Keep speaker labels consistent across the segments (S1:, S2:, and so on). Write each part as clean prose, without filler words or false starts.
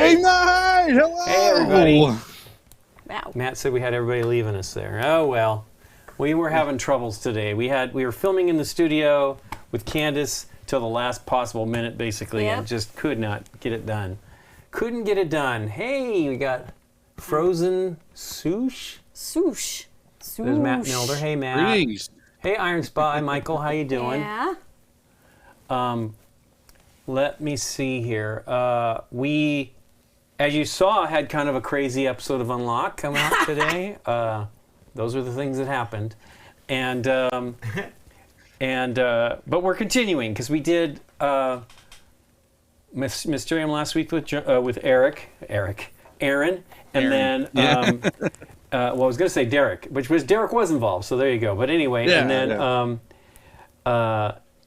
S1: GameNight! Hello!
S2: Hey, everybody.
S3: Wow.
S2: Matt said we had everybody leaving us there. Oh, well. We were having troubles today. We were filming in the studio with Candace till the last possible minute, basically, and just could not get it done. Couldn't get it done. Hey, we got Frozen Swoosh.
S3: Swoosh.
S2: There's Matt Milder. Hey, Matt.
S1: Greetings.
S2: Hey, Iron Spy. Michael, how you doing?
S3: Yeah.
S2: Let me see here. We, as you saw, had kind of a crazy episode of Unlock come out today. Those are the things that happened, and but we're continuing because we did Mysterium last week with Aaron, and then well, I was going to say Derek, which was Derek was involved, so there you go. But anyway,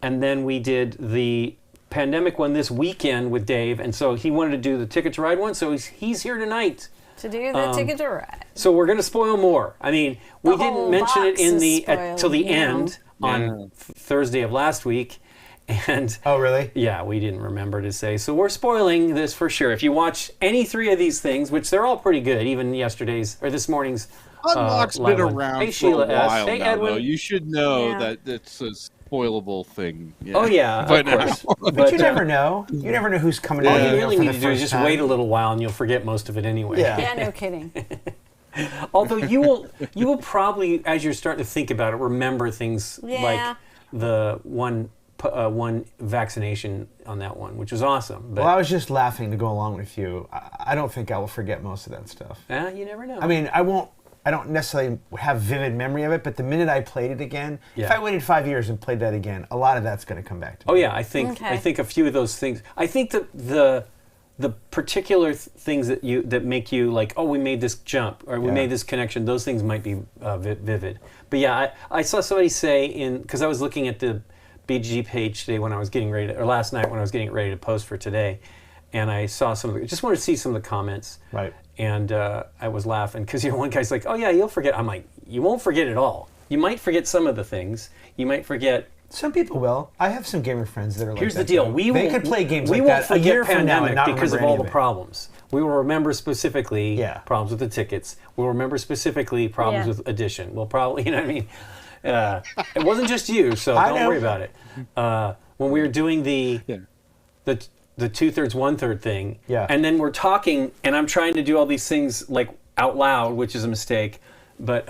S2: and then we did the pandemic one this weekend with Dave, and so he wanted to do the Ticket to Ride one, so he's here tonight
S3: to do the Ticket to Ride.
S2: So we're going to spoil more. I mean, we didn't mention it in till the end on Thursday of last week, and
S4: oh really?
S2: Yeah, we didn't remember to say. So we're spoiling this for sure. If you watch any three of these things, which they're all pretty good, even yesterday's or this morning's.
S1: Unlock's been around
S2: hey,
S1: for
S2: Sheila
S1: a while
S2: S. Hey,
S1: now,
S2: Edwin.
S1: though. You should know that it's a spoilable thing. Yeah.
S2: Oh yeah, of course.
S4: But you never know. You never know who's coming.
S2: All you really need to do is just wait a little while, and you'll forget most of it anyway.
S3: Yeah, no kidding.
S2: Although you will probably, as you're starting to think about it, remember things like the one vaccination on that one, which was awesome. But,
S4: well, I was just laughing to go along with you. I don't think I will forget most of that stuff.
S2: You never know.
S4: I mean, I don't necessarily have vivid memory of it, but the minute I played it again, if I waited 5 years and played that again, a lot of that's going to come back to me.
S2: Oh yeah, I think a few of those things. I think that the particular things that make you like, oh, we made this jump or we made this connection. Those things might be vivid. But yeah, I saw somebody say because I was looking at the BG page today when I was getting ready or last night when I was getting ready to post for today, and I saw just wanted to see some of the comments.
S4: Right.
S2: And I was laughing because one guy's like, "Oh yeah, you'll forget." I'm like, "You won't forget it all. You might forget some of the things. You might forget."
S4: Some people will. I have some gamer friends that are like
S2: Here's
S4: that.
S2: the deal:
S4: they could play games like that a year from now and not
S2: because of
S4: remember
S2: all
S4: any
S2: the
S4: of it.
S2: problems. We will remember specifically problems with the tickets. We'll remember specifically problems with Edition. We'll probably, you know what I mean. It wasn't just you, so don't worry about it. When we were doing the 2/3, 1/3 thing, and then we're talking, and I'm trying to do all these things like out loud, which is a mistake, but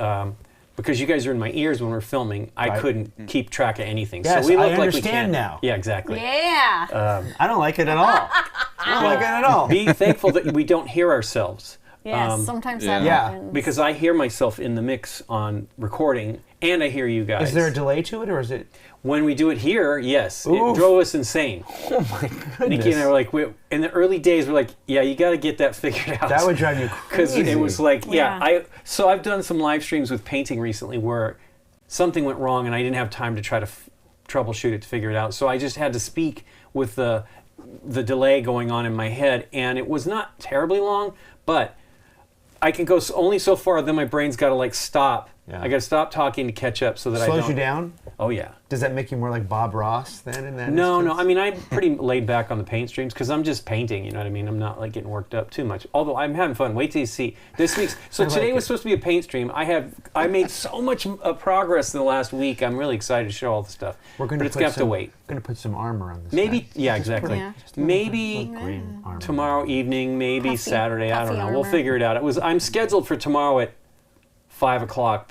S2: because you guys are in my ears when we're filming, I couldn't keep track of anything.
S4: Yes,
S2: so we look
S4: I
S2: like we can't.
S4: now.
S2: Yeah, exactly.
S3: Yeah.
S4: I don't like it at all. I don't like it at all.
S2: Be thankful that we don't hear ourselves.
S3: Yes, sometimes that happens.
S2: Because I hear myself in the mix on recording, and I hear you guys.
S4: Is there a delay to it, or is it?
S2: When we do it here, yes. It drove us insane.
S4: Oh my goodness.
S2: Nikki and I were like, in the early days, we're like, yeah, you got to get that figured out.
S4: That would drive you crazy.
S2: Because it was like, so I've done some live streams with painting recently where something went wrong and I didn't have time to try to troubleshoot it to figure it out. So I just had to speak with the delay going on in my head, and it was not terribly long, but I can go only so far, then my brain's got to like stop. I got to stop talking to catch up so that
S4: slows you down?
S2: Oh yeah.
S4: Does that make you more like Bob Ross then? In that
S2: No.
S4: instance?
S2: I mean, I'm pretty laid back on the paint streams because I'm just painting. You know what I mean? I'm not like getting worked up too much. Although I'm having fun. Wait till you see this week's. So today was supposed to be a paint stream. I made so much progress in the last week. I'm really excited to show all the stuff.
S4: We're going
S2: to have to wait.
S4: We're going to put some armor on this.
S2: Maybe. Yeah, exactly.
S3: Yeah.
S2: Maybe tomorrow evening. Maybe Saturday. I don't know.
S3: Armor.
S2: We'll figure it out. I'm scheduled for tomorrow at 5 o'clock,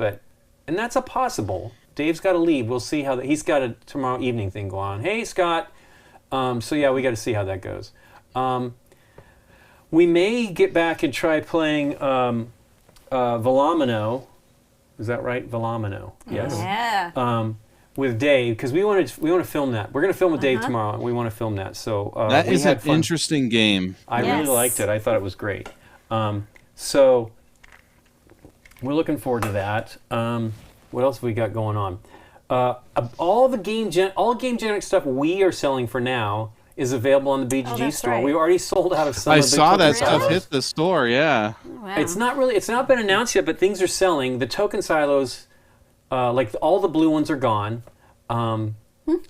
S2: and that's a possible. Dave's got to leave. We'll see how he's got a tomorrow evening thing going on. Hey, Scott. So yeah, we got to see how that goes. We may get back and try playing Villanimo. Is that right? Villanimo. Yes.
S3: Yeah.
S2: With Dave, because we want to film that. We're going to film with Dave tomorrow, and we want to film that. So
S1: that is an interesting game.
S2: I really liked it. I thought it was great. So we're looking forward to that. What else have we got going on? All Game Generic stuff we are selling for now is available on the BGG store.
S3: Right.
S2: We already sold out of some.
S1: I
S2: of the
S1: saw that
S2: token
S1: stuff
S2: silos.
S1: hit the store. Yeah.
S3: Wow.
S2: It's not been announced yet, but things are selling. The token silos, like all the blue ones, are gone.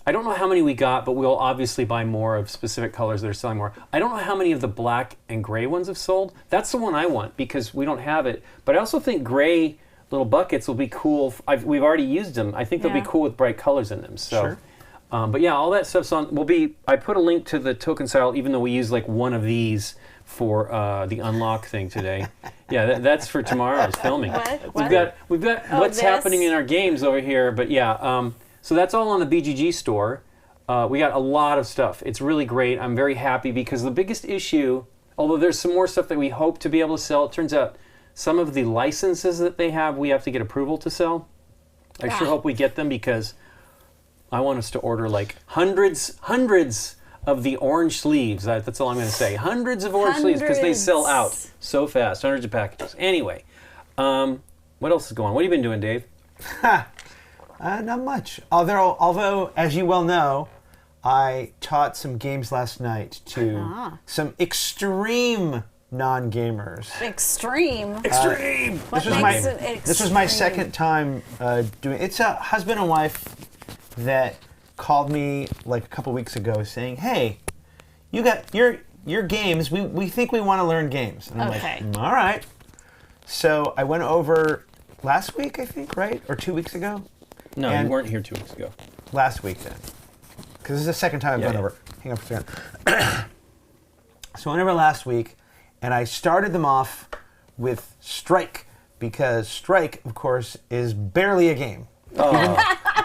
S2: I don't know how many we got, but we'll obviously buy more of specific colors that are selling more. I don't know how many of the black and gray ones have sold. That's the one I want because we don't have it. But I also think gray little buckets will be cool. We've already used them. I think they'll be cool with bright colors in them. So. Sure. But yeah, all that stuff's on. I put a link to the token style, even though we use like one of these for the unlock thing today. Yeah, that's for tomorrow's filming. We've got what's happening in our games over here. But yeah, so that's all on the BGG store. We got a lot of stuff. It's really great. I'm very happy because the biggest issue, although there's some more stuff that we hope to be able to sell, it turns out some of the licenses that they have, we have to get approval to sell. I sure hope we get them because I want us to order like hundreds of the orange sleeves. That's all I'm going to say. Hundreds of orange sleeves because they sell out so fast. Hundreds of packages. Anyway, what else is going on? What have you been doing, Dave?
S4: Not much. Although, as you well know, I taught some games last night to some extreme non-gamers.
S3: Extreme.
S4: This was my second time doing. It's a husband and wife that called me like a couple weeks ago saying, "Hey, you got your games. We think we want to learn games." And I'm like, "All right." So I went over last week, I think, right, or 2 weeks ago.
S2: No, you weren't here 2 weeks ago.
S4: Last week then, because this is the second time I've gone over. Hang on for a second. So I went over last week, and I started them off with Strike because Strike, of course, is barely a game.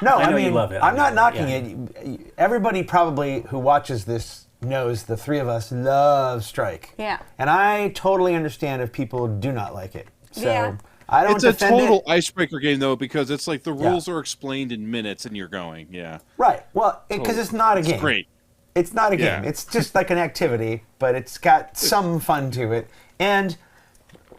S4: No, I mean, you love it. I'm not knocking it. Everybody probably who watches this knows the three of us love Strike.
S3: Yeah.
S4: And I totally understand if people do not like it. So I don't
S1: defend it. It's a total icebreaker game, though, because it's like the rules are explained in minutes and you're going,
S4: Right. Well, because it's not a game.
S1: It's great.
S4: It's not a game. It's just like an activity, but it's got some fun to it. And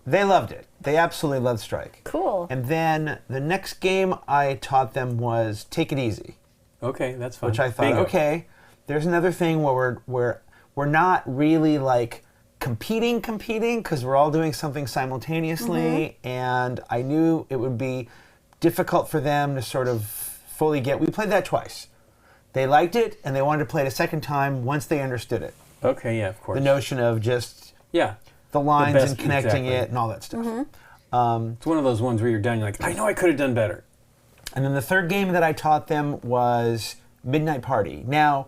S4: they loved it. They absolutely loved Strike.
S3: Cool.
S4: And then the next game I taught them was Take It Easy.
S2: Okay, that's fun.
S4: Which I thought, okay, there's another thing where we're not really like competing because we're all doing something simultaneously, and I knew it would be difficult for them to sort of fully get. We played that twice. They liked it, and they wanted to play it a second time once they understood it.
S2: Okay, yeah, of course.
S4: The notion of just the lines and connecting it and all that stuff.
S2: It's one of those ones where you're done, you're like, I know I could have done better.
S4: And then the third game that I taught them was Midnight Party. Now,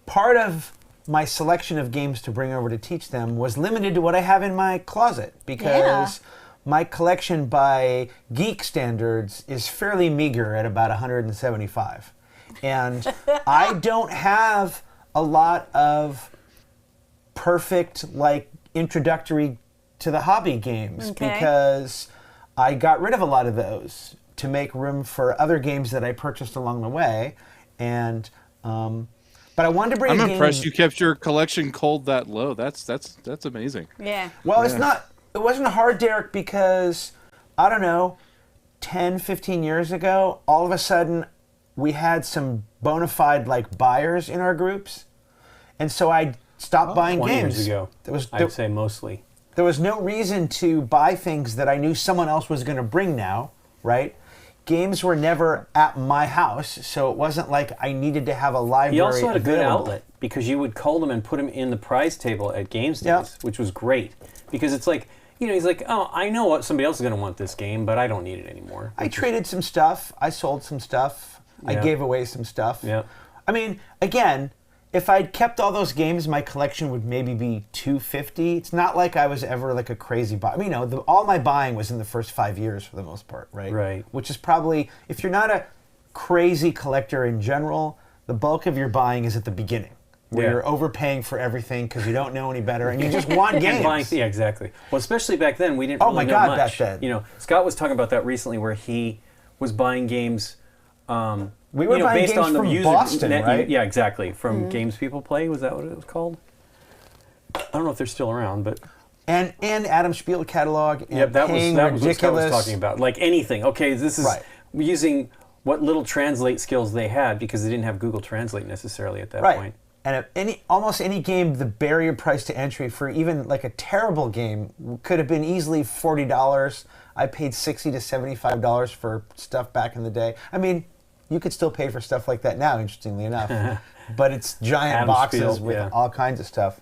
S4: part of my selection of games to bring over to teach them was limited to what I have in my closet because my collection by geek standards is fairly meager at about 175. And I don't have a lot of perfect, like, introductory to the hobby games because I got rid of a lot of those to make room for other games that I purchased along the way. And but I wanted to bring.
S1: I'm impressed you kept your collection cold that low. That's amazing.
S3: Yeah.
S4: Well, it wasn't hard, Derek, because I don't know, 10, 15 years ago, all of a sudden we had some bona fide like buyers in our groups, and so I stopped buying
S2: 20
S4: games.
S2: Years ago, I'd say mostly.
S4: There was no reason to buy things that I knew someone else was going to bring now, right? Games were never at my house, so it wasn't like I needed to have a library.
S2: You also had a good
S4: available.
S2: outlet because you would cull them and put them in the prize table at Games Days, which was great. Because it's like, he's like, oh, I know what somebody else is going to want this game, but I don't need it anymore.
S4: I traded some stuff. I sold some stuff. I gave away some stuff.
S2: Yeah.
S4: I mean, again, if I'd kept all those games, my collection would maybe be 250. It's not like I was ever like a crazy buyer. I mean, all my buying was in the first 5 years for the most part, right?
S2: Right.
S4: Which is probably, if you're not a crazy collector in general, the bulk of your buying is at the beginning, where you're overpaying for everything because you don't know any better and you just want games.
S2: Yeah, exactly. Well, especially back then, we didn't really know much.
S4: Back then.
S2: Scott was talking about that recently where he was buying games.
S4: We were buying
S2: based
S4: games
S2: on the
S4: from
S2: user,
S4: Boston, right?
S2: Yeah, exactly. From Games People Play, was that what it was called? I don't know if they're still around, but
S4: and Adam Spiel catalog. And
S2: that was
S4: ridiculous.
S2: what Scott was talking about. Like anything. Okay, this is using what little translate skills they had because they didn't have Google Translate necessarily at that point.
S4: And almost any game, the barrier price to entry for even like a terrible game could have been easily $40. I paid $60 to $75 for stuff back in the day. I mean, You could still pay for stuff like that now, interestingly enough. But it's giant
S2: Adam's
S4: boxes
S2: Spiel,
S4: with all kinds of stuff.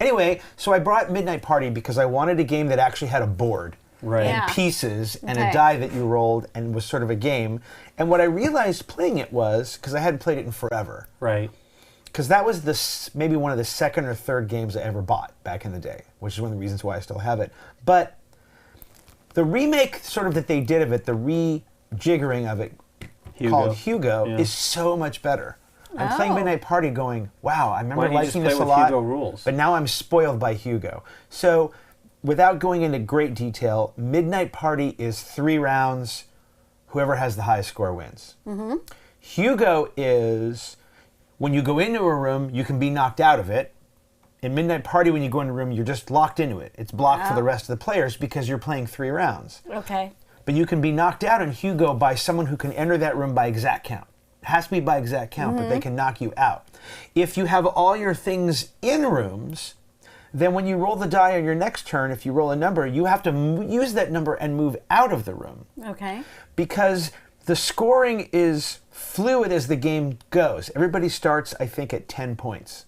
S4: Anyway, so I brought Midnight Party because I wanted a game that actually had a board.
S2: Right.
S3: Yeah.
S4: And pieces and a
S3: Okay.
S4: die that you rolled and was sort of a game. And what I realized playing it was, because I hadn't played it in forever,
S2: Right.
S4: because that was maybe one of the second or third games I ever bought back in the day, which is one of the reasons why I still have it. But the remake sort of that they did of it, the rejiggering of it, called Hugo, is so much better. I'm playing Midnight Party going, wow, I remember liking this a lot,
S2: Hugo rules?
S4: but now I'm spoiled by Hugo. So without going into great detail, Midnight Party is 3 rounds. Whoever has the highest score wins. Hugo is when you go into a room, you can be knocked out of it. In Midnight Party, when you go into a room, you're just locked into it. It's blocked for the rest of the players because you're playing 3 rounds.
S3: Okay.
S4: But you can be knocked out in Hugo by someone who can enter that room by exact count. It has to be by exact count, but they can knock you out. If you have all your things in rooms, then when you roll the die on your next turn, if you roll a number, you have to use that number and move out of the room.
S3: Okay.
S4: Because the scoring is fluid as the game goes. Everybody starts, I think, at 10 points.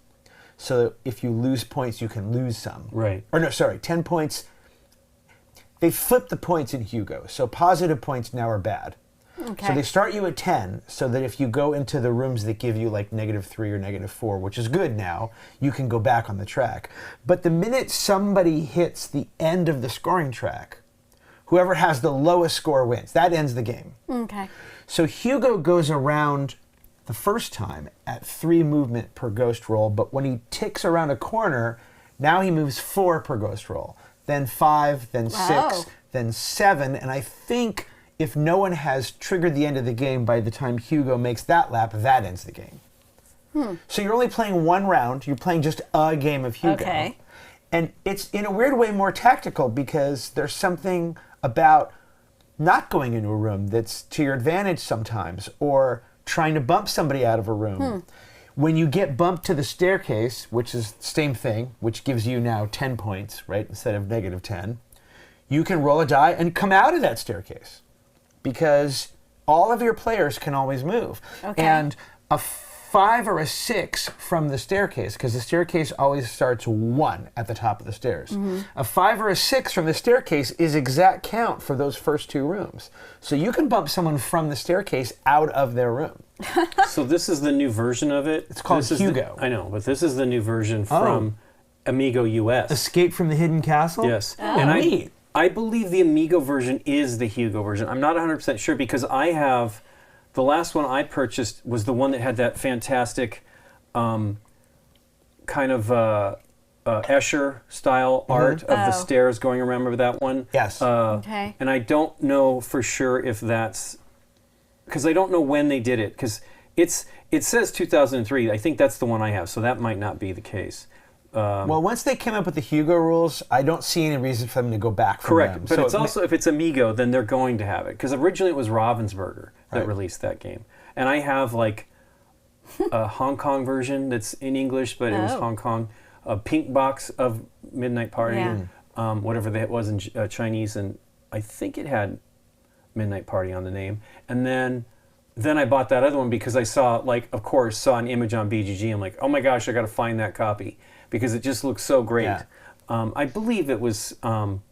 S4: So if you lose points, you can lose some.
S2: Right.
S4: Or no, sorry, 10 points. They flip the points in Hugo. So positive points now are bad.
S3: Okay.
S4: So they start you at 10, so that if you go into the rooms that give you like -3 or -4, which is good now, you can go back on the track. But the minute somebody hits the end of the scoring track, whoever has the lowest score wins. That ends the game.
S3: Okay.
S4: So Hugo goes around the first time at 3 movement per ghost roll, but when he ticks around a corner, now he moves 4 per ghost roll, then 5, then 6, then 7, and I think if no one has triggered the end of the game by the time Hugo makes that lap, that ends the game. So you're only playing 1 round. You're playing just a game of Hugo.
S3: Okay.
S4: And it's in a weird way more tactical because there's something about not going into a room that's to your advantage sometimes, or trying to bump somebody out of a room. When you get bumped to the staircase, which is the same thing, which gives you now 10 points, right, instead of -10, you can roll a die and come out of that staircase, because all of your players can always move.
S3: Okay.
S4: And a 5 or a 6 from the staircase, because the staircase always starts 1 at the top of the stairs. A 5 or a 6 from the staircase is exact count for those first 2 rooms. So you can bump someone from the staircase out of their room.
S2: So this is the new version of it?
S4: It's called
S2: This is
S4: Hugo.
S2: I know, but this is the new version from Amigo US.
S4: Escape from the Hidden Castle?
S2: Yes.
S4: And
S2: I believe the Amigo version is the Hugo version. I'm not 100% sure because I have... The last one I purchased was the one that had that fantastic kind of Escher-style art of the stairs going around. Remember that one?
S4: Yes.
S3: Okay.
S2: And I don't know for sure if that's... Because I don't know when they did it. Because it says 2003. I think that's the one I have. So that might not be the case.
S4: Well, once they came up with the Hugo rules, I don't see any reason for them to go back from
S2: Correct.
S4: them.
S2: But
S4: So
S2: it's also, if it's Amigo, then they're going to have it. Because originally it was Ravensburger that released that game. And I have like a Hong Kong version that's in English, but it was Hong Kong. A pink box of Midnight Party, whatever that was in Chinese. And I think it had Midnight Party on the name. And then I bought that other one because I saw, like, of course, saw an image on BGG. I'm like, oh my gosh, I got to find that copy because it just looks so great.
S4: Yeah.
S2: I believe it was Franz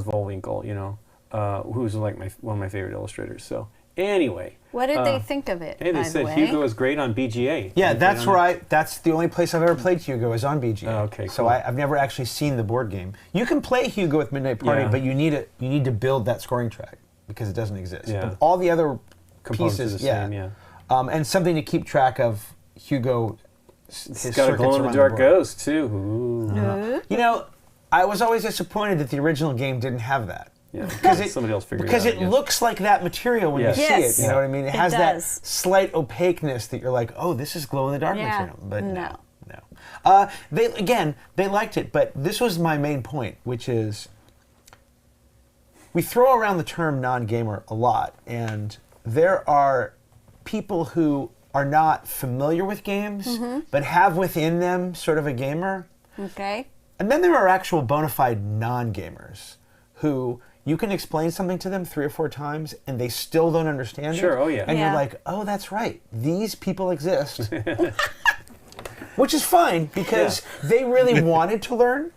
S2: Vollwinkle, you know, who's like one of my favorite illustrators. So anyway.
S3: What did they think of it?
S2: Hey, they
S3: by
S2: said
S3: the way?
S2: Hugo is great on BGA.
S4: Yeah, that's where that's the only place I've ever played Hugo is on BGA.
S2: Oh, okay,
S4: So
S2: cool.
S4: I've never actually seen the board game. You can play Hugo with Midnight Party,
S2: Yeah.
S4: but you need to build that scoring track because it doesn't exist.
S2: Yeah.
S4: But all the other
S2: Components are
S4: pieces,
S2: the same, yeah.
S4: And something to keep track of Hugo.
S2: It's got a glow-in-the-dark ghost, too. Ooh.
S4: You know, I was always disappointed that the original game didn't have that.
S2: Yeah,
S4: Because
S2: somebody else figured
S4: because
S2: it out.
S4: it
S2: I guess.
S4: looks like that material when
S2: Yes.
S4: you see
S3: Yes.
S4: it. You know what I mean? It
S3: It
S4: has that
S3: does.
S4: slight opaqueness that you're like, oh, this is glow in the dark
S3: Yeah.
S4: material. But
S3: No.
S4: no. They liked it, but this was my main point, which is we throw around the term non-gamer a lot, and there are people who are not familiar with games, but have within them sort of a gamer.
S3: Okay.
S4: And then there are actual bona fide non-gamers who you can explain something to them 3 or 4 times and they still don't understand it.
S2: Sure, oh yeah.
S4: And you're like, oh, that's right. These people exist. Which is fine because they really wanted to learn.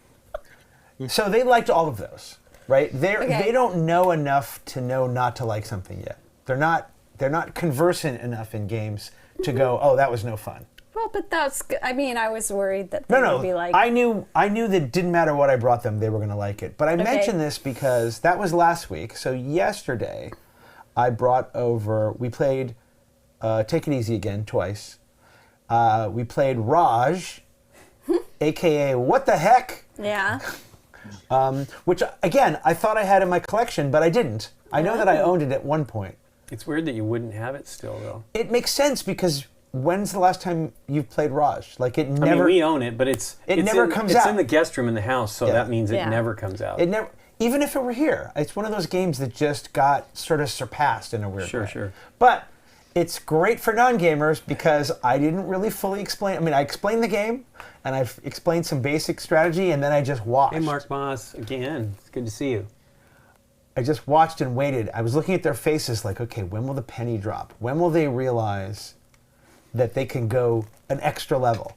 S4: So they liked all of those, right? They don't know enough to know not to like something yet. They're not conversant enough in games to go, oh, that was no fun.
S3: Well, but that's good. I mean, I was worried that they would be like...
S4: I knew that it didn't matter what I brought them, they were going to like it. But I mentioned this because that was last week. So yesterday, I brought over... We played Take It Easy again, twice. We played Raj, a.k.a. What the Heck?
S3: Yeah.
S4: Which, again, I thought I had in my collection, but I didn't. I know that I owned it at one point.
S2: It's weird that you wouldn't have it still, though.
S4: It makes sense because... When's the last time you've played Raj? Like it never.
S2: I mean, we own it, but it
S4: never comes out.
S2: It's in the guest room in the house, so that means it never comes out.
S4: It never, even if it were here. It's one of those games that just got sort of surpassed in a weird way.
S2: Sure.
S4: But it's great for non-gamers because I didn't really fully explain. I mean, I explained the game, and I've explained some basic strategy, and then I just watched.
S2: Hey, Mark Moss, again. It's good to see you.
S4: I just watched and waited. I was looking at their faces like, okay, when will the penny drop? When will they realize that they can go an extra level?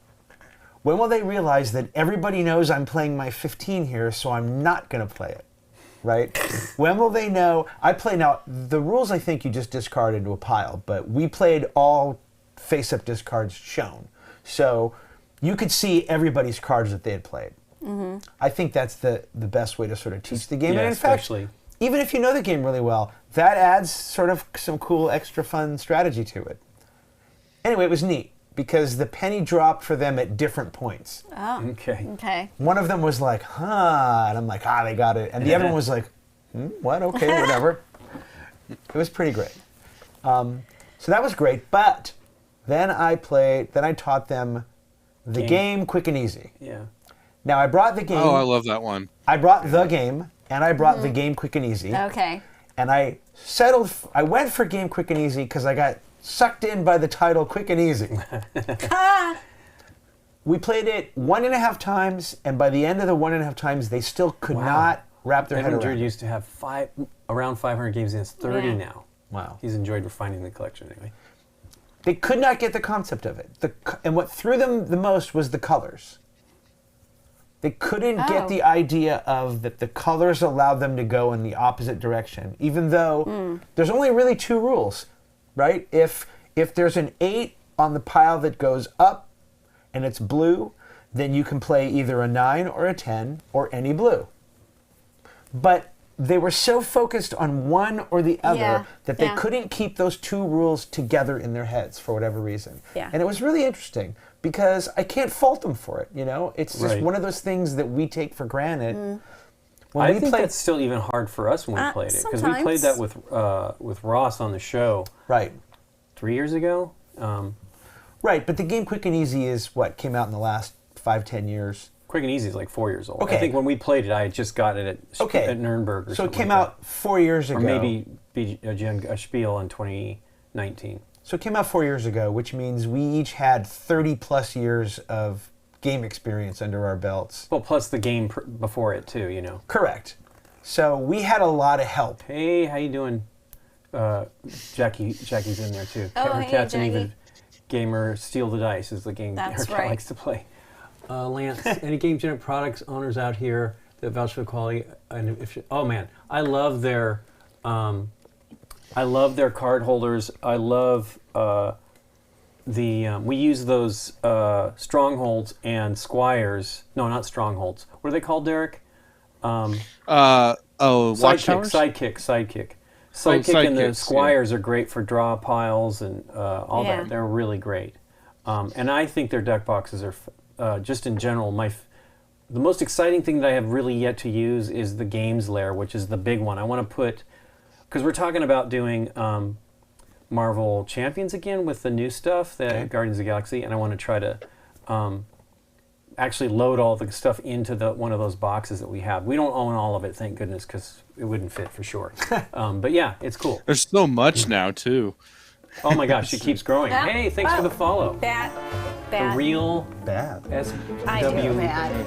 S4: When will they realize that everybody knows I'm playing my 15 here, so I'm not going to play it, right? When will they know? I play now, the rules I think you just discard into a pile, but we played all face-up discards shown. So you could see everybody's cards that they had played. Mm-hmm. I think that's the best way to sort of teach the game.
S2: Yeah,
S4: and in fact, even if you know the game really well, that adds sort of some cool extra fun strategy to it. Anyway, it was neat because the penny dropped for them at different points.
S3: Oh. Okay.
S4: One of them was like, huh, and I'm like, they got it. And the other one was like, what? Okay, whatever. It was pretty great. So that was great. But then I taught them the game Quick and Easy.
S2: Yeah.
S4: Now I brought the game.
S1: Oh, I love that one.
S4: I brought the game, and I brought the game Quick and Easy.
S3: Okay.
S4: And I went for game Quick and Easy because I got sucked in by the title Quick and Easy. We played it 1.5 times, and by the end of the 1.5 times, they still could not wrap their head around it.
S2: Used to have around 500 games, and it's 30 now.
S4: Wow.
S2: He's enjoyed refining the collection anyway.
S4: They could not get the concept of it. And what threw them the most was the colors. They couldn't get the idea of that the colors allowed them to go in the opposite direction, even though there's only really 2 rules. Right? If there's an 8 on the pile that goes up and it's blue, then you can play either a 9 or a 10 or any blue. But they were so focused on one or the other that they couldn't keep those 2 rules together in their heads for whatever reason.
S3: Yeah.
S4: And it was really interesting because I can't fault them for it, you know? It's just one of those things that we take for granted.
S2: I think that's still even hard for us when we played it because we played that with Ross on the show.
S4: Right.
S2: 3 years ago.
S4: Right, but the game Quick and Easy is what came out in the last 5-10 years.
S2: Quick and Easy is like 4 years old.
S4: Okay.
S2: I think when we played it, I had just got it at Nuremberg.
S4: So it came out 4 years ago.
S2: Or maybe a Spiel in 2019.
S4: So it came out 4 years ago, which means we each had 30 plus years of game experience under our belts.
S2: Well, plus the game before it too, you know.
S4: Correct. So we had a lot of help.
S2: Hey, how you doing? Jackie's in there too.
S3: Oh, hey,
S2: Cat's an
S3: Jackie.
S2: even gamer. Steal the Dice is the game
S3: That's
S2: Cat
S3: right.
S2: likes to play. Lance, any Game Gen products owners out here that vouch for the quality? And oh man, I love their card holders. I love we use those strongholds and squires. No, not strongholds. What are they called, Derek?
S1: Watchtowers?
S2: Sidekick. And the squires are great for draw piles and all that. They're really great. And I think their deck boxes are, just in general, the most exciting thing that I have really yet to use is the games layer, which is the big one. I want to put, because we're talking about doing Marvel Champions again with the new stuff, Guardians of the Galaxy, and I want to try to actually load all the stuff into one of those boxes that we have. We don't own all of it, thank goodness, because it wouldn't fit for sure. But yeah, it's cool.
S1: There's so much now, too.
S2: Oh my gosh, it keeps growing. Hey, thanks for the follow.
S3: Bad.
S2: The real
S4: Bad.
S3: I do
S2: SW.
S3: bad.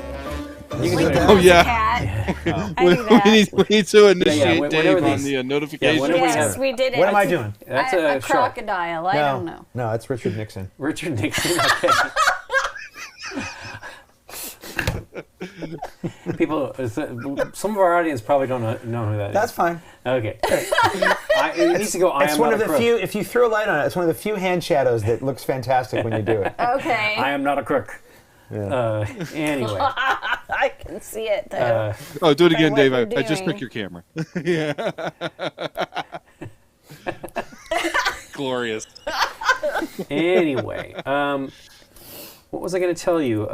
S2: You
S3: We
S2: can do
S3: can
S2: it.
S1: Oh,
S3: watch
S1: yeah.
S3: a cat.
S4: Oh.
S3: I do that.
S1: we need to initiate
S2: whenever
S1: Dave on
S2: these-
S1: the notification.
S2: whenever we
S3: Yes,
S2: have-
S3: we did it.
S4: What am I doing?
S2: That's
S3: a
S2: a shark.
S3: crocodile. I don't know.
S4: No, it's Richard Nixon.
S2: Richard Nixon. Okay. People, some of our audience probably don't know who that is.
S4: That's fine.
S2: Okay. It needs to go.
S4: It's one of the few. If you throw light on it, it's one of the few hand shadows that looks fantastic when you do it.
S3: Okay.
S2: I am not a crook.
S4: Yeah.
S2: Anyway.
S3: I can see it though.
S1: Oh, do it again,
S3: what
S1: Dave.
S3: you're
S1: I just
S3: doing.
S1: picked your camera. Yeah. Glorious.
S2: Anyway, what was I going to tell you?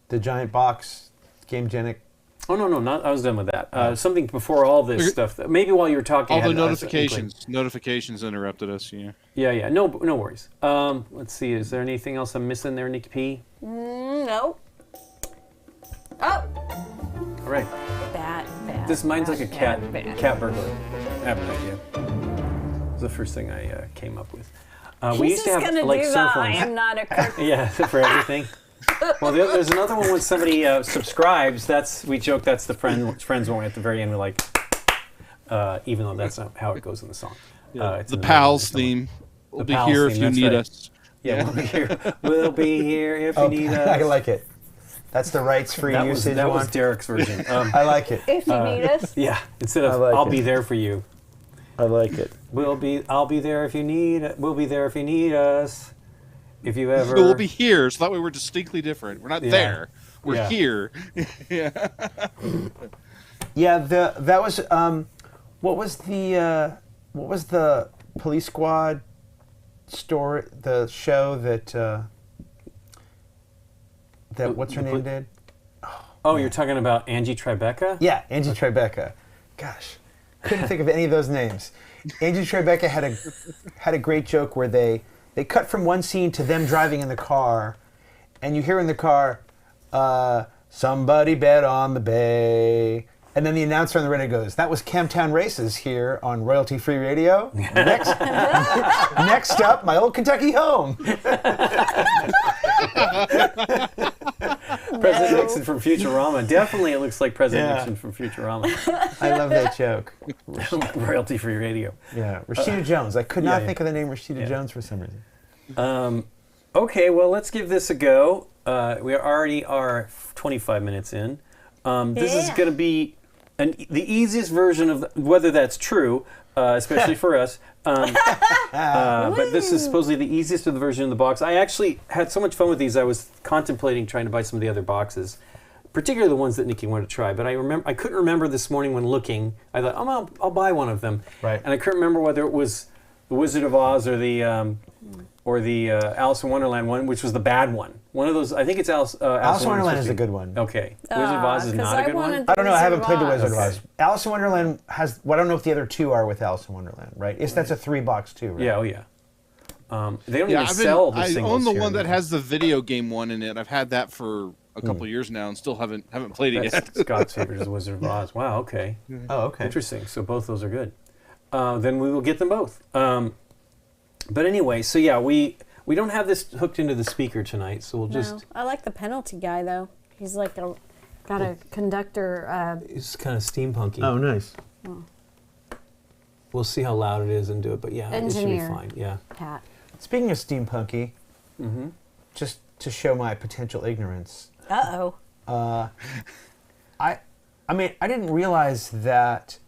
S4: The giant box, GameGenic.
S2: Oh no, not. I was done with that. Something before all this stuff. Maybe while you were talking,
S1: All
S2: I
S1: the
S2: had- I was inkling.
S1: notifications interrupted us. Yeah.
S2: Yeah. No worries. Let's see. Is there anything else I'm missing there, Nikki P?
S3: No. Oh,
S2: All right.
S3: bad.
S2: This mine's
S3: bad,
S2: like a cat
S3: bad.
S2: cat burglar. I have an idea. It's the first thing I came up with. We
S3: He's
S2: used to
S3: just
S2: have
S3: gonna
S2: like
S3: do
S2: surf
S3: the I
S2: ones.
S3: am not a crook.
S2: Yeah, for everything. Well, there's another one when somebody subscribes. We joke that's the friends one at the very end. We're like, even though that's not how it goes in the song. It's
S1: The
S2: in
S1: Pals
S2: song.
S1: theme. We'll be
S2: Pals
S1: here if
S2: theme,
S1: you
S2: that's
S1: need
S2: right.
S1: us.
S2: Yeah, we'll be here. We'll be here if you need us.
S4: I like it. That's the rights-free
S2: That was
S4: usage one.
S2: Derek's version.
S4: I like it.
S3: If you need us.
S2: Yeah, instead of
S4: I like
S2: I'll
S4: it.
S2: be there for you.
S4: I like it.
S2: I'll be there if you need. We'll be there if you need us. If you ever.
S1: But we'll be here, so that way we're distinctly different. We're not
S2: Yeah.
S1: there. We're
S2: Yeah.
S1: here.
S4: Yeah, that was what was the Police Squad story? The show that what's her name did?
S2: Oh, you're talking about Angie Tribeca?
S4: Yeah, Angie Tribeca. Gosh, couldn't think of any of those names. Angie Tribeca had a great joke where they cut from one scene to them driving in the car, and you hear in the car, somebody bet on the bay. And then the announcer on the radio goes, "That was Camptown Races here on Royalty Free Radio. Next, next up, my old Kentucky home."
S2: President Nixon from Futurama. Definitely, it looks like President
S4: Yeah.
S2: Nixon from Futurama.
S4: I love that joke.
S2: Royalty free radio.
S4: Yeah, Rashida Jones. I could not
S2: yeah.
S4: think of the name Rashida
S2: Yeah.
S4: Jones for some reason.
S2: Okay, well, let's give this a go. We already are 25 minutes in. This is
S3: Yeah.
S2: going to be the easiest version of whether that's true, especially for us. But this is supposedly the easiest of the version of the box. I actually had so much fun with these. I was contemplating trying to buy some of the other boxes, particularly the ones that Nikki wanted to try. But I couldn't remember this morning when looking. I thought, I'll buy one of them.
S4: Right.
S2: And I couldn't remember whether it was the Wizard of Oz or the Alice in Wonderland one, which was the bad one. One of those. I think it's Alice in
S4: Wonderland is a good one.
S2: Okay. Wizard of Oz is
S3: 'cause
S2: not a good one.
S4: I don't know. I haven't played the
S3: Wizard
S4: Wizard
S3: of
S4: of
S3: Oz.
S4: Oz. Alice in Wonderland has. Well, I don't know if the other two are with Alice in Wonderland, right? That's a 3-box too, right?
S2: Yeah. Oh yeah. They don't
S1: Yeah,
S2: even sell the
S1: I
S2: singles
S1: own the
S2: here
S1: one that
S2: anymore.
S1: has the video game one in it. I've had that for a couple years now and still haven't played it yet.
S2: That's Scott's favorite is Wizard of Oz. Wow. Okay.
S4: Oh, okay.
S2: Interesting. So both those are good. Then we will get them both. But anyway, so yeah, we don't have this hooked into the speaker tonight, so we'll just.
S3: No, I like the penalty guy though. He's like got a conductor.
S2: It's kind of steampunky.
S4: Oh, nice.
S2: We'll see how loud it is and do it, but yeah, it should
S3: Engineer.
S2: be fine. Yeah.
S3: Hat.
S4: Speaking of steampunky, just to show my potential ignorance,
S3: Uh oh.
S4: I mean, I didn't realize that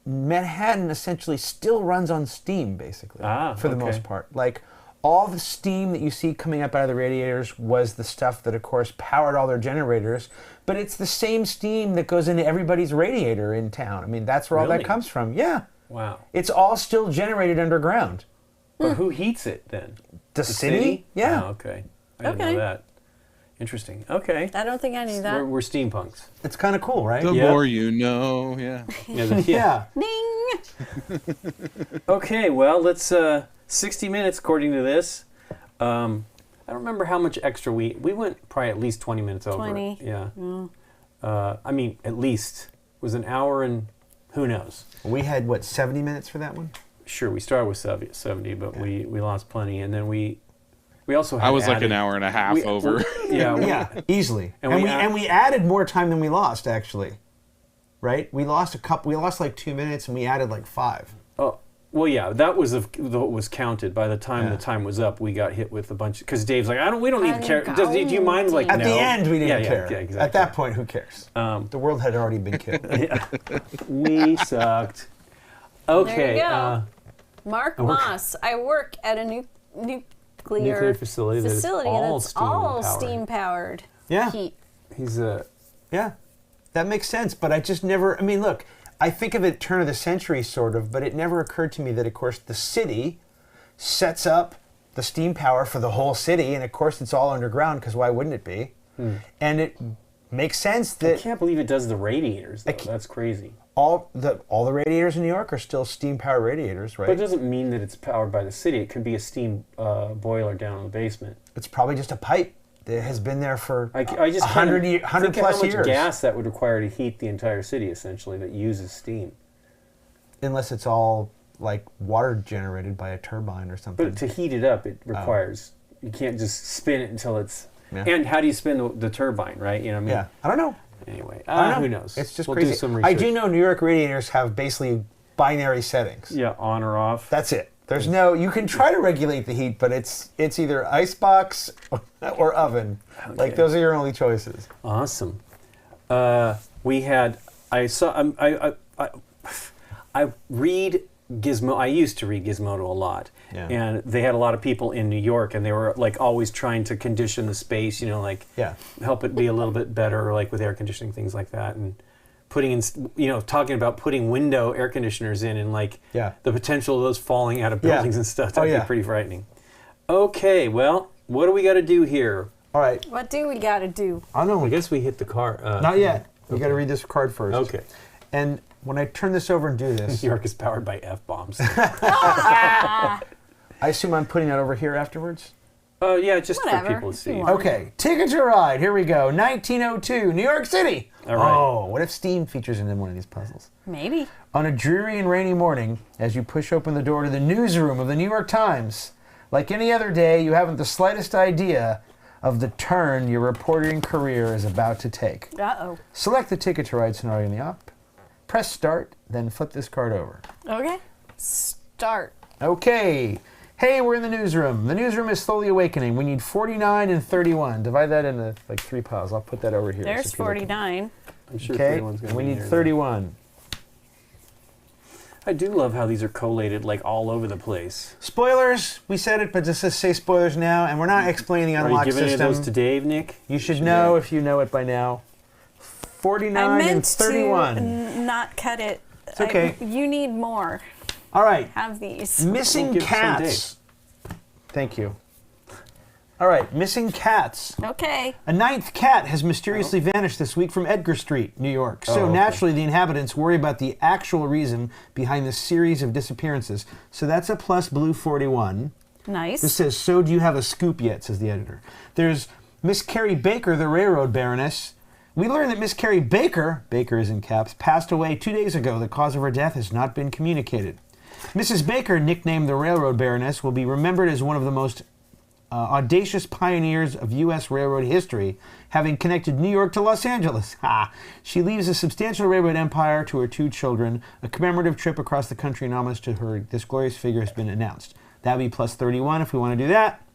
S4: Manhattan essentially still runs on steam, basically, for the
S2: okay.
S4: most part. Like, all the steam that you see coming up out of the radiators was the stuff that, of course, powered all their generators, but it's the same steam that goes into everybody's radiator in town. I mean, that's where all
S2: Really?
S4: that comes from. Yeah.
S2: Wow.
S4: It's all still generated underground.
S2: But who heats it then?
S4: The city? Yeah.
S2: Oh, okay. I didn't
S3: Okay.
S2: know that. Interesting. Okay.
S3: I don't think I knew that.
S2: We're steampunks.
S4: It's kind of cool, right?
S1: The
S2: Yeah.
S1: more you know, yeah.
S2: Yeah.
S3: Ding.
S2: Okay, well, let's 60 minutes according to this. I don't remember how much extra we went probably at least 20 minutes over.
S3: 20.
S2: Yeah. I mean, at least it was an hour and who knows.
S4: We had, what, 70 minutes for that one?
S2: Sure, we started with 70, but we lost plenty, and then we We also had
S1: I was like an hour and a half over.
S2: We also had
S1: I was like an hour and a half over.
S4: Yeah, easily. And we added more time than we lost, actually. Right? We lost like 2 minutes, and we added like 5.
S2: Oh, well, yeah, that was what was counted. By the time the time was up, we got hit with a bunch. Because Dave's like, we don't need to care. Do you mind? Like,
S4: at the end, we didn't care.
S2: Yeah, exactly.
S4: At that point, who cares? The world had already been killed.
S2: We sucked. Okay.
S3: There you go. Mark Moss. I work at a nuclear
S2: facility
S3: that's all
S2: steam-powered.
S3: steam-powered
S4: Yeah.
S3: heat.
S2: He's a...
S4: Yeah, that makes sense. But I just never. I mean, look. I think of it turn of the century, sort of, but it never occurred to me that, of course, the city sets up the steam power for the whole city, and of course it's all underground, because why wouldn't it be? And it makes sense that...
S2: I can't believe it does the radiators, though. That's crazy.
S4: All the radiators in New York are still steam power radiators, right?
S2: But it doesn't mean that it's powered by the city. It could be a steam boiler down in the basement.
S4: It's probably just a pipe that has been there for
S2: I just
S4: 100
S2: think
S4: plus
S2: of how much
S4: years.
S2: gas that would require to heat the entire city, essentially, that uses steam.
S4: Unless it's all like water generated by a turbine or something.
S2: But to heat it up, it requires... You can't just spin it until it's...
S4: Yeah.
S2: And how do you spin the turbine, right? You know what I mean?
S4: Yeah, I don't know.
S2: Anyway,
S4: I don't know.
S2: who knows?
S4: It's just
S2: we'll
S4: crazy.
S2: Do some
S4: I
S2: research.
S4: do know New York radiators have basically binary settings.
S2: Yeah, on or off.
S4: That's it. There's no. You can try to regulate the heat, but it's either icebox or oven.
S2: Okay.
S4: Like those are your only choices.
S2: Awesome. We had. I saw. I read Gizmo. I used to read Gizmodo a lot, and they had a lot of people in New York, and they were like always trying to condition the space. You know, like help it be a little bit better, like with air conditioning, things like that, and putting in, talking about putting window air conditioners in, and like the potential of those falling out of buildings and stuff. That'd be pretty frightening. Okay, well, what do we got to do here?
S4: All right.
S3: What do we got to do?
S4: I don't know.
S2: I guess we hit the car.
S4: Not yet. We got to read this card first.
S2: Okay.
S4: And when I turn this over and do this,
S2: New York is powered by F-bombs.
S4: I assume I'm putting that over here afterwards?
S2: Yeah, just
S3: Whatever,
S2: for people to see.
S4: Okay, Ticket to Ride. Here we go. 1902, New York City.
S2: All right.
S4: Oh, what if steam features in one of these puzzles?
S3: Maybe.
S4: On a dreary and rainy morning, as you push open the door to the newsroom of the New York Times, like any other day, you haven't the slightest idea of the turn your reporting career is about to take.
S3: Uh-oh.
S4: Select the Ticket to Ride scenario in the op. Press start, then flip this card over.
S3: Okay. Start.
S4: Okay. Hey, we're in the newsroom. The newsroom is slowly awakening. We need 49 and 31. Divide that into like 3 piles. I'll put that over here.
S3: There's 49.
S2: I'm sure
S4: Okay,
S2: 31's gonna
S4: we
S2: be
S4: need
S2: here.
S4: 31.
S2: I do love how these are collated like all over the place.
S4: Spoilers. We said it, but just say spoilers now, and we're not explaining the
S2: Are you
S4: unlock
S2: giving any of
S4: system.
S2: those to Dave, Nick?
S4: You should know if you know it by now. 49
S3: I meant
S4: and 31.
S3: to not cut it.
S4: It's okay.
S3: You need more.
S4: All right.
S3: Have these.
S4: Missing
S2: give some
S4: cats. Thank you. All right. Missing cats.
S3: Okay.
S4: A 9th cat has mysteriously vanished this week from Edgar Street, New York. So naturally, the inhabitants worry about the actual reason behind this series of disappearances. So that's a plus blue 41.
S3: Nice.
S4: This says, so do you have a scoop yet, says the editor. There's Miss Carrie Baker, the railroad baroness. We learned that Miss Carrie Baker, Baker is in caps, passed away 2 days ago. The cause of her death has not been communicated. Mrs. Baker, nicknamed the railroad baroness, will be remembered as one of the most audacious pioneers of U.S. railroad history, having connected New York to Los Angeles. She leaves a substantial railroad empire to her 2 children. A commemorative trip across the country in homage to her, this glorious figure, has been announced. That would be plus 31 if we want to do that.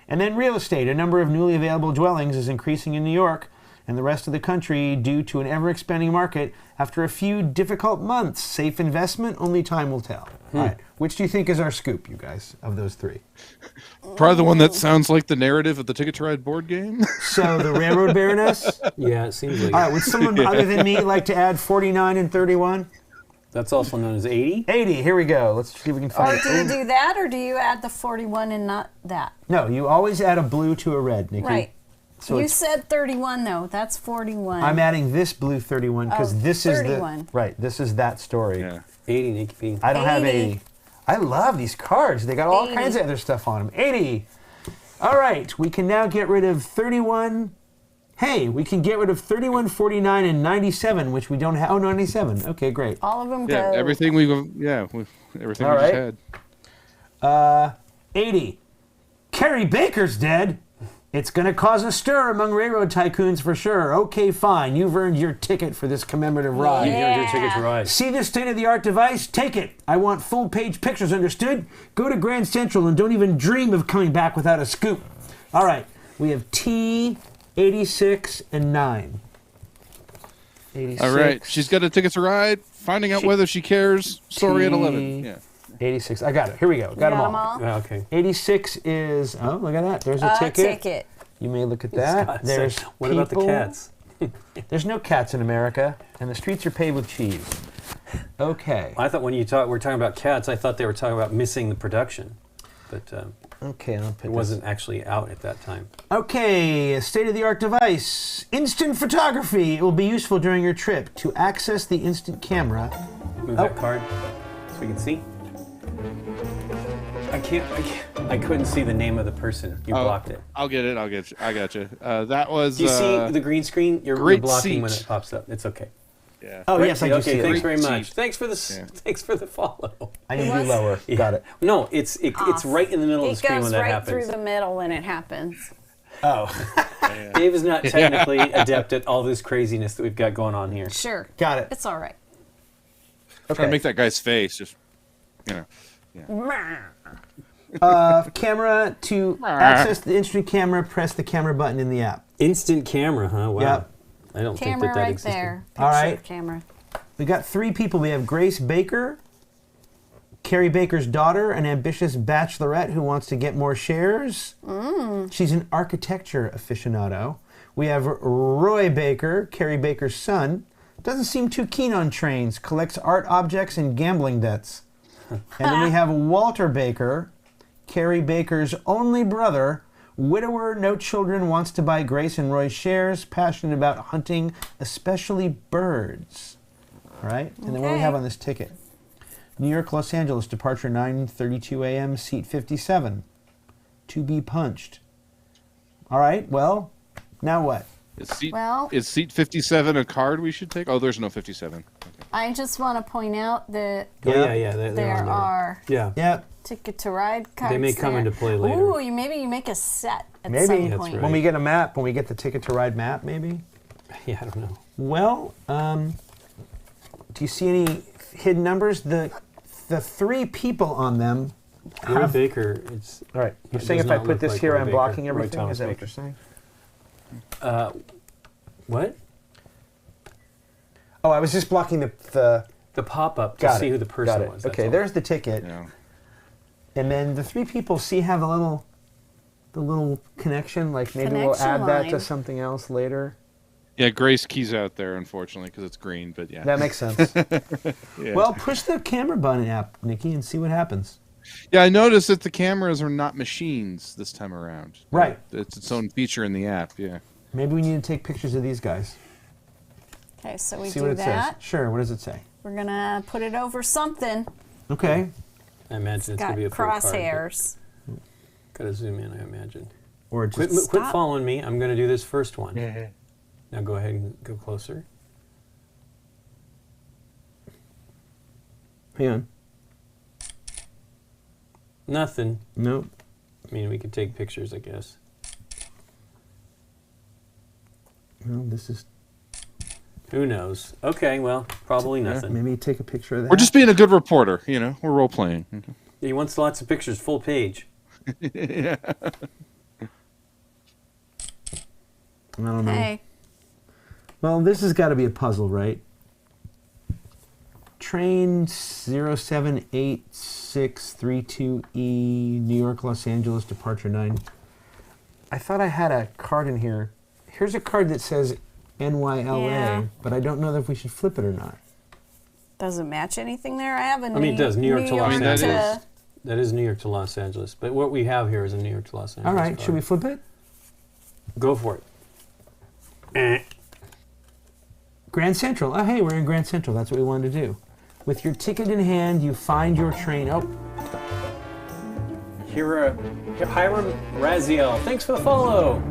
S4: And then real estate. A number of newly available dwellings is increasing in New York and the rest of the country due to an ever-expanding market after a few difficult months. Safe investment? Only time will tell. All right. Which do you think is our scoop, you guys, of those 3?
S1: Probably the one that sounds like the narrative of the Ticket to Ride board game.
S4: So the railroad baroness?
S2: Yeah, it seems like
S4: All right, would someone other than me like to add 49 and 31?
S2: That's also known as 80?
S4: 80, here we go. Let's see if we can find
S3: Or
S4: it.
S3: do you do that, or do you add the 41 and not that?
S4: No, you always add a blue to a red, Nikki.
S3: Right.
S4: So
S3: You said 31, though. That's 41.
S4: I'm adding this blue 31 because
S3: Oh,
S4: this
S3: 31.
S4: is the right. This is that story.
S1: Yeah.
S2: 80, Nicky.
S4: I don't have
S3: 80.
S4: 80. I love these cards. They got all
S3: 80.
S4: kinds of other stuff on them. 80. All right, we can now get rid of 31. Hey, we can get rid of 31, 49, and 97, which we don't have. Oh, 97. Okay, great.
S3: All of them
S1: Yeah,
S3: go.
S1: everything everything
S4: All
S1: we
S4: right.
S1: just had.
S4: 80. Carrie Baker's dead. It's going to cause a stir among railroad tycoons for sure. Okay, fine. You've earned your ticket for this commemorative ride.
S2: You earned your ticket to ride.
S4: See this state-of-the-art device? Take it. I want full-page pictures, understood? Go to Grand Central and don't even dream of coming back without a scoop. All right. We have T, 86, and 9. 86.
S1: All right. She's got a ticket to ride. Finding out whether she cares. Story at 11. Yeah.
S4: 86. I got it. Here we go. Got them all.
S2: Yeah, okay.
S4: 86 is, oh, look at that. There's a ticket. You may look at that. There's
S2: what about the cats?
S4: There's no cats in America, and the streets are paved with cheese. Okay.
S2: I thought when you were talking about cats, I thought they were talking about missing the production. But
S4: okay, I'll put
S2: it wasn't actually out at that time.
S4: Okay, a state-of-the-art device. Instant photography. It will be useful during your trip. To access the instant camera.
S2: Move that card so we can see. I couldn't see the name of the person. You blocked it.
S1: I'll get it. I got you. That was.
S2: Do you see the green screen? You're blocking when it pops up. It's okay.
S1: Yeah.
S4: Oh, yes, I do see it.
S2: Thanks very much. Thanks for the follow.
S4: I need to do lower. Yeah. Got it.
S2: No, it's right in the middle of the screen when that happens.
S3: It goes right through the middle when it happens.
S4: Oh.
S2: Dave is not technically adept at all this craziness that we've got going on here.
S3: Sure.
S4: Got it.
S3: It's all right.
S1: Okay. Trying to make that guy's face just, Yeah.
S4: Camera, to access the instant camera, press the camera button in the app.
S2: Instant camera, huh? Wow.
S4: Yep.
S2: I don't think
S3: Camera
S2: that
S3: right
S2: existed.
S3: there.
S4: All right.
S3: Camera.
S4: We got 3 people. We have Grace Baker, Carrie Baker's daughter, an ambitious bachelorette who wants to get more shares. She's an architecture aficionado. We have Roy Baker, Carrie Baker's son. Doesn't seem too keen on trains, collects art objects and gambling debts. And then we have Walter Baker, Carrie Baker's only brother, widower, no children, wants to buy Grace and Roy's shares, passionate about hunting, especially birds. All right? And then what do we have on this ticket? New York, Los Angeles, departure 9:32 a.m., seat 57. To be punched. All right, well, now what?
S1: Is seat 57 a card we should take? Oh, there's no 57. Okay.
S3: I just want to point out that
S2: there
S3: are ticket to ride cards.
S2: They may come into play later.
S3: Ooh, maybe you make a set at some point.
S2: Right.
S4: When we get a map, when we get the ticket to ride map, maybe?
S2: Yeah, I don't know.
S4: Well, do you see any hidden numbers? The 3 people on them.
S2: Roy Baker. It's
S4: all right. You're saying if I put this here, I'm blocking everything? Is that what you're saying?
S2: What?
S4: Oh, I was just blocking the
S2: pop-up to see who the person was.
S4: Okay, there's the ticket. Yeah. And then the 3 people have the little connection. Like maybe we'll add that to something else later.
S1: Yeah, Grace keys out there, unfortunately, because it's green, but yeah.
S4: That makes sense. Yeah. Well, push the camera button app, Nikki, and see what happens.
S1: Yeah, I noticed that the cameras are not machines this time around.
S4: Right.
S1: It's its own feature in the app, yeah.
S4: Maybe we need to take pictures of these guys.
S3: Okay, so we
S4: see
S3: do
S4: what it
S3: that.
S4: Says. Sure, what does it say?
S3: We're going to put it over something.
S4: Okay.
S2: I imagine it's going to be a
S3: crosshairs.
S2: Got to zoom in, I imagine.
S4: Or just
S2: quit following me. I'm going to do this first one. Yeah. Now go ahead and go closer.
S4: Hang on.
S2: Nothing.
S4: Nope.
S2: I mean, we could take pictures, I guess.
S4: Well, this is...
S2: Who knows? Okay, well, probably nothing.
S4: Maybe take a picture of that.
S1: We're just being a good reporter, We're role-playing.
S2: He wants lots of pictures, full page.
S1: Yeah.
S4: I don't know.
S3: Hey.
S4: Well, this has got to be a puzzle, right? Train 078632E, New York, Los Angeles, departure 9. I thought I had a card in here. Here's a card that says NYLA, but I don't know if we should flip it or not.
S3: Doesn't match anything there. I have a
S2: I mean, it does. New York to Los Angeles. That is New York to Los Angeles. But what we have here is a New York to Los Angeles.
S4: All right,
S2: card.
S4: should we flip it?
S2: Go for it.
S4: Grand Central. Oh, hey, we're in Grand Central. That's what we wanted to do. With your ticket in hand, you find your train. Oh.
S2: Hiram Raziel. Thanks for the follow.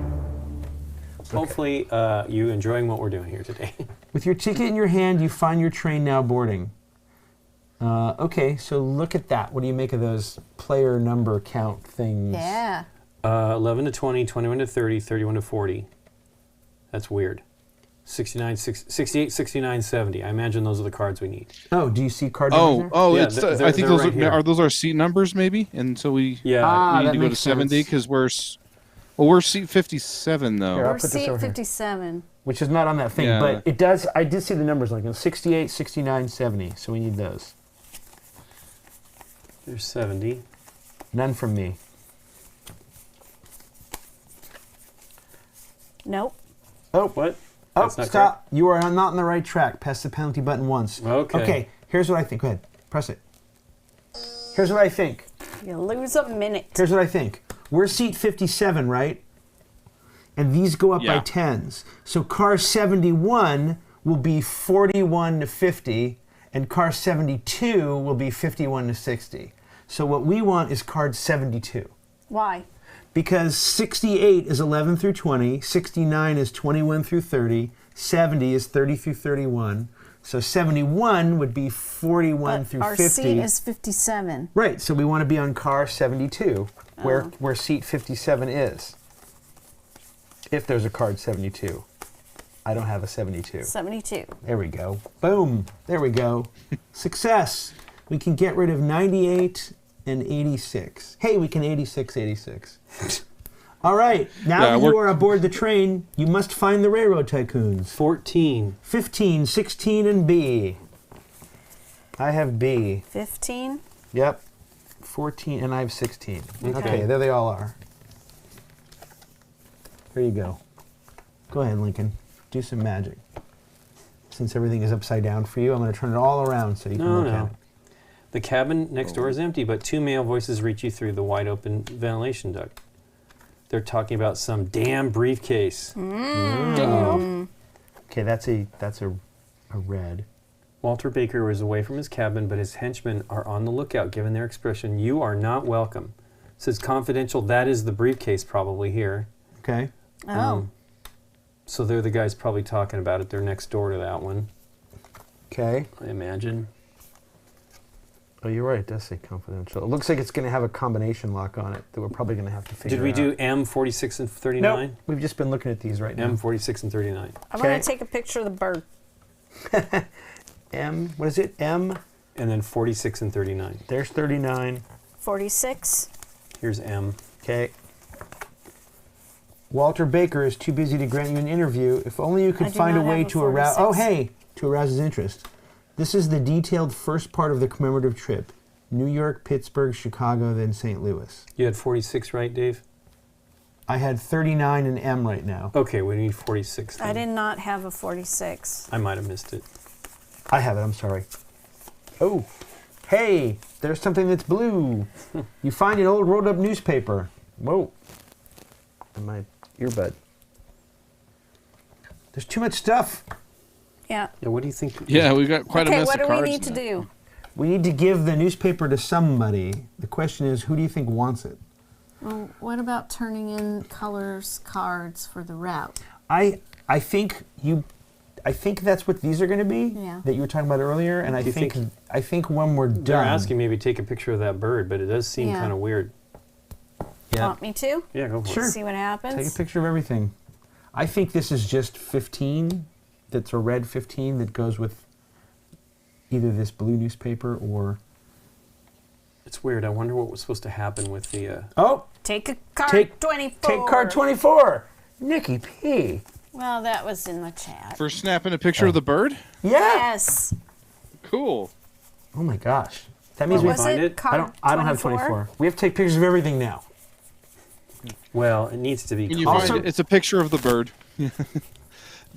S2: Okay. Hopefully you enjoying what we're doing here today.
S4: With your ticket in your hand, you find your train now boarding. Okay, so look at that. What do you make of those player number count things?
S3: Yeah.
S2: 11 to 20, 21 to 30, 31 to 40. That's weird. 68, 69, 70. I imagine those are the cards we need.
S4: Oh, do you see card numbers there?
S2: Yeah,
S1: it's. I think those
S2: right
S1: are those our seat numbers maybe, and so we
S2: Yeah.
S1: we need
S4: that
S1: to go to
S4: makes
S1: 70
S4: sense.
S1: because we're seat 57 though.
S4: Here, I'll
S3: We're
S4: put this
S3: seat
S4: over here.
S3: 57.
S4: Which is not on that thing,
S1: Yeah.
S4: but it does. I did see the numbers like 68, 69, 70. So we need those.
S2: There's 70.
S4: None from me.
S3: Nope.
S4: Oh,
S2: What?
S4: oh,
S2: That's not
S4: stop! You are not on the right track. Press the penalty button once.
S2: Okay.
S4: Okay. Here's what I think. Go ahead. Press it. Here's what I think.
S3: You lose a minute.
S4: Here's what I think. We're seat 57, right? And these go up by
S1: Yeah.
S4: tens. So car 71 will be 41 to 50, and car 72 will be 51 to 60. So what we want is card 72.
S3: Why?
S4: Because 68 is 11 through 20, 69 is 21 through 30, 70 is 30 through 31. So 71 would be 41
S3: But
S4: through
S3: our
S4: 50.
S3: seat is 57.
S4: Right, so we want to be on car 72, where seat 57 is. If there's a card 72. I don't have a 72.
S3: 72.
S4: There we go. Boom. There we go. Success. We can get rid of 98 and 86. Hey, we can 86, 86. All right, now
S1: Yeah,
S4: that you
S1: we're-
S4: are aboard the train, you must find the railroad tycoons.
S2: 14.
S4: 15, 16, and B. I have B.
S3: 15.
S4: Yep. 14, and I have 16.
S2: Okay.
S4: Okay, there they all are. There you go. Go ahead, Lincoln. Do some magic. Since everything is upside down for you, I'm going to turn it all around so you can look at
S2: No.
S4: it.
S2: The cabin next door is empty, but two male voices reach you through the wide open ventilation duct. They're talking about some damn briefcase.
S4: Okay, that's a red.
S2: Walter Baker was away from his cabin, but his henchmen are on the lookout, given their expression, "You are not welcome." Says confidential, that is the briefcase probably here.
S4: Okay.
S3: Oh.
S2: So they're the guys probably talking about it. They're next door to that one,
S4: Okay.
S2: I imagine.
S4: Oh, you're right. It does say confidential. It looks like it's going to have a combination lock on it that we're probably going to have to figure out.
S2: Did we do M46 and 39?
S4: Nope. We've just been looking at these right now.
S2: M46 and 39.
S3: I want
S4: Okay.
S3: to take a picture of the bird.
S4: M, what is it? M,
S2: And then 46 and 39.
S4: there's 39.
S3: 46.
S2: Here's M.
S4: Okay. Walter Baker is too busy to grant you an interview. If only you
S3: I
S4: could
S3: do
S4: find a
S3: not
S4: way
S3: have a
S4: to arouse.
S3: 46.
S4: Oh, hey, to arouse his interest. This is the detailed first part of the commemorative trip: New York, Pittsburgh, Chicago, then St. Louis.
S2: You had 46 right, Dave?
S4: I had 39 and M right now.
S2: Okay, we need 46 then.
S3: I did not have a 46.
S2: I might have missed it.
S4: I have it. I'm sorry. Oh, hey, there's something that's blue. You find an old rolled-up newspaper. Whoa. And my earbud. There's too much stuff.
S3: Yeah.
S2: Yeah, what do you think?
S1: Yeah, we got quite a
S3: Okay,
S1: mess
S3: what
S1: of
S3: do we
S1: cards
S3: need to
S1: now.
S3: do?
S4: We need to give the newspaper to somebody. The question is, who do you think wants it?
S5: Well, what about turning in colors cards for the route?
S4: I think that's what these are going to be.
S5: Yeah.
S4: That you were talking about earlier, and
S2: Do you think-
S4: I think when we're done.
S2: They're asking maybe take a picture of that bird, but it does seem
S5: Yeah.
S2: kind of weird.
S4: Yeah.
S3: Want me to?
S2: Yeah, go for
S4: Sure.
S2: it.
S3: See what happens?
S4: Take a picture of everything. I think this is just 15. That's a red 15 that goes with either this blue newspaper or.
S2: It's weird. I wonder what was supposed to happen with the...
S4: Oh,
S3: Take a card
S4: Take-
S3: 24.
S4: take card 24. Nikki P.
S3: Well, that was in the chat.
S1: For snapping a picture of the bird?
S4: Yeah.
S3: Yes.
S1: Cool.
S4: Oh my gosh. That means
S3: What
S4: we.
S3: was
S2: find
S3: it?
S2: it?
S3: Card
S4: I don't have 24. We have to take pictures of everything now.
S2: Well, it needs to be...
S1: When you
S2: colored.
S4: Also-
S1: find it, it's a picture of the bird.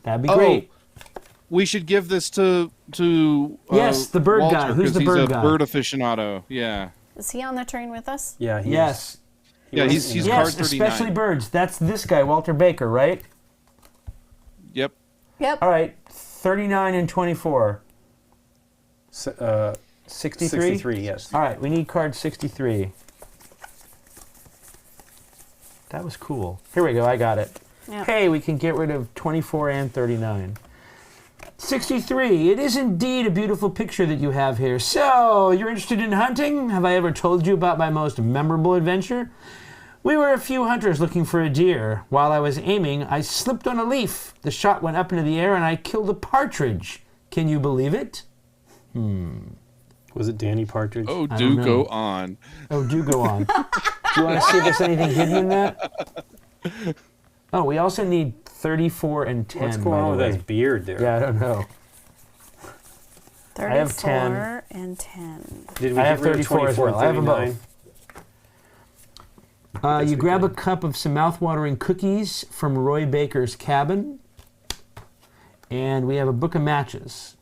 S4: That'd be great.
S1: We should give this to
S4: Yes, the bird
S1: Walter,
S4: guy. Who's
S1: 'cause
S4: the bird
S1: he's
S4: guy?
S1: a bird aficionado. Yeah.
S3: Is he on the train with us?
S2: Yeah, he is.
S4: Yes.
S2: He
S1: Yeah,
S2: was
S1: he's
S2: in the-
S1: card
S4: Yes,
S1: 39.
S4: especially birds. That's this guy, Walter Baker, right?
S1: Yep.
S3: Yep.
S4: All right. 39 and 24. 63?
S2: 63, yes.
S4: All right, we need card 63. That was cool. Here we go, I got it.
S3: Yep.
S4: Hey, we can get rid of 24 and 39. 63. It is indeed a beautiful picture that you have here. So, you're interested in hunting? Have I ever told you about my most memorable adventure? We were a few hunters looking for a deer. While I was aiming, I slipped on a leaf. The shot went up into the air and I killed a partridge. Can you believe it?
S2: Was it Danny Partridge?
S1: Oh,
S4: I
S1: do
S4: don't
S1: go
S4: know.
S1: on.
S4: Oh, do go on. Do you want to see if there's anything hidden in that? Oh, we also need 34 and 10.
S2: What's going on with his beard there?
S4: Yeah, I don't know.
S3: 34
S4: I have 10.
S3: and 10.
S2: Did we
S4: I
S2: get
S4: have
S2: rid of
S4: 34 as
S2: 24
S4: well. I have them
S2: 39?
S4: both. You
S2: we
S4: grab a
S2: could.
S4: cup of some mouth-watering cookies from Roy Baker's cabin, and we have a book of matches.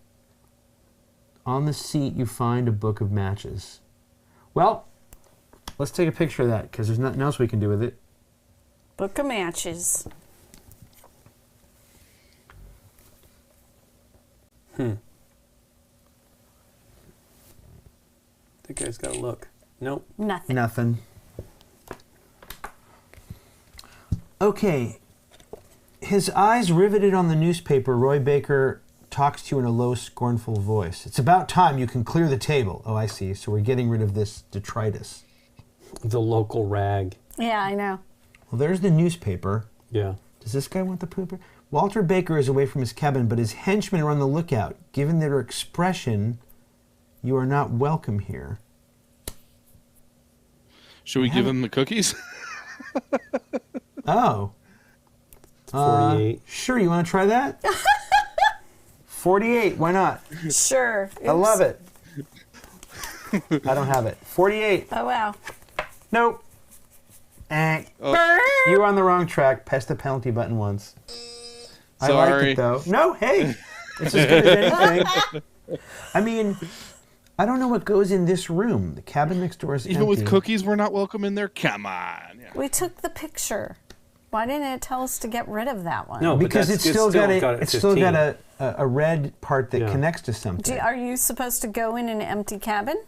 S4: On the seat, you find a book of matches. Well, let's take a picture of that, because there's nothing else we can do with it.
S3: Book of matches.
S2: The guy's got to look. Nope.
S3: Nothing.
S4: Nothing. Okay. His eyes riveted on the newspaper, Roy Baker talks to you in a low, scornful voice. It's about time you can clear the table. Oh, I see. So we're getting rid of this detritus.
S2: The local rag.
S3: Yeah, I know.
S4: Well, there's the newspaper.
S2: Yeah.
S4: Does this guy want the pooper? Walter Baker is away from his cabin, but his henchmen are on the lookout. Given their expression, you are not welcome here.
S1: Should we give him the cookies?
S4: Oh.
S2: 48.
S4: Sure, you want to try that? 48, why not?
S3: Sure.
S4: I love it. I don't have it. 48.
S3: Oh, wow.
S4: Nope. You were on the wrong track. Press the penalty button once. I liked
S1: Sorry.
S4: it, though. No, hey. It's as good as anything. I mean, I don't know what goes in this room. The cabin next door is
S1: Even
S4: empty.
S1: with cookies, we're not welcome in there? Come on. Yeah.
S3: We took the picture. Why didn't it tell us to get rid of that one?
S2: No, but
S4: Because
S2: that's-
S4: it's still got
S2: got
S4: a red part that
S2: Yeah.
S4: connects to something.
S3: Are you supposed to go in an empty cabin?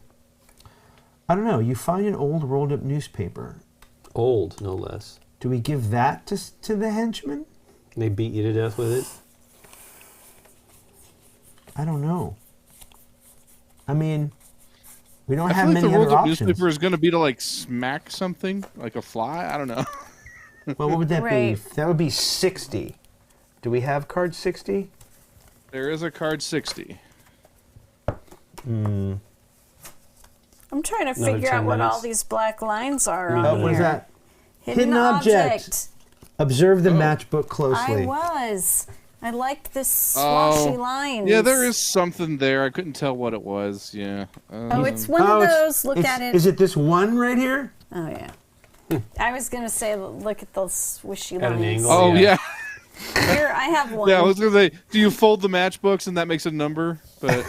S4: I don't know. You find an old rolled up newspaper.
S2: Old, no less.
S4: Do we give that to the henchman?
S2: They beat you to death with it.
S4: I don't know. I mean, we don't
S1: I
S4: have
S1: feel like
S4: many
S1: the
S4: other
S1: rolled up
S4: options.
S1: newspaper is going to be to like smack something, like a fly. I don't know.
S4: Well, what would that
S3: Right.
S4: be? That would be 60. Do we have card 60?
S1: There is a card 60.
S3: I'm trying to
S2: Another
S3: figure
S2: 10
S3: out what all
S2: minutes.
S3: these black lines are
S2: Oh,
S3: on
S4: what is
S3: here.
S4: that?
S3: Hidden
S4: Hidden object.
S3: object.
S4: Observe the
S1: Oh.
S4: matchbook closely.
S3: I was. I like this swashy lines.
S1: Yeah, there is something there. I couldn't tell what it was. Yeah.
S3: Oh, it's one
S4: Oh,
S3: of
S4: it's-
S3: those. Look
S4: it's-
S3: at it.
S4: Is it this one right here?
S3: Oh, yeah. I was going to say, look at those swishy
S2: At an
S3: lines.
S2: angle.
S1: Oh
S2: yeah.
S1: yeah.
S3: Here, I have one.
S1: Yeah, I was gonna say, do you fold the matchbooks and that makes a number? But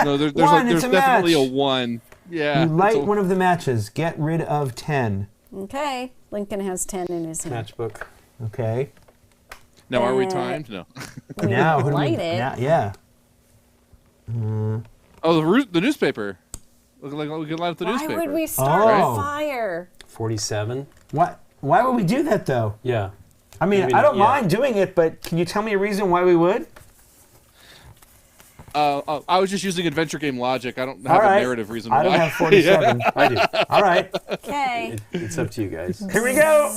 S1: no, there's
S4: One,
S1: there's
S4: it's a
S1: definitely
S4: match.
S1: a 1. Yeah.
S4: You light
S1: it's a-
S4: one of the matches. Get rid of 10.
S3: Okay. Lincoln has 10 in his hand.
S2: Matchbook.
S4: Okay.
S1: Now are we timed? No.
S3: We
S4: Now, who do we,
S3: light it.
S4: now, yeah.
S1: Oh, the newspaper. Look like we could light up the
S3: Why
S1: newspaper.
S3: would we start
S4: Oh.
S3: a fire?
S2: 47.
S4: What? Why would we do that, though?
S2: Yeah.
S4: I mean,
S2: Maybe
S4: I don't
S2: not yet.
S4: mind doing it, but can you tell me a reason why we would?
S1: I was just using adventure game logic. I don't
S4: All
S1: have
S4: right.
S1: a narrative reason
S4: I
S1: why.
S4: don't have 47.
S2: I do.
S4: All right.
S3: Okay.
S2: It's up to you guys.
S4: Here we go.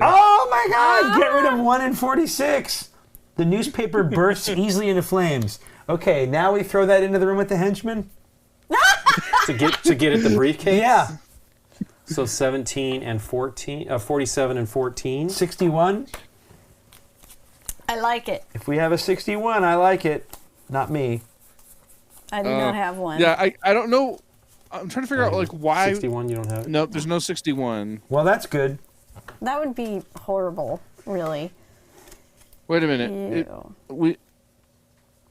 S4: Oh my God! Get rid of 1 and 46. The newspaper bursts easily into flames. Okay, now we throw that into the room with the henchman.
S2: to get at the briefcase?
S4: Yeah.
S2: So 17 and 14, 47 and 14.
S4: 61.
S3: I like it.
S4: If we have a 61, I like it. Not me.
S3: I do not have one.
S1: Yeah, I don't know. I'm trying to figure out like why.
S2: 61, you don't have it?
S1: No, there's no 61.
S4: Well, that's good.
S3: That would be horrible, really.
S1: Wait a minute.
S3: Ew.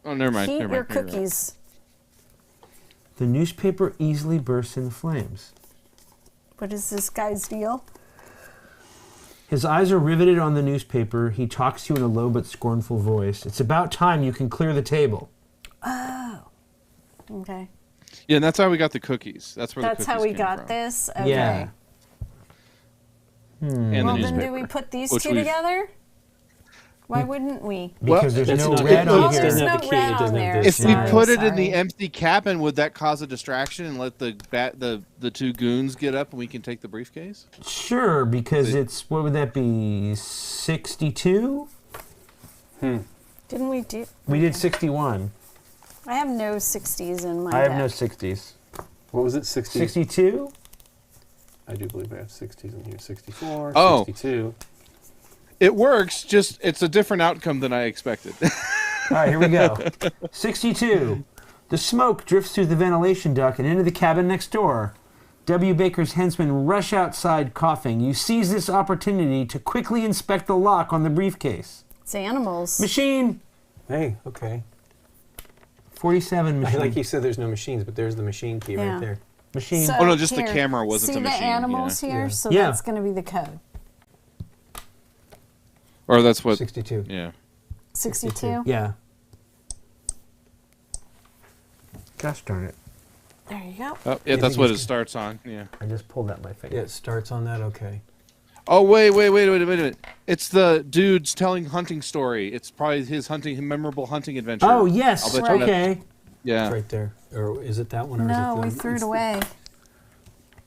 S1: Oh, never mind.
S3: Heat
S1: never
S3: your
S1: mind, never mind.
S3: cookies.
S4: The newspaper easily bursts into flames.
S3: What is this guy's deal?
S4: His eyes are riveted on the newspaper. He talks to you in a low but scornful voice. It's about time you can clear the table.
S3: Oh. Okay.
S1: Yeah, and that's how we got the cookies. That's where
S3: That's
S1: the cookies
S3: how we
S1: came
S3: got
S1: from.
S3: this? Okay.
S4: Yeah.
S1: And
S3: Well,
S1: the
S3: then
S1: newspaper.
S3: do we put these
S1: Which
S3: two
S1: we've-
S3: together? Why wouldn't we?
S4: Because there's
S2: That's
S4: no
S2: not-
S4: red
S2: it
S4: on
S3: Oh,
S2: doesn't
S4: here.
S3: there's
S2: have
S3: no
S2: the key,
S3: red
S2: it
S3: on
S2: doesn't have
S3: there.
S2: this.
S1: If we
S3: Sorry,
S1: put it in
S3: sorry.
S1: the empty cabin, would that cause a distraction and let the two goons get up and we can take the briefcase?
S4: Sure, because it's, what would that be, 62?
S3: Didn't we do?
S4: We did 61.
S3: I have no 60s in my
S4: I have
S3: deck.
S4: no 60s.
S2: What was it? 60?
S4: 62?
S2: I do believe I have 60s in here. 64,
S1: Oh.
S2: 62.
S1: It works, just it's a different outcome than I expected.
S4: All right, here we go. 62. The smoke drifts through the ventilation duct and into the cabin next door. W. Baker's henchmen rush outside coughing. You seize this opportunity to quickly inspect the lock on the briefcase.
S3: It's animals.
S4: Machine.
S2: Hey, okay.
S4: 47 machine.
S2: Like you said, there's no machines, but there's the machine key
S3: Yeah.
S2: right there.
S4: Machine.
S3: So
S1: Oh, no, just the
S3: here,
S1: camera wasn't
S3: see
S1: a machine,
S3: the animals
S1: yeah.
S3: here?
S2: Yeah.
S3: So
S4: Yeah.
S3: that's going to be the code.
S1: Or that's what.
S2: 62.
S1: Yeah.
S3: 62?
S4: Yeah. Gosh darn it.
S3: There you go.
S1: Oh, yeah, that's what it starts on. Yeah.
S4: I just pulled out my finger.
S2: Yeah, it starts on that. Okay.
S1: Oh wait a minute. It's the dude's telling hunting story. It's probably his memorable hunting adventure.
S4: Oh, yes.
S1: I'll bet you
S4: Okay.
S2: It's
S1: Yeah.
S2: right there. Or is it that one? Or
S3: No,
S2: is
S3: we
S2: it
S3: threw it
S2: it's-
S3: away.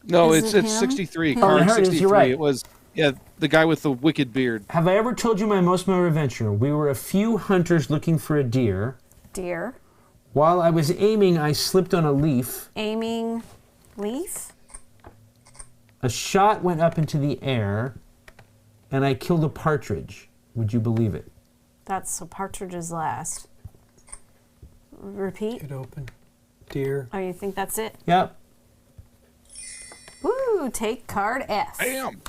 S1: No,
S3: Is
S1: it's
S3: it him?
S1: 63.
S3: Oh,
S1: Card
S4: here it is,
S1: 63.
S4: you're right.
S1: It was the guy with the wicked beard.
S4: Have I ever told you my most memorable adventure? We were a few hunters looking for a deer.
S3: Deer.
S4: While I was aiming, I slipped on a leaf.
S3: Aiming leaf?
S4: A shot went up into the air, and I killed a partridge. Would you believe it?
S3: That's a partridge's last. Repeat.
S2: Get open. Deer.
S3: Oh, you think that's it?
S4: Yep.
S3: Woo, take card F.
S1: Bam.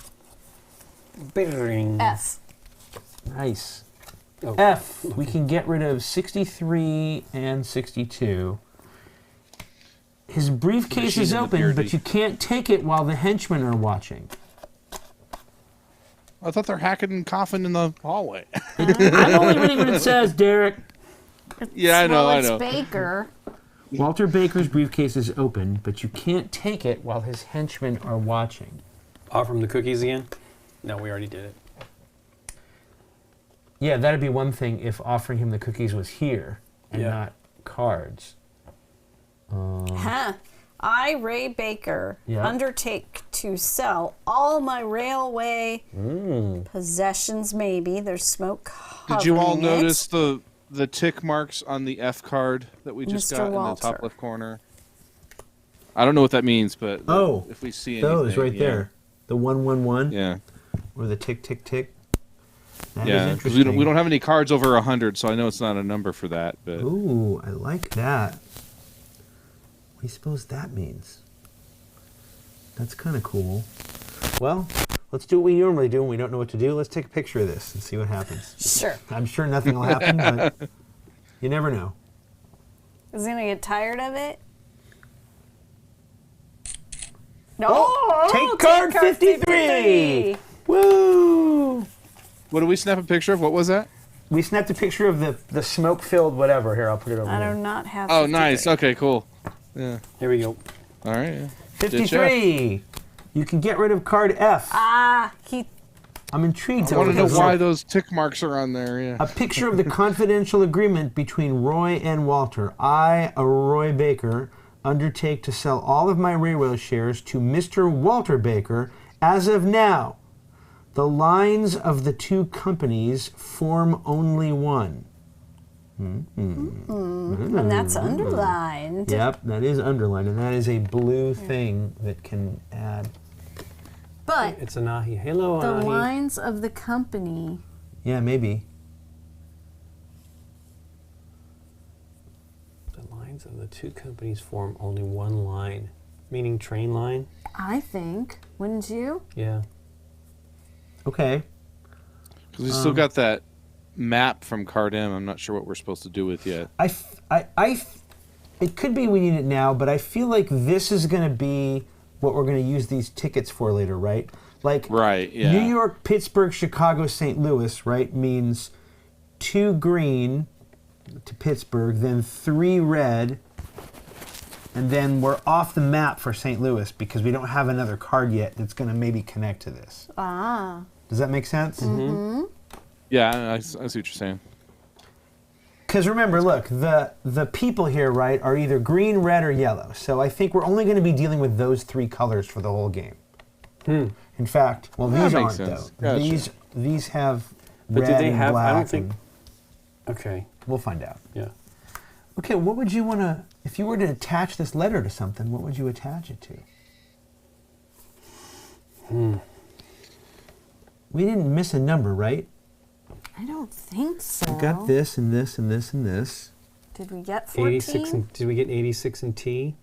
S2: Bing.
S3: F.
S4: Nice.
S2: Oh,
S4: F. We can get rid of 63 and 62. His briefcase
S1: Machine
S4: is
S1: and the
S4: open,
S1: beardy.
S4: but you can't take it while the henchmen are watching.
S1: I thought they're hacking and coughing in the hallway.
S4: I'm only reading what it says, Derek.
S1: Yeah, I know,
S3: Well,
S1: I
S3: it's
S1: know.
S3: Baker.
S4: Walter Baker's briefcase is open, but you can't take it while his henchmen are watching.
S2: Offer him the cookies again? No, we already did it.
S4: Yeah, that'd be one thing if offering him the cookies was here and
S2: Yeah.
S4: not cards.
S3: Huh. I, Ray Baker,
S4: Yeah.
S3: undertake to sell all my railway possessions, maybe. There's smoke
S1: Did you all
S3: hovering it.
S1: notice the tick marks on the F card that we just
S3: Mr.
S1: got in the
S3: Walter.
S1: top left corner? I don't know what that means, but
S4: Oh,
S1: if we see anything,
S4: those right
S1: yeah.
S4: there. The 111
S1: Yeah,
S4: or the tick, tick, tick. That is
S1: yeah. 'Cause
S4: interesting.
S1: we don't have any cards over 100, so I know it's not a number for that. But
S4: Ooh, I like that. What do you suppose that means? That's kind of cool. Well, let's do what we normally do when we don't know what to do. Let's take a picture of this and see what happens.
S3: Sure.
S4: I'm sure nothing will happen, but you never know.
S3: Is he going to get tired of it? No.
S4: Oh, take card 53. Woo!
S1: what did we snap a picture of? What was that?
S4: We snapped a picture of the smoke-filled whatever. Here, I'll put it over
S3: I
S4: here.
S3: do not have
S1: Oh,
S3: 53.
S1: nice. Okay, cool. Yeah.
S2: Here we go.
S1: All right. Yeah.
S4: 53. You can get rid of card F.
S3: He
S4: I'm intrigued.
S1: I want to know
S4: because
S1: why those tick marks are on there. Yeah.
S4: A picture of the confidential agreement between Roy and Walter. I, a Roy Baker, undertake to sell all of my railway shares to Mr. Walter Baker as of now. The lines of the two companies form only one.
S3: and that's underlined.
S4: Yep, that is underlined, and that is a blue thing that can add.
S3: But
S2: It's Anahi. Hello,
S5: The
S2: Anahi.
S5: lines of the company.
S4: Yeah, maybe.
S2: The lines of the two companies form only one line, meaning train line.
S5: I think. Wouldn't you?
S2: Yeah.
S4: Okay.
S1: Because we still got that map from Card M. I'm not sure what we're supposed to do with yet.
S4: It could be we need it now, but I feel like this is going to be what we're going to use these tickets for later, right? Like,
S1: Right, yeah.
S4: New York, Pittsburgh, Chicago, St. Louis, right, means 2 green to Pittsburgh, then 3 red, and then we're off the map for St. Louis because we don't have another card yet that's going to maybe connect to this.
S5: Ah.
S4: Does that make sense?
S1: Yeah, I see what you're saying.
S4: Because remember, look, the people here, right, are either green, red, or yellow. So I think we're only going to be dealing with those 3 colors for the whole game. In fact, well,
S1: That
S4: these
S1: makes
S4: aren't
S1: sense.
S4: though.
S1: Gotcha.
S4: These have
S2: But
S4: red
S2: do they
S4: and
S2: have?
S4: black.
S2: I don't think.
S4: and-
S2: Okay.
S4: We'll find out.
S2: Yeah.
S4: Okay, what would you want to, if you were to attach this letter to something, what would you attach it to? We didn't miss a number, right?
S5: I don't think so.
S4: We got this and this and this and this.
S5: Did we get 14?
S2: 86 and did we get 86 and T?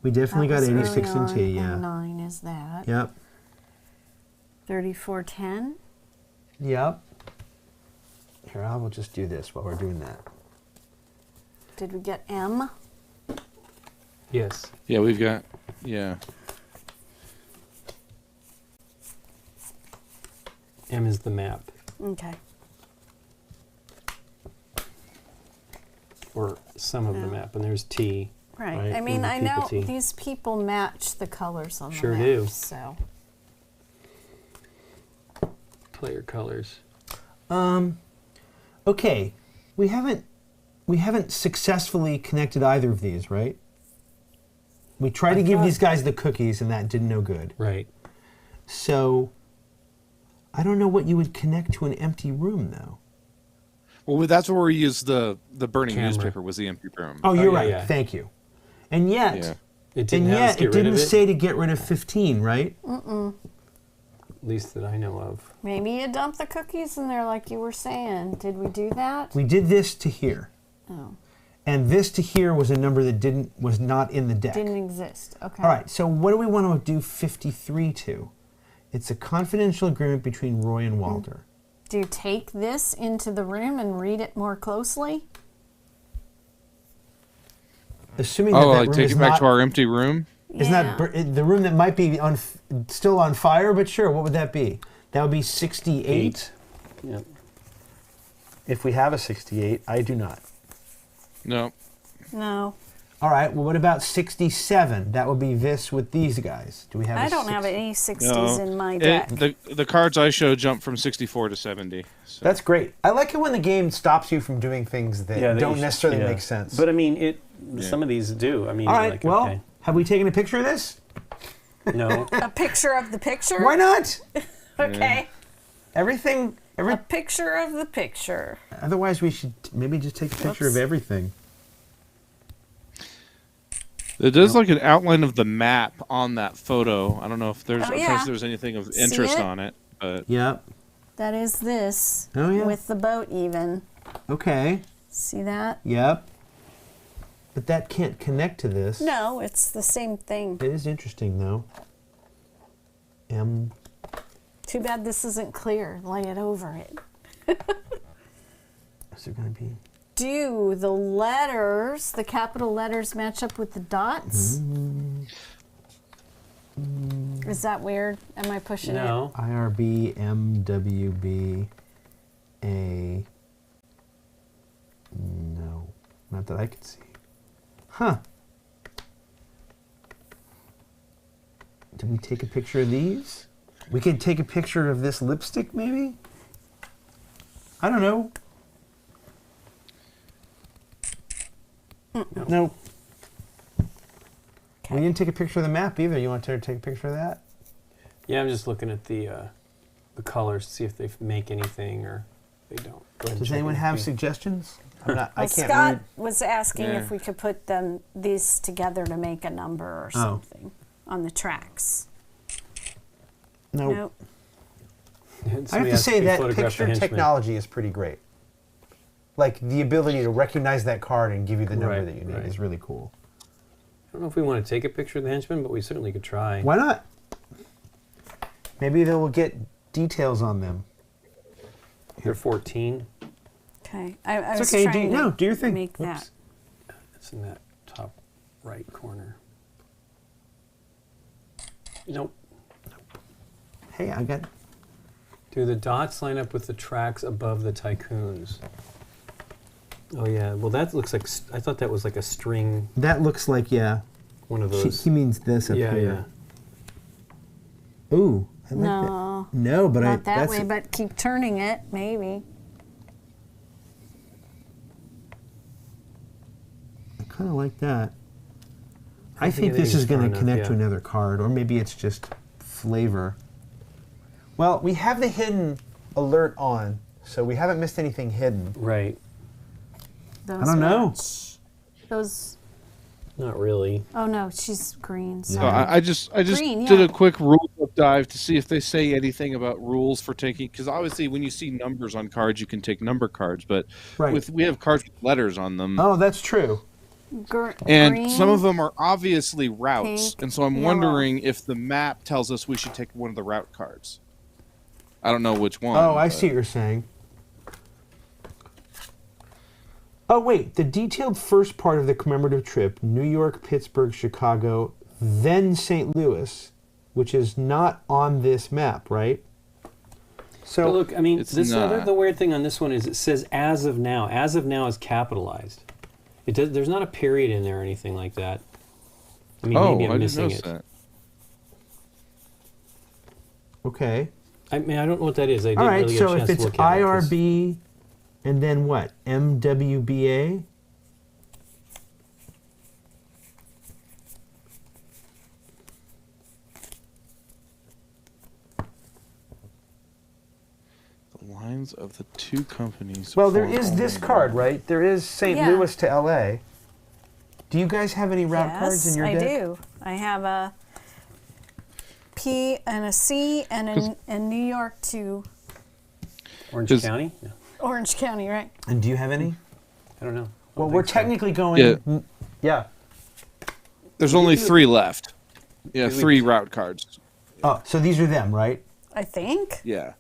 S4: We definitely
S5: That
S4: got
S5: was
S4: 86
S5: early
S4: and T,
S5: on,
S4: yeah.
S5: and 9 is that.
S4: Yep.
S5: 3410.
S4: Yep. Here, I will just do this while we're doing that.
S5: Did we get M?
S2: Yes.
S1: Yeah, we've got. Yeah.
S2: M is the map,
S3: Okay.
S2: or some of the map, and there's T.
S3: Right.
S2: Right,
S3: I mean,
S2: and the
S3: I know
S2: people T.
S3: these people match the colors on
S2: Sure
S3: the map.
S2: do.
S3: So
S2: Player colors.
S4: Okay, we haven't successfully connected either of these, right? We tried to give these guys the cookies, and that did no good.
S2: Right.
S4: So, I don't know what you would connect to an empty room, though.
S1: Well, that's where we used the burning
S2: Camera.
S1: newspaper was the empty room.
S4: Oh, you're
S2: yeah,
S4: right.
S2: yeah.
S4: Thank you. And yet,
S1: Yeah.
S2: It didn't have us get
S4: it
S2: rid
S4: didn't
S2: of it.
S4: say to get rid of 15, right?
S2: At least that I know of.
S3: maybe you dump the cookies in there like you were saying. Did we do that?
S4: We did this to here.
S3: Oh,
S4: And this to here was a number that was not in the deck.
S3: didn't exist. Okay.
S4: All right, so what do we want to do 53 to? It's a confidential agreement between Roy and Walter.
S3: Do you take this into the room and read it more closely?
S4: Assuming
S1: Oh,
S4: that
S1: like
S4: room
S1: take
S4: is
S1: it back
S4: not,
S1: to our empty room.
S4: isn't that the room that might be still on fire, but sure, what would that be? That would be 68.
S2: Yep.
S4: If we have a 68, I do not.
S1: No.
S3: No.
S4: All right, well, what about 67? That would be this with these guys. Do we have
S3: I
S4: a
S3: don't have
S4: 60?
S3: any 60s
S1: No.
S3: in my
S1: It-
S3: deck.
S1: the cards I show jump from 64 to 70. So.
S4: That's great. I like it when the game stops you from doing things that
S2: Yeah,
S4: don't necessarily make sense.
S2: But I mean, some of these do. I mean,
S4: all right,
S2: like,
S4: well,
S2: okay.
S4: have we taken a picture of this?
S2: No.
S3: A picture of the picture?
S4: Why not?
S3: Okay.
S4: Everything,
S3: A picture of the picture.
S4: otherwise we should maybe just take a picture of
S3: Whoops.
S4: everything.
S1: It does like an outline of the map on that photo. I don't know if there's
S3: Oh,
S1: I'm trying to
S3: yeah.
S1: see if there's anything of
S3: See
S1: interest
S3: it?
S1: on it, but
S4: Yep.
S3: That is this.
S4: Oh, yeah.
S3: With the boat even.
S4: Okay.
S3: See that?
S4: Yep. But that can't connect to this.
S3: No, it's the same thing.
S4: It is interesting though.
S3: Too bad this isn't clear. Lay it over it.
S4: Is there going to be?
S3: Do the letters, the capital letters, match up with the dots? Is that weird? Am I pushing it?
S2: No.
S4: IRB, MWB, A. No, not that I could see. Huh. Did we take a picture of these? We could take a picture of this lipstick, maybe? I don't know. No. We didn't take a picture of the map either. You want to take a picture of that?
S2: Yeah, I'm just looking at the colors to see if they make anything or they don't. Go ahead and
S4: Does
S2: check
S4: anyone
S2: it.
S4: have
S2: Okay.
S4: suggestions? I'm not, I
S3: Well,
S4: can't
S3: Scott
S4: read.
S3: was asking
S1: Yeah.
S3: if we could put these together to make a number or something on the tracks.
S4: Nope.
S3: Nope.
S4: I have
S2: Somebody
S4: to
S2: asked
S4: say
S2: if we
S4: that
S2: photographed the
S4: picture
S2: henchman.
S4: technology is pretty great. Like the ability to recognize that card and give you the number
S2: Right,
S4: that you need
S2: right.
S4: is really cool.
S2: I don't know if we want to take a picture of the henchman, but we certainly could try.
S4: Why not? Maybe they will get details on them.
S2: They're 14.
S3: Okay. I
S4: It's
S3: was
S4: okay.
S3: trying to
S4: Do your thing.
S3: make
S4: Whoops.
S3: that.
S2: It's in that top right corner. Nope.
S4: Hey, I got.
S2: Do the dots line up with the tracks above the tycoons? Oh yeah. Well, that looks like I thought that was like a string.
S4: That looks like
S2: One of
S4: She,
S2: those.
S4: he means this up
S2: yeah,
S4: here. Ooh, I like
S3: No.
S4: that. No, but
S3: Not that
S4: that's
S3: way, but keep turning it, maybe.
S4: kind of like that. I
S2: think
S4: think this
S2: it's
S4: is going
S2: far
S4: to
S2: enough,
S4: connect to
S2: yeah.
S4: another card, or maybe it's just flavor. Well, we have the hidden alert on, so we haven't missed anything hidden.
S2: Right.
S5: Those
S4: I don't know.
S5: match. Those.
S2: Not really.
S5: Oh no, she's green.
S1: So
S5: Sorry.
S1: I just
S5: Green,
S1: did
S5: yeah.
S1: a quick rule book dive to see if they say anything about rules for taking, because obviously when you see numbers on cards, you can take number cards, but
S4: Right.
S1: we have cards with letters on them.
S4: Oh, that's true.
S1: And
S5: green,
S1: some of them are obviously routes,
S5: pink,
S1: and so I'm
S5: yellow.
S1: wondering if the map tells us we should take one of the route cards. I don't know which one.
S4: Oh, I
S1: but-
S4: see what you're saying. Oh, wait. The detailed first part of the commemorative trip, New York, Pittsburgh, Chicago, then St. Louis, which is not on this map, right? So,
S2: But look, I mean,
S1: It's
S2: this
S1: not.
S2: the weird thing on this one is it says as of now. As of now is capitalized. It does. There's not a period in there or anything like that. I mean,
S1: Oh,
S2: maybe
S1: I
S2: I'm
S1: didn't
S2: missing
S1: notice
S2: it.
S1: that.
S4: okay.
S2: I mean, I don't know what that is. I didn't
S4: All right,
S2: really get a
S4: so
S2: chance
S4: if it's
S2: to look at it 'cause-
S4: IRB and then what? MWBA?
S1: The lines of the two companies.
S4: Well, there
S1: form
S4: is this
S1: only
S4: card,
S1: one.
S4: right? There is St.
S3: Yeah.
S4: Louis to LA. Do you guys have any route cards in your
S3: I
S4: deck?
S3: do. I have a P and a C and a New York to
S2: Orange
S1: 'Cause-
S2: County? No,
S3: Orange County, right?
S4: And do you have any?
S2: I don't know.
S4: Well,
S2: Don't
S4: we're
S2: think so.
S4: technically going. Yeah.
S1: There's only 3 left. Yeah,
S2: Did we-
S1: 3 route cards.
S4: Oh, so these are them, right?
S3: I think.
S1: Yeah.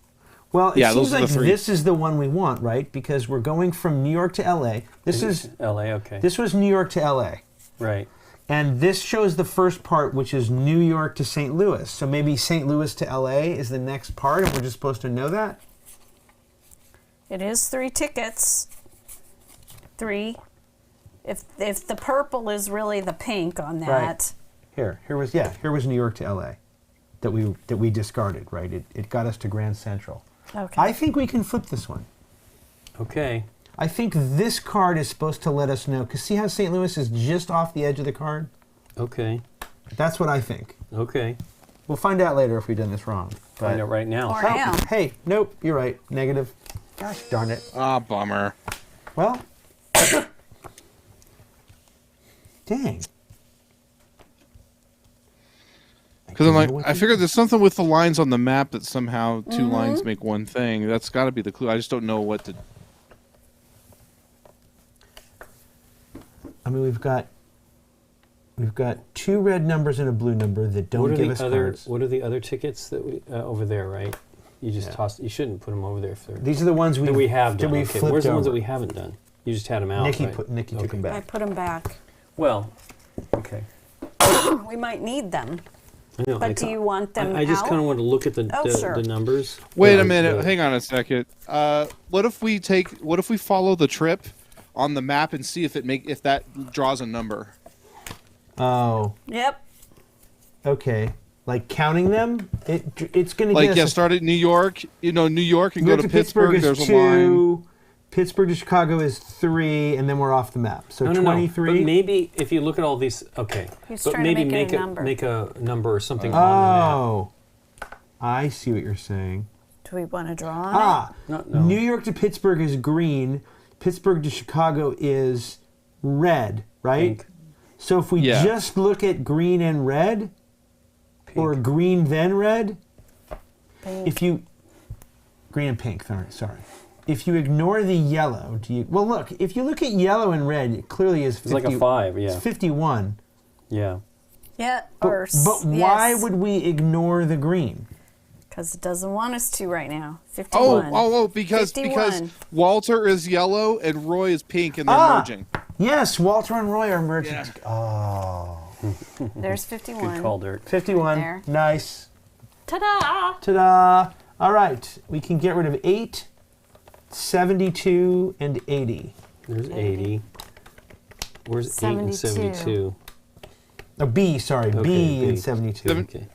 S4: Well, it
S1: Yeah,
S4: seems
S1: those are the
S4: like
S1: 3.
S4: this is the one we want, right? Because we're going from New York to LA. This is
S2: LA. Okay.
S4: this was New York to LA.
S2: Right.
S4: And this shows the first part, which is New York to St. Louis. So maybe St. Louis to LA is the next part, and we're just supposed to know that?
S3: It is 3 tickets. 3. If the purple is really the pink on that.
S4: Right. Here was New York to LA that we discarded, right? It got us to Grand Central.
S3: Okay.
S4: I think we can flip this one.
S2: Okay.
S4: I think this card is supposed to let us know, because see how St. Louis is just off the edge of the card?
S2: Okay.
S4: That's what I think.
S2: Okay.
S4: We'll find out later if we've done this wrong.
S2: Find out right now.
S3: Or
S4: Oh,
S3: now.
S4: hey, nope, you're right. Negative. Gosh darn it.
S1: Ah, bummer.
S4: Well, dang.
S1: Because I'm like,
S4: know what
S1: I
S4: they
S1: figured there's something with the lines on the map that somehow 2
S3: Mm-hmm.
S1: lines make one thing. That's got to be the clue. I just don't know what to.
S4: I mean, we've got 2 red numbers and a blue number that don't
S2: What are
S4: give
S2: the
S4: us
S2: other?
S4: cards.
S2: What are the other tickets that we over there? Right. You just
S4: Yeah.
S2: tossed. You shouldn't put them over there if they're.
S4: These are the ones
S2: that we have
S4: that
S2: done.
S4: we
S2: Okay.
S4: flipped
S2: Where's the ones that
S4: over.
S2: we haven't done? You just had them out.
S4: Nikki
S2: right?
S4: Nikki took
S2: Okay.
S4: them
S3: I
S4: back.
S3: put them back.
S2: Well. Okay.
S3: We might need them.
S2: I know.
S3: But do you want them
S2: I just
S3: out?
S2: kind of want to look at the
S3: Oh, sure.
S2: the numbers.
S1: Wait
S2: Yeah,
S1: a minute.
S2: the-
S1: Hang on a second. What if we follow the trip on the map and see if that draws a number?
S4: Oh,
S3: Yep.
S4: okay. Like counting them, it's going to
S1: Like,
S4: get
S1: yeah,
S4: us.
S1: start at New York. New York, and
S4: New
S1: go
S4: York
S1: to Pittsburgh.
S4: is
S1: There's a
S4: 2.
S1: line.
S4: Pittsburgh to Chicago is 3, and then we're off the map. So
S2: No.
S4: 23.
S2: But maybe if you look at all these, okay.
S3: He's
S2: but
S3: trying to
S2: maybe
S3: make it a
S2: a
S3: number.
S2: make a number or something on
S4: Oh, I see what you're saying.
S3: Do we want to draw on
S4: Ah,
S2: No, no.
S4: New York to Pittsburgh is green. Pittsburgh to Chicago is red, right?
S2: Pink.
S4: So if we
S1: Yeah.
S4: just look at green and red, or
S2: Pink.
S4: green then red,
S3: it? Pink.
S4: if you green and pink, sorry. If you ignore the yellow, well look, if you look at yellow and red, it clearly is 50.
S2: It's like a 5, yeah.
S4: It's 51.
S2: Yeah.
S3: Yeah,
S4: But why would we ignore the green?
S3: Because it doesn't want us to right now.
S1: Oh,
S3: 51.
S1: because
S3: 51.
S1: Walter is yellow and Roy is pink, and they're merging.
S4: Yes, Walter and Roy are merging.
S1: Yeah.
S4: Oh.
S3: There's 51.
S2: Good call, Dirk.
S4: 51.
S3: There.
S4: Nice.
S3: Ta-da!
S4: Ta-da! All right, we can get rid of 8, 72, and 80.
S2: There's 80. Where's 8 and 72?
S4: Oh, B, sorry,
S2: Okay,
S4: B
S2: B.
S4: and 72.
S2: Okay.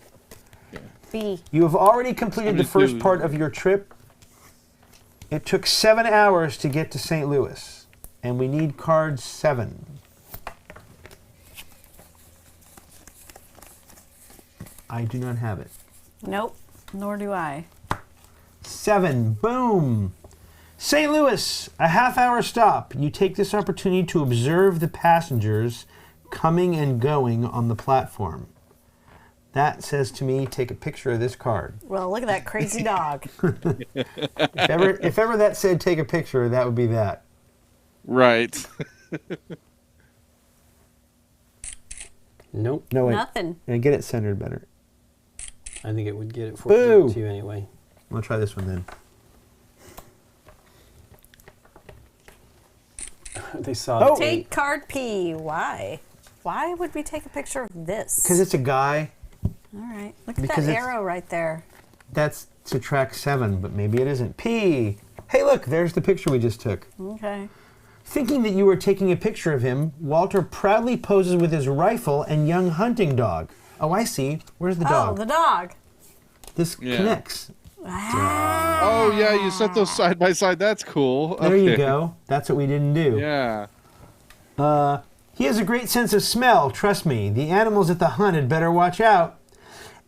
S3: B.
S4: You have already completed the first
S1: 72.
S4: part of your trip. It took 7 hours to get to St. Louis, and we need card 7. I do not have it.
S3: Nope, nor do I.
S4: 7. Boom. St. Louis, a half-hour stop. You take this opportunity to observe the passengers coming and going on the platform. That says to me, take a picture of this card.
S3: Well, look at that crazy dog.
S4: If ever that said take a picture, that would be that.
S1: Right.
S2: Nope.
S4: No, wait.
S3: Nothing.
S4: And get it centered better.
S2: I think it would get it for
S4: Boo!
S2: you anyway.
S4: I'll try this one then.
S2: They saw
S4: Oh!
S2: the
S3: Take card P. Why? Why would we take a picture of this?
S4: Because it's a guy.
S3: All right. Look at
S4: Because
S3: that
S4: it's-
S3: arrow right there.
S4: That's to track 7, but maybe it isn't. P. Hey, look, there's the picture we just took.
S3: Okay.
S4: Thinking that you were taking a picture of him, Walter proudly poses with his rifle and young hunting dog. Oh, I see. Where's the dog?
S3: Oh, the dog.
S4: This connects.
S1: Oh yeah, you set those side by side. That's cool.
S4: There
S1: Okay.
S4: you go. That's what we didn't do.
S1: Yeah.
S4: He has a great sense of smell, trust me. The animals at the hunt had better watch out.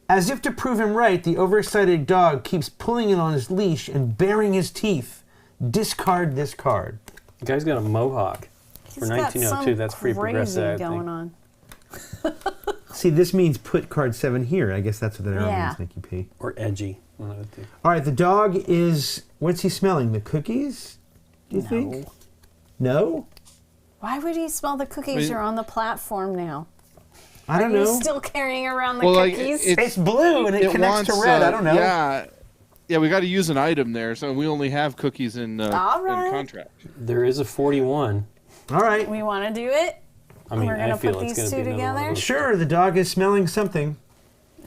S4: As if to prove him right, the overexcited dog keeps pulling it on his leash and baring his teeth. Discard this card.
S2: The guy's got a mohawk. For
S3: He's got
S2: 1902,
S3: some
S2: that's pretty
S3: crazy
S2: progressive, I think.
S3: going on.
S4: See, this means put card 7 here. I guess that's what that arrow
S3: Yeah.
S4: means, Nikki P.
S2: Or edgy. One of the two.
S4: All right, the dog is... What's he smelling? The cookies? Do you think? No?
S3: Why would he smell the cookies?
S1: Wait.
S3: You're on the platform now.
S4: I don't
S3: Are you
S4: know.
S3: still carrying around the
S1: Well, like,
S3: cookies?
S4: It's blue and it connects to
S1: wants,
S4: red. I don't know.
S1: Yeah. Yeah, we got to use an item there, so we only have cookies in
S3: All right.
S1: contract.
S2: There is a 41.
S4: All right.
S3: We want to do it?
S2: I mean,
S3: We're gonna
S2: I feel
S3: put
S2: it's
S3: these
S2: going to
S3: two
S2: be another one of
S3: together?
S2: those.
S4: Sure, the dog is smelling something.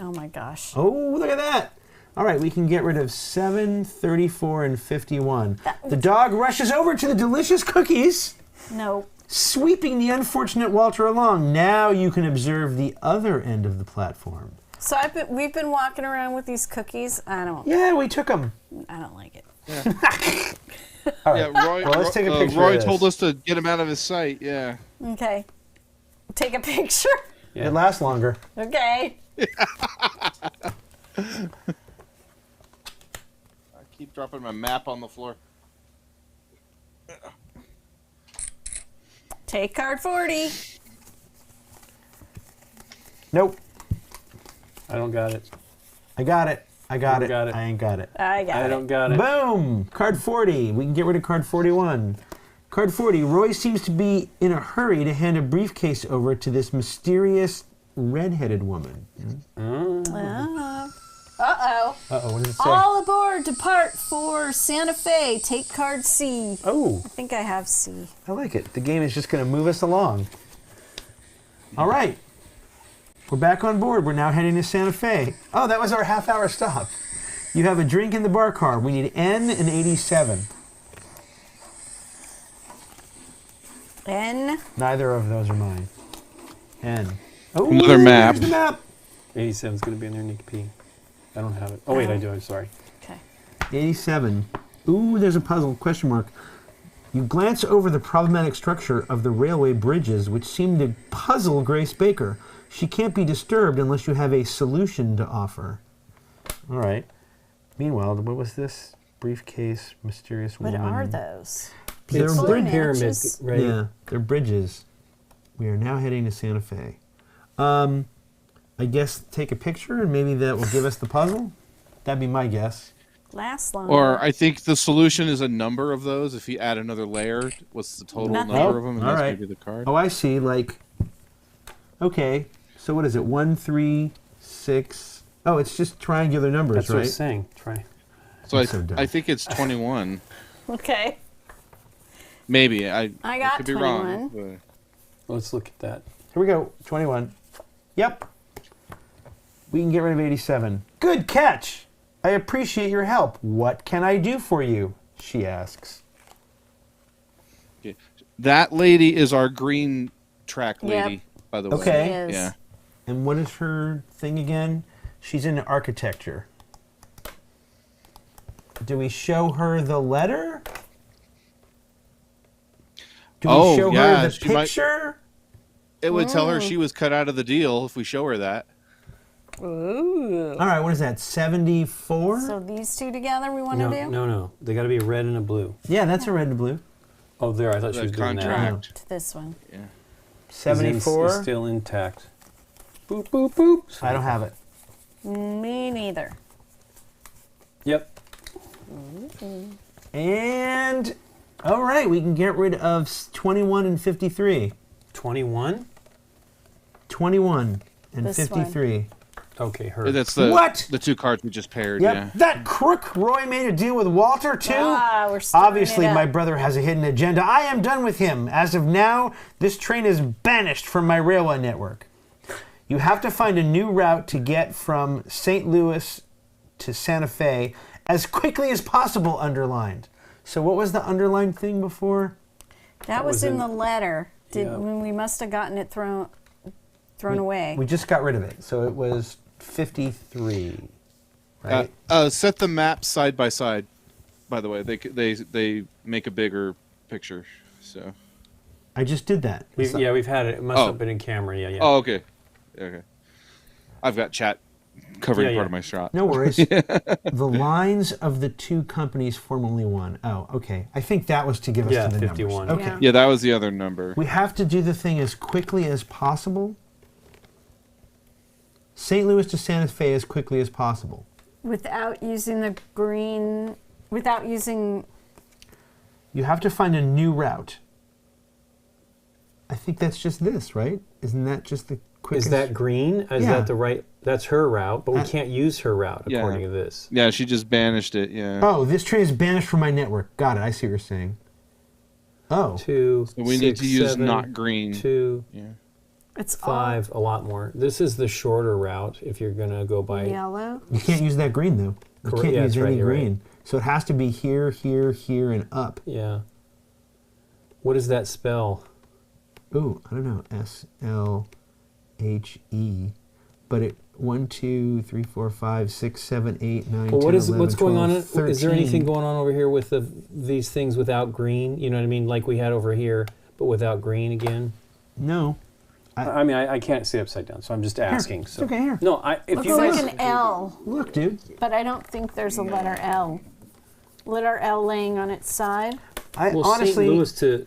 S3: Oh my gosh.
S4: Oh, look at that. All right, we can get rid of 7, 34, and 51. The dog rushes over to the delicious cookies,
S3: No.
S4: sweeping the unfortunate Walter along. Now you can observe the other end of the platform.
S3: So we've been walking around with these cookies. I don't
S4: We took them.
S3: like it.
S4: All
S1: Yeah,
S4: right.
S1: Roy,
S4: Well, let's take a picture
S1: Roy
S4: of this.
S1: told us to get him out of his sight. Yeah.
S3: Okay. Take a picture.
S2: Yeah.
S4: It lasts longer.
S3: Okay.
S1: I keep dropping my map on the floor.
S3: Take card 40.
S4: Nope.
S2: I don't got it.
S4: I got it. I got
S2: You
S4: it.
S2: got it.
S4: I ain't got it.
S3: I got
S2: I
S3: it.
S2: don't got it.
S4: Boom! Card 40. We can get rid of card 41. Card 40. Roy seems to be in a hurry to hand a briefcase over to this mysterious red-headed woman.
S3: Uh-oh.
S4: Uh-oh, what does it say?
S3: All aboard, depart for Santa Fe. Take card C.
S4: Oh,
S3: I think I have C.
S4: I like it. The game is just going to move us along. All right. We're back on board. We're now heading to Santa Fe. Oh, that was our half-hour stop. You have a drink in the bar car. We need N and 87.
S3: N.
S4: Neither of those are mine. N. Oh,
S1: Another map.
S4: There's the map.
S2: 87 is going to be in there, Nikki P. I don't have it. Oh, wait, I do. I'm sorry.
S3: Okay.
S4: 87. Ooh, there's a puzzle. Question mark. You glance over the problematic structure of the railway bridges, which seem to puzzle Grace Baker. She can't be disturbed unless you have a solution to offer. All right. Meanwhile, what was this? Briefcase, mysterious
S3: What
S4: woman.
S3: are those?
S4: They're
S2: It's
S3: balloon
S2: a pyramid,
S3: arches?
S2: right?
S4: Yeah, they're bridges. We are now heading to Santa Fe. I guess take a picture and maybe that will give us the puzzle. That'd be my guess.
S3: Last line.
S1: Or I think the solution is a number of those. If you add another layer, what's the total
S3: Nothing.
S1: number of them? And
S4: All
S1: that's
S4: right.
S1: maybe the card.
S4: Oh, I see. Like, okay. So what is it? 1, 3, 6. Oh, it's just triangular numbers,
S2: That's what
S4: right?
S2: it's saying. Try.
S1: So
S4: I'm so dumb.
S1: I think it's 21.
S3: Okay.
S1: Maybe. I
S3: got
S1: could be
S3: 21.
S1: wrong.
S2: Let's look at that.
S4: Here we go. 21. Yep. We can get rid of 87. Good catch. I appreciate your help. What can I do for you? She asks.
S1: Okay. That lady is our green track
S3: Yep.
S1: lady, by the way.
S4: Okay.
S3: It is.
S1: Yeah.
S4: And what is her thing again? She's in architecture. Do we show her the letter? Do we
S1: Oh,
S4: show
S1: yeah,
S4: her the
S1: she might-
S4: picture?
S1: It would tell her she was cut out of the deal if we show her that.
S3: Ooh.
S4: All right, what is that? 74?
S3: So these two together we want to do?
S2: No. They got to be a red and a blue.
S4: Yeah, that's a red and blue.
S2: Oh, there. I thought she was doing that.
S1: contract.
S3: This one.
S1: Yeah.
S4: 74.
S2: Is still intact. Boop, boop, boop.
S4: I don't have it.
S3: Me neither.
S2: Yep.
S4: And, all right, we can get rid of 21 and 53.
S2: 21?
S4: 21 and
S3: This
S4: 53.
S2: Okay, her.
S1: That's the
S4: What?
S1: the two cards we just paired.
S4: Yep.
S1: Yeah.
S4: That crook Roy made a deal with Walter, too?
S3: We're stirring
S4: Obviously,
S3: it up.
S4: my brother has a hidden agenda. I am done with him. As of now, this train is banished from my railway network. You have to find a new route to get from St. Louis to Santa Fe as quickly as possible, underlined. So what was the underlined thing before?
S3: That was in
S2: in-
S3: the letter.
S2: Yeah.
S3: We must have gotten it thrown away.
S4: We just got rid of it. So it was 53, right?
S1: Set the maps side by side. By the way, they make a bigger picture. So.
S4: I just did that.
S2: We've had it. It must have been in camera. Yeah.
S1: Oh, okay. Okay. I've got chat covering
S2: Yeah,
S1: part
S2: yeah.
S1: of my shot.
S4: No worries. The lines of the two companies form only one. Oh, okay. I think that was to give us
S2: Yeah,
S4: to the
S2: 51.
S4: numbers. Okay.
S3: Yeah.
S1: Yeah, that was the other number.
S4: We have to do the thing as quickly as possible. St. Louis to Santa Fe as quickly as possible.
S3: Without using the green, without using,
S4: You have to find a new route. I think that's just this, right? Isn't that just the quickest?
S2: Is that green? Is
S4: Yeah.
S2: that the right? That's her route, but we can't use her route
S1: Yeah.
S2: according to this.
S1: Yeah, she just banished it. Yeah.
S4: Oh, this train is banished from my network. Got it. I see what you're saying. Oh.
S2: 2.
S1: So we need to use
S2: 7,
S1: not green.
S2: 2,
S1: Yeah.
S3: it's
S2: 5, a lot more. This is the shorter route if you're gonna go
S3: all
S2: by.
S3: yellow.
S4: You can't use that green, though. You
S2: Correct.
S4: can't
S2: Yeah,
S4: use
S2: that's right,
S4: any
S2: you're right.
S4: green. So it has to be here, here, here, and up.
S2: Yeah. What does that spell?
S4: Ooh, I don't know. SLHE. But it 1, 2, 3, 4, 5, 6, 7, 8, 9,
S2: Well,
S4: 10, 11,
S2: what's going
S4: 12,
S2: on?
S4: 13.
S2: Is there anything going on over here with these things without green? You know what I mean, like we had over here, but without green again.
S4: No.
S2: I mean, I can't see upside down, so I'm just asking. So
S4: okay, here.
S2: No, if
S3: Looks
S2: you
S3: like
S2: guys,
S3: an L,
S4: Look, dude.
S3: but I don't think there's a letter L. Letter L laying on its side.
S2: well,
S4: Honestly,
S2: St. Louis to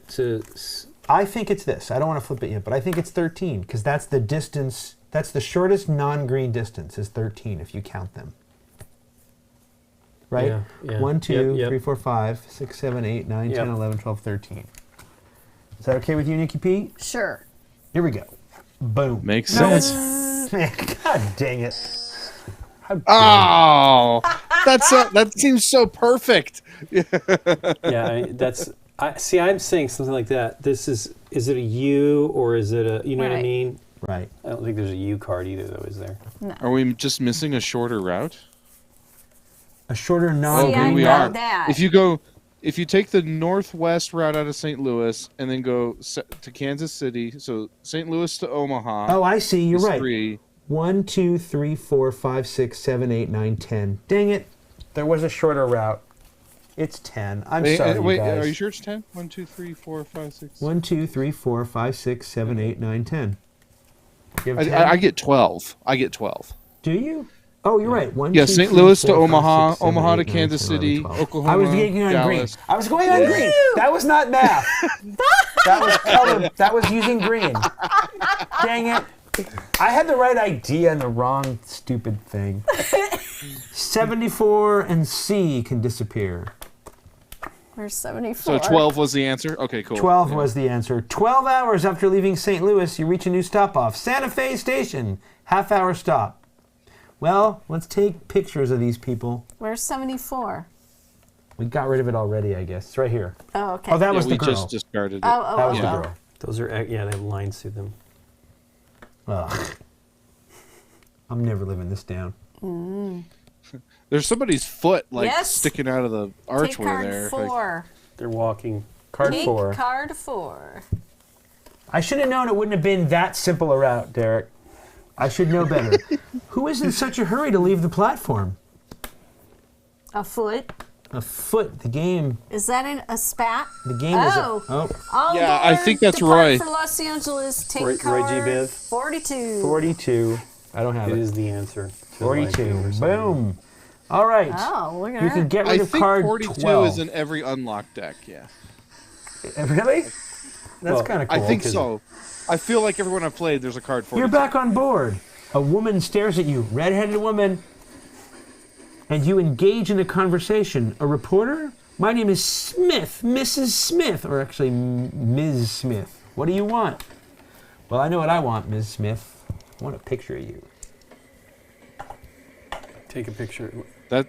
S4: I think it's this. I don't want to flip it yet, but I think it's 13 because that's the distance. That's the shortest non-green distance is 13 if you count them. Right?
S2: Yeah, yeah.
S4: 1, 2,
S2: Yep.
S4: 3, 4, 5, 6, 7, 8, 9,
S2: Yep.
S4: 10, 11, 12, 13. Is that okay with you, Nikki P?
S3: Sure.
S4: Here we go. Boom.
S1: Makes sense.
S4: God dang it.
S1: Oh, that seems so perfect.
S2: yeah, I'm saying something like that. This is it a U or is it a, you know what I
S3: Right.
S2: mean?
S4: Right.
S2: I don't think there's a U card either, though, is there?
S1: Are we just missing a shorter route?
S4: A shorter
S3: I
S4: non-green
S1: we
S3: know
S1: are.
S3: that.
S1: If you take the northwest route out of St. Louis and then go to Kansas City, so St. Louis to Omaha.
S4: Oh, I see. You're
S1: is
S4: right.
S1: 3.
S4: 1, 2, 3, 4, 5, 6, 7, 8, 9, 10. Dang it. There was a shorter route. It's 10. I'm sorry, you guys.
S1: Are you sure it's 10? 1, 2, 3, 4, 5, 6.
S4: 1, 2, 3, 4, 5, 6, 7, 8, 9, 10. You have 10?
S1: I get 12. I get 12.
S4: Do you? Oh, you're right. 1,
S1: Yeah,
S4: 2,
S1: St.
S4: 3,
S1: Louis to
S4: 4, 5,
S1: Omaha,
S4: 6, 7,
S1: Omaha
S4: 8,
S1: to
S4: 9,
S1: Kansas
S4: 10, 11,
S1: City,
S4: 12.
S1: Oklahoma.
S4: I was going on green.
S1: Dallas.
S4: I was going on green. That was not math. That was color. That was using green. Dang it. I had the right idea and the wrong stupid thing. 74 and C can disappear.
S3: Where's 74?
S1: So 12 was the answer? Okay, cool.
S4: 12
S1: Yeah.
S4: was the answer. 12 hours after leaving St. Louis, you reach a new stop off. Santa Fe Station. Half-hour stop. Well, let's take pictures of these people.
S3: Where's 74?
S4: We got rid of it already, I guess. It's right here.
S3: Oh, okay.
S4: Oh, that
S1: Yeah,
S4: was the
S1: we
S4: girl.
S1: just discarded it.
S3: Oh,
S4: That was the
S3: oh.
S4: girl.
S2: Those are, they have lines through them.
S4: Ugh. I'm never living this down.
S1: There's somebody's foot
S3: Yes.
S1: sticking out of the
S3: Take
S1: archway
S3: card
S1: there.
S3: 4.
S2: They're walking.
S4: Card
S3: Take
S4: 4.
S3: card 4.
S4: I should have known it wouldn't have been that simple a route, Derek. I should know better. Who is in such a hurry to leave the platform?
S3: A foot.
S4: A foot. The game.
S3: Is that in a spat?
S4: The game
S3: Oh.
S4: is. Oh.
S3: All
S1: Yeah, I
S3: aboard,
S1: think that's
S3: depart
S1: Roy.
S3: for Los Angeles. Take
S2: Roy G.
S3: card
S2: Biv.
S3: 42.
S4: 42. I don't have
S2: It
S4: it.
S2: is the answer. to
S4: 42.
S2: like
S4: Boom. All right.
S3: Oh, look at
S4: You
S3: that.
S4: can get
S1: I
S4: rid of
S1: think
S4: card
S1: 42
S4: 12.
S1: is in every unlocked deck. Yeah,
S4: Really? That's
S2: Well,
S4: kind of cool.
S1: I think
S2: 'cause-
S1: so. I feel like everyone I've played, there's a card 42.
S4: You're back on board. A woman stares at you, red-headed woman, and you engage in a conversation. A reporter? My name is Smith, Mrs. Smith, or actually Ms. Smith. What do you want? Well, I know what I want, Ms. Smith. I want a picture of you.
S2: Take a picture.
S1: That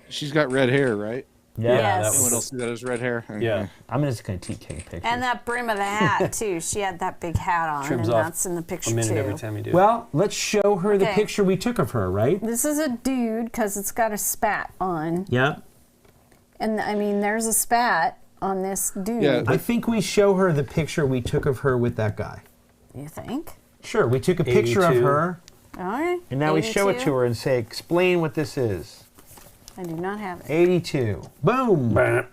S1: she's got red hair, right?
S2: Yeah,
S3: Yes.
S2: that
S1: Anyone
S2: was.
S1: else see that as red hair?
S2: Yeah.
S4: I'm just going to take pictures.
S3: And that brim of the hat, too. She had that big hat on,
S2: Trims
S3: and
S2: off
S3: that's in the
S2: A
S3: picture,
S2: minute
S3: too.
S2: every time you do it.
S4: Well, let's show her the
S3: Okay.
S4: picture we took of her, right?
S3: This is a dude, because it's got a spat on.
S4: Yeah.
S3: And, I mean, there's a spat on this dude.
S1: Yeah.
S4: I think we show her the picture we took of her with that guy.
S3: You think?
S4: Sure, we took a picture of
S2: 82.
S4: her,
S3: All right.
S4: and now we show it
S3: 82.
S4: to her and say, explain what this is.
S3: I do not have it.
S4: 82. Boom.
S2: Bah.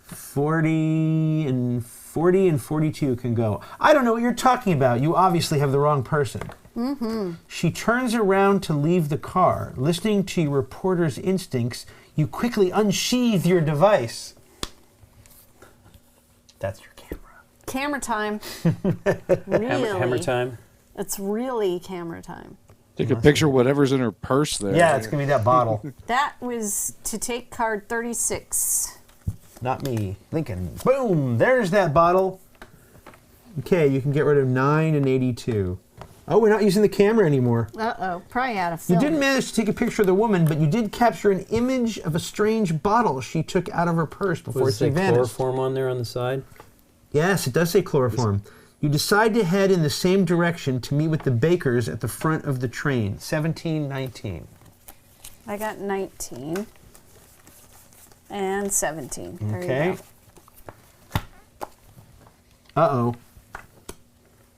S4: 40 and 42 can go. I don't know what you're talking about. You obviously have the wrong person. Mm-hmm. She turns around to leave the car. Listening to your reporter's instincts, you quickly unsheath your device. That's your camera.
S3: Camera time. Really?
S2: Hammer time.
S3: It's really camera time.
S1: Take a picture of whatever's in her purse there.
S4: Yeah, it's going to be that bottle.
S3: That was to take card 36.
S4: Not me. Lincoln. Boom! There's that bottle. Okay, you can get rid of 9 and 82. Oh, we're not using the camera anymore.
S3: Uh-oh. Probably out of
S4: You
S3: film.
S4: didn't manage to take a picture of the woman, but you did capture an image of a strange bottle she took out of her purse before
S2: Was
S4: she
S2: there
S4: vanished.
S2: chloroform on there on the side?
S4: Yes, it does say chloroform. You decide to head in the same direction to meet with the bakers at the front of the train. 1719.
S3: I got 19 and 17. There
S4: Okay.
S3: you go.
S4: Uh-oh.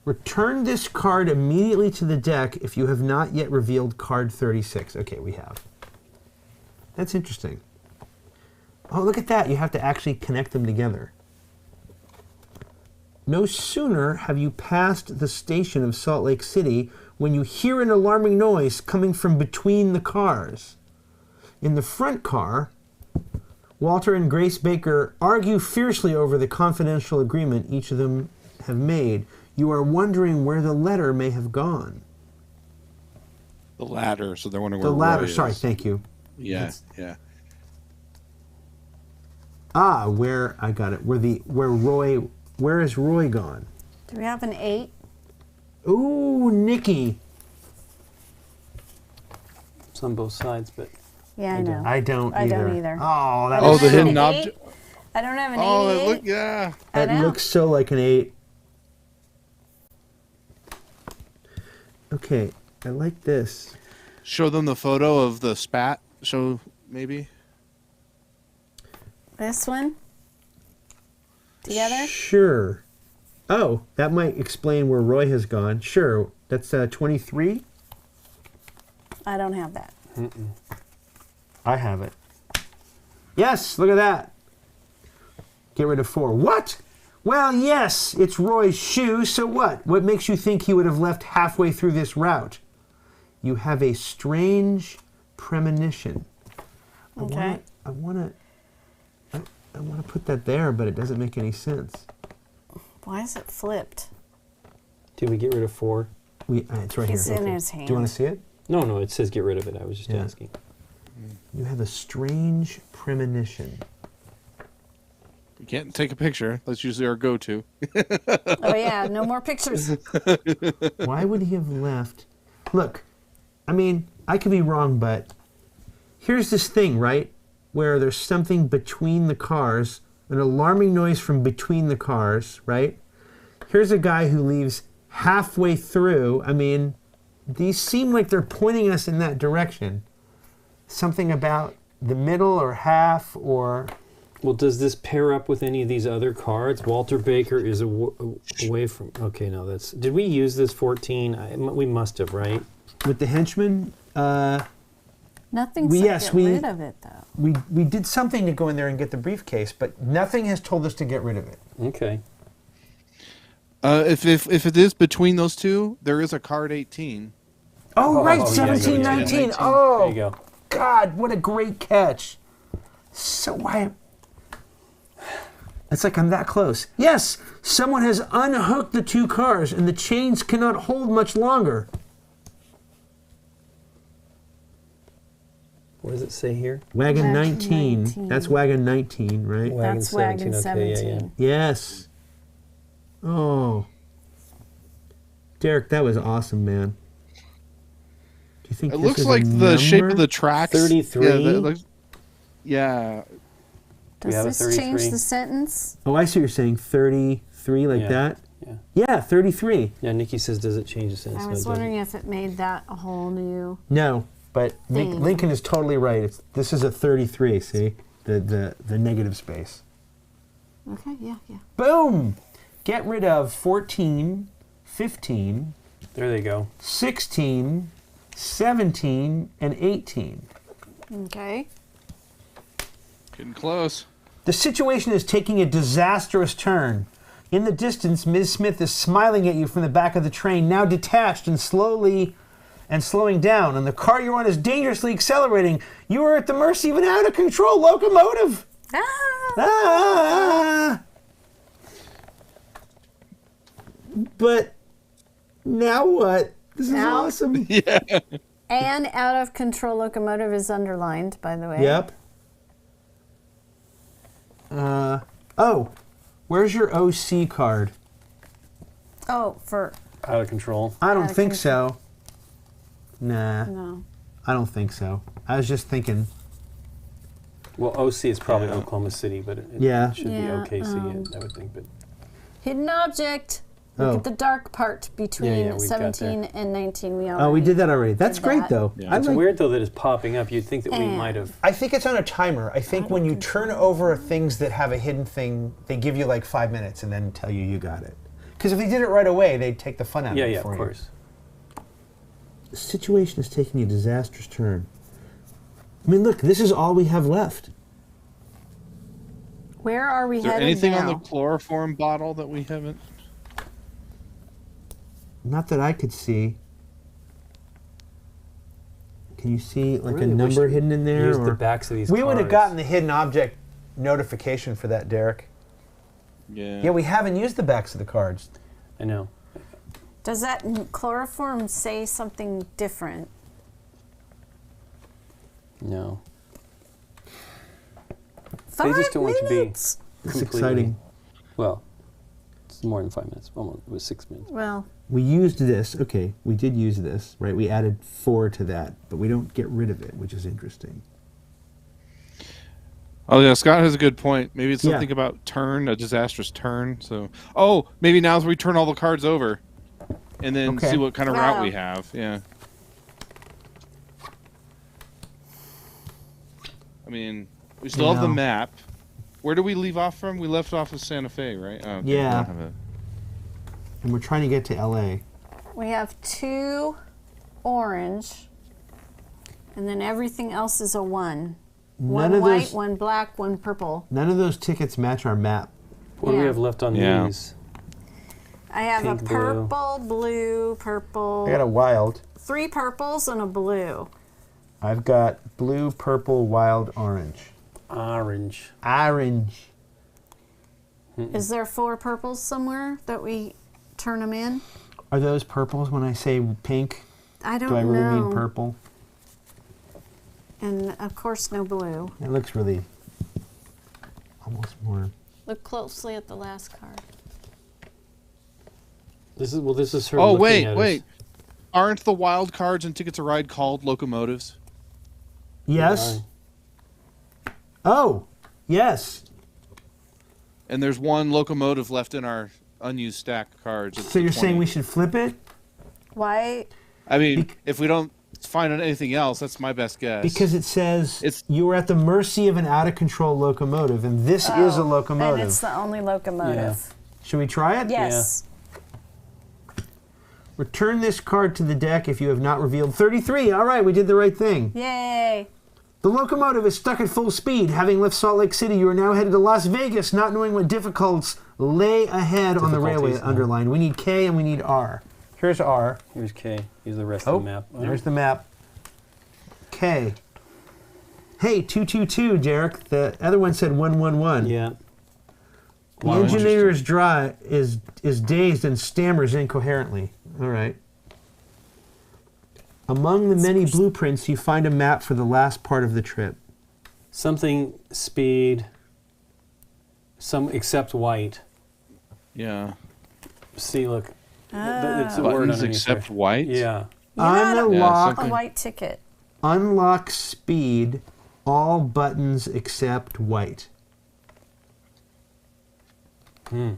S4: Return this card immediately to the deck if you have not yet revealed card 36. Okay, we have. That's interesting. Oh, look at that. You have to actually connect them together. No sooner have you passed the station of Salt Lake City when you hear an alarming noise coming from between the cars. In the front car, Walter and Grace Baker argue fiercely over the confidential agreement each of them have made. You are wondering where the letter may have gone.
S1: The ladder, so they're wondering
S4: The
S1: where
S4: ladder,
S1: Roy
S4: sorry,
S1: is.
S4: thank you.
S1: Yeah, yeah.
S4: Ah, where I got it. Where is Roy gone?
S3: Do we have an 8?
S4: Ooh, Nikki.
S2: It's on both sides, but
S3: Yeah, I know.
S4: I don't
S3: I
S4: either.
S3: don't either.
S4: Oh, that
S1: Oh,
S4: looks
S1: the
S3: I don't
S1: hidden
S3: have an
S1: object.
S3: 8. I don't have an
S1: Oh,
S3: 88.
S1: look, yeah.
S3: I
S4: That
S3: know.
S4: looks so like an 8. Okay, I like this.
S1: Show them the photo of the spat. Show, maybe.
S3: This one? Together?
S4: Sure. Oh, that might explain where Roy has gone. Sure, that's 23.
S3: I don't have that.
S4: I have it. Yes, look at that. Get rid of 4. What? Well, yes, it's Roy's shoe, so what? What makes you think he would have left halfway through this route? You have a strange premonition.
S3: Okay.
S4: I want to put that there, but it doesn't make any sense.
S3: Why is it flipped?
S2: did we get rid of 4?
S4: It's right
S3: He's
S4: here.
S3: in his hand.
S4: Do you want to see it?
S2: No, it says get rid of it. I was just
S4: Yeah.
S2: asking.
S4: You have a strange premonition.
S1: You can't take a picture. That's usually our go-to.
S3: Oh, yeah. No more pictures.
S4: Why would he have left? Look, I mean, I could be wrong, but here's this thing, right? Where there's something between the cars, an alarming noise from between the cars, right? Here's a guy who leaves halfway through. I mean, these seem like they're pointing us in that direction. Something about the middle or half or...
S2: Well, does this pair up with any of these other cards? Walter Baker is away from... Okay, no, that's... Did we use this 14? We must have, right?
S4: With the henchman,
S3: Nothing
S4: We-
S3: said
S4: yes,
S3: get
S4: we-
S3: rid of it, though.
S4: we did something to go in there and get the briefcase, but nothing has told us to get rid of it.
S2: Okay.
S1: If it is between those two, there is a card 18.
S4: Oh, right,
S2: yeah,
S4: 17,
S2: yeah,
S4: 19.
S1: 19.
S4: Oh,
S2: There you go.
S4: God, what a great catch. So why? It's like I'm that close. Yes, someone has unhooked the 2 cars and the chains cannot hold much longer.
S2: What does it say here?
S4: Wagon
S5: Wagon
S4: 19.
S5: 19.
S4: That's wagon 19, right?
S5: That's wagon 17.
S2: Okay, yeah.
S4: Yes. Oh. Derek, that was awesome, man. Do you think
S1: It
S4: this
S1: looks
S4: is
S1: like
S4: a
S1: the shape
S4: number?
S1: of the tracks.
S2: 33?
S1: Yeah, that looks, yeah.
S3: Does
S2: have a
S3: this
S2: 33?
S3: change the sentence?
S4: Oh, I see what you're saying. 33 like
S2: Yeah.
S4: that?
S2: Yeah.
S4: Yeah, 33.
S2: Yeah, Nikki says, does it change the sentence?
S3: I
S2: No,
S3: was
S2: it doesn't.
S3: wondering if it made that a whole new.
S4: No, but
S3: Thing.
S4: Lincoln is totally right. This is a 33, see? The negative space.
S3: Okay, yeah.
S4: Boom! Get rid of 14, 15,
S2: There they go.
S4: 16, 17, and 18.
S3: Okay.
S1: Getting close.
S4: The situation is taking a disastrous turn. In the distance, Ms. Smith is smiling at you from the back of the train, now detached and slowing down, and the car you're on is dangerously accelerating. You are at the mercy of an out-of-control locomotive.
S3: Ah!
S4: Ah! But now what? This is
S3: Now-
S4: awesome.
S3: And out of control locomotive is underlined, by the way.
S4: Yep. Oh, where's your OC card?
S3: Oh, for
S2: Out of control.
S4: I don't
S3: Out of
S4: think so. Nah,
S3: no.
S4: I don't think so. I was just thinking.
S2: Well, OC is probably
S1: Yeah.
S2: Oklahoma City, but it
S4: Yeah.
S2: should
S3: Yeah,
S2: be OKC, I would think. But
S3: Hidden object. Look
S4: Oh.
S3: at the dark part between
S2: Yeah, we've got
S3: 17 and 19. We already
S4: Oh, we did that already. That's
S3: did
S4: great
S3: that.
S4: though.
S1: Yeah.
S4: I
S2: it's
S4: like.
S2: weird though that it's popping up. You'd think that we
S3: And-
S2: might have.
S4: I think it's on a timer. I think when you turn over things that have a hidden thing, they give you like 5 minutes and then tell you got it. Because if they did it right away, they'd take the fun out
S2: Yeah,
S4: of it
S2: yeah,
S4: for
S2: of
S4: you.
S2: course.
S4: The situation is taking a disastrous turn. I mean, look, this is all we have left.
S3: Where are we
S1: Is there
S3: headed
S1: anything
S3: now?
S1: on the chloroform bottle that we haven't?
S4: Not that I could see. Can you see like
S2: Really
S4: a
S2: wish
S4: number
S2: we
S4: hidden in there?
S2: used the
S4: Or?
S2: backs of these
S4: We would have
S2: cards.
S4: gotten the hidden object notification for that, Derek.
S1: Yeah.
S4: Yeah, we haven't used the backs of the cards.
S2: I know.
S3: Does that chloroform say something different?
S2: No.
S3: Five
S2: They just don't want to be
S3: minutes.
S4: It's
S2: completely.
S4: exciting.
S2: Well, it's more than 5 minutes. Almost, it was 6 minutes.
S3: Well,
S4: We used this. Okay, we did use this, right? We added 4 to that, but we don't get rid of it, which is interesting.
S1: Oh yeah, Scott has a good point. Maybe it's
S4: Yeah.
S1: something about turn, a disastrous turn. So, oh, maybe now's where we turn all the cards over, and then
S4: Okay.
S1: see what kind of route we
S3: Wow.
S1: have. Yeah. I mean, we still have the
S4: Yeah.
S1: map. Where do we leave off from? We left off of Santa Fe, right? Oh, okay.
S4: Yeah.
S1: We don't have a-
S4: And we're trying to get to LA.
S3: we have 2 orange, and then everything else is a 1.
S4: None
S3: One
S4: of
S3: white,
S4: those
S3: 1 black, 1 purple.
S4: none of those tickets match our map.
S2: What do we
S3: Yeah.
S2: have left on
S1: Yeah.
S2: these?
S3: I have
S2: Pink,
S3: a
S2: blue.
S3: purple, blue, purple,
S4: I got a wild.
S3: 3 purples, and a blue.
S4: I've got blue, purple, wild, orange.
S2: Orange.
S4: Orange.
S3: Is there 4 purples somewhere that we turn them in?
S4: Are those purples when I say pink?
S3: I don't
S4: Do I really
S3: know.
S4: mean purple?
S3: And of course, no blue.
S4: It looks really almost more.
S3: Look closely at the last card.
S2: This is her.
S1: Oh
S2: looking
S1: wait,
S2: at us.
S1: wait. Aren't the wild cards and Tickets to Ride called locomotives?
S4: Yes. Oh, yes.
S1: And there's one locomotive left in our unused stack of cards. It's
S4: So
S1: the
S4: you're saying
S1: 20.
S4: we should flip it?
S3: Why?
S1: I mean, if we don't find anything else, that's my best guess.
S4: Because it says
S1: It's-
S4: you are at the mercy of an out-of-control locomotive, and this is a
S3: And
S4: locomotive.
S3: it's the only locomotive.
S4: Should we try it?
S3: Yes.
S4: Return this card to the deck if you have not revealed 33. All right, we did the right thing.
S3: Yay.
S4: The locomotive is stuck at full speed. Having left Salt Lake City, you are now headed to Las Vegas, not knowing what difficulties lay ahead on the railway
S2: Difficulties, no.
S4: underline. We need K and we need R. Here's R.
S2: Here's K. Here's the rest of the map.
S4: There's the map. K. Hey, 222, Derek. The other one said 111.
S2: Yeah.
S4: The engineer is dazed and stammers incoherently. All right. Among the many blueprints, you find a map for the last part of the trip.
S2: Something speed. Some except white.
S1: Yeah.
S2: See, look. It's a word
S1: Buttons
S2: underneath
S1: except
S2: there.
S1: white.
S2: Yeah.
S4: Unlock
S3: A white ticket.
S4: Unlock speed. All buttons except white. I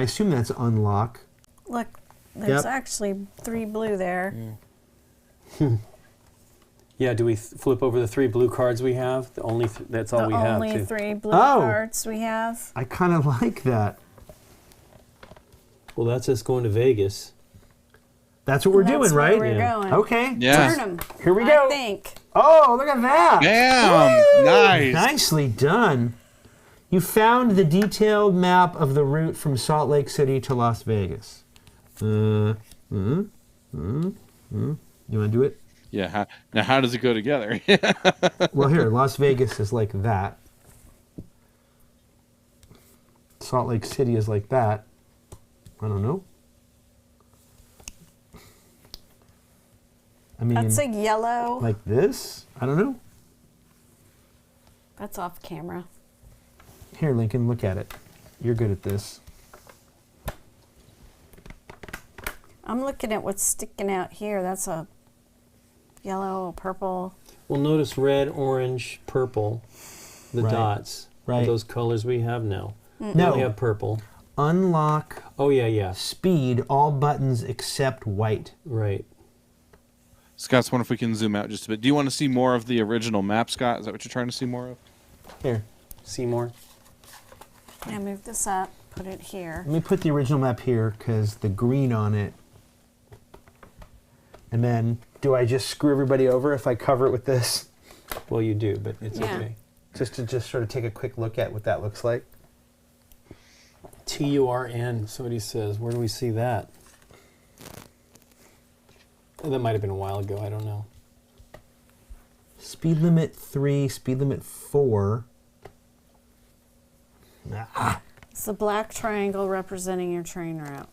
S4: assume that's unlock.
S3: Look, there's actually 3 blue there.
S2: Yeah, do we flip over the 3 blue cards we have? That's all we have.
S3: Only
S2: too.
S3: 3 blue cards we have.
S4: I kind of like that.
S2: Well, that's us going to Vegas.
S4: That's what we're doing, right?
S3: We're going.
S4: Okay.
S1: Yeah.
S3: Turn 'em,
S4: Here we go.
S3: I think.
S4: Oh, look at that.
S1: Damn.
S4: Woo!
S1: Nice.
S4: Nicely done. You found the detailed map of the route from Salt Lake City to Las Vegas. You want to do it?
S1: Yeah. Now, how does it go together?
S4: Well, here, Las Vegas is like that. Salt Lake City is like that. I don't know. I mean,
S3: That's a yellow.
S4: like this? I don't know.
S3: That's off camera.
S4: Here, Lincoln, look at it. You're good at this.
S3: I'm looking at what's sticking out here. That's a yellow, purple.
S2: Well, notice red, orange, purple, the
S4: Right.
S2: dots.
S4: Right.
S2: Are those colors we have now. We
S4: No.
S2: only have purple.
S4: Unlock
S2: Oh, yeah.
S4: speed, all buttons except white.
S2: Right.
S1: Scott's wondering if we can zoom out just a bit. Do you want to see more of the original map, Scott? Is that what you're trying to see more of?
S4: Here,
S2: Seymour.
S3: Yeah, move this up. Put it here.
S4: let me put the original map here because the green on it. And then, do I just screw everybody over if I cover it with this?
S2: Well, you do, but it's
S3: Yeah.
S2: okay.
S4: Just to sort of take a quick look at what that looks like.
S2: TURN, somebody says. Where do we see that? That might have been a while ago. I don't know.
S4: Speed limit 3, speed limit 4.
S3: It's the black triangle representing your train route.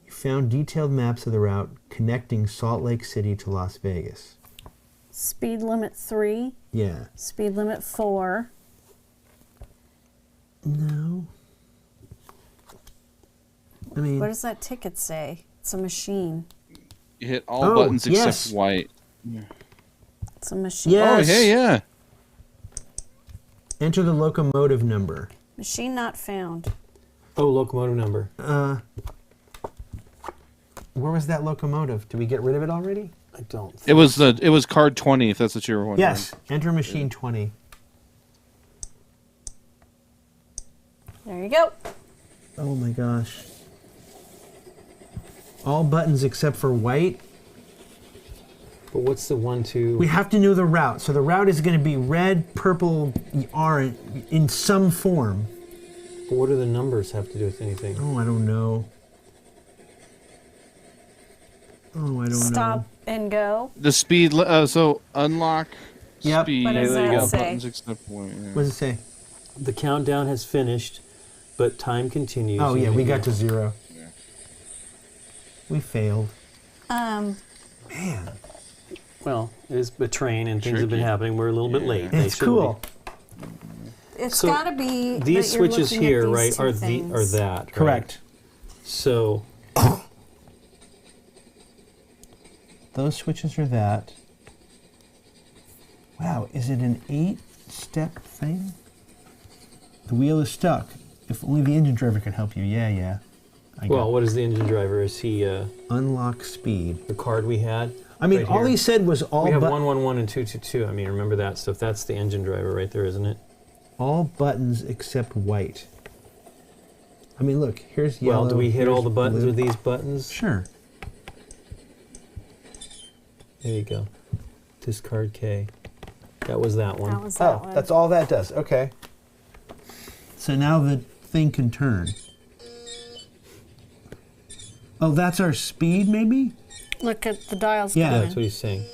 S4: You found detailed maps of the route connecting Salt Lake City to Las Vegas.
S3: Speed limit 3.
S4: Yeah.
S3: Speed limit 4.
S4: No. I mean,
S3: What does that ticket say? It's a machine.
S1: You hit all
S4: Oh,
S1: buttons except
S4: yes.
S1: white.
S3: It's a machine.
S4: Yes.
S1: Oh, hey, yeah.
S4: enter the locomotive number.
S3: Machine not found.
S2: Oh, locomotive number.
S4: Where was that locomotive? Did we get rid of it already?
S2: I don't.
S1: It was card 20, if that's what you were wondering.
S4: Yes. Enter machine 20.
S3: There you go.
S4: Oh my gosh. All buttons except for white.
S2: But what's the 1, 2?
S4: We have to know the route. So the route is going to be red, purple, orange in some form.
S2: But what do the numbers have to do with anything?
S4: Oh, I don't know. Oh, I don't know.
S3: Stop and go.
S1: The speed, so unlock
S4: Yep.
S1: speed.
S3: What does
S2: there you
S3: that
S2: go.
S3: say?
S1: Buttons except white. Yeah.
S4: What does it say?
S2: The countdown has finished, but time continues.
S4: Oh, yeah,
S2: There
S4: we
S2: you
S4: got
S2: go.
S4: to 0.
S1: Yeah.
S4: We failed.
S3: Um,
S4: Man.
S2: Well, it is a train and things have been
S1: Tricky.
S2: happening. We're a little bit late. They
S4: It's
S2: shouldn't
S4: cool.
S3: it's
S2: So,
S3: got to be.
S2: be. These
S3: that you're
S2: switches
S3: looking at
S2: here,
S3: these
S2: right,
S3: two
S2: are
S3: things.
S2: that. Right?
S4: Correct.
S2: So
S4: Those switches are that. Wow, is it an 8-step thing? The wheel is stuck. If only the engine driver could help you. Yeah. I got
S2: well, what is the engine driver? Is he
S4: unlock speed.
S2: the card we had?
S4: I mean,
S2: Right
S4: all
S2: here.
S4: he said was all
S2: We have
S4: but
S2: 111 and 222. I mean, remember that stuff. That's the engine driver right there, isn't it?
S4: all buttons except white. I mean, look, here's yellow.
S2: Well, do we hit all
S4: here's
S2: the buttons
S4: blue.
S2: with these buttons?
S4: Sure.
S2: There you go. Discard K. That was that one.
S3: That was that
S4: Oh,
S3: one.
S4: that's all that does. Okay. So now the thing can turn. Oh, that's our speed, maybe?
S3: Look at the dials.
S4: Yeah.
S2: That's what he's saying.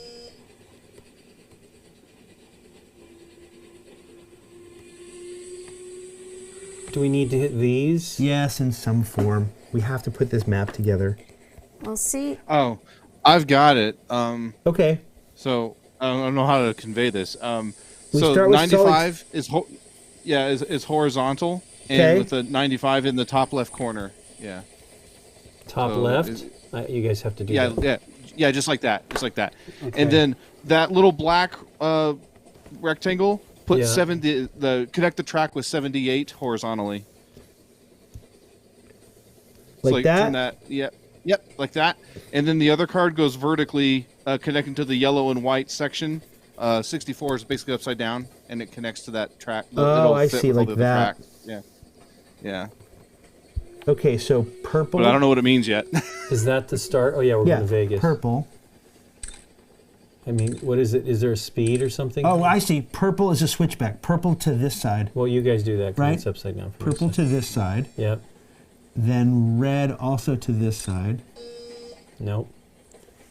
S2: Do we need to hit these?
S4: Yes, in some form. We have to put this map together.
S3: We'll see.
S1: Oh, I've got it.
S4: Okay.
S1: So I don't know how to convey this.
S4: We
S1: So
S4: start with
S1: 95 is horizontal, and
S4: Okay.
S1: with the 95 in the top left corner. Yeah.
S2: Top
S1: So
S2: left? You guys have to do
S1: Yeah,
S2: that.
S1: yeah, just like that,
S2: Okay.
S1: And then that little black rectangle, put
S2: Yeah.
S1: 70. Connect the track with 78 horizontally. So,
S4: Like that?
S1: Turn that. Yep, like that. And then the other card goes vertically, connecting to the yellow and white section. 64 is basically upside down, and it connects to that track.
S4: Oh,
S1: It'll
S4: I
S1: fit
S4: see,
S1: with all
S4: like
S1: the other
S4: that.
S1: tracks. Yeah. Yeah.
S4: Okay, so purple.
S1: But I don't know what it means yet.
S2: Is that the start? Oh, yeah, we're
S4: Yeah,
S2: going to Vegas.
S4: purple.
S2: I mean, what is it? Is there a speed or something?
S4: Oh, I see. Purple is a switchback. Purple to this side.
S2: Well, you guys do that because
S4: Right.
S2: it's upside down. For
S4: Purple to this side.
S2: Yep.
S4: Then red also to this side.
S2: Nope.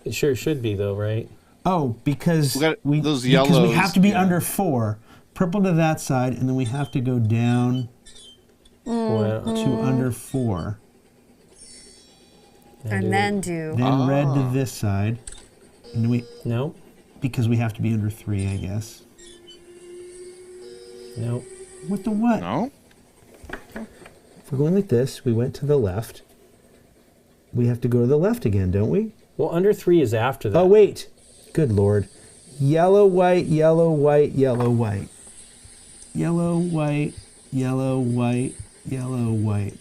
S2: It sure should be, though, right?
S4: Oh, because
S1: We got those
S4: because we
S1: yellows,
S4: have to be
S1: yeah.
S4: under 4. Purple to that side, and then we have to go down
S2: Well,
S4: to under 4.
S3: And then do.
S4: Then red to this side, and then we
S2: Nope.
S4: because we have to be under 3, I guess.
S2: Nope.
S4: What the what?
S1: No.
S4: If we're going like this, we went to the left. We have to go to the left again, don't we?
S2: Well, under 3 is after that.
S4: Oh, wait. Good Lord. Yellow, white, yellow, white, yellow, white. Yellow, white, yellow, white, yellow, white.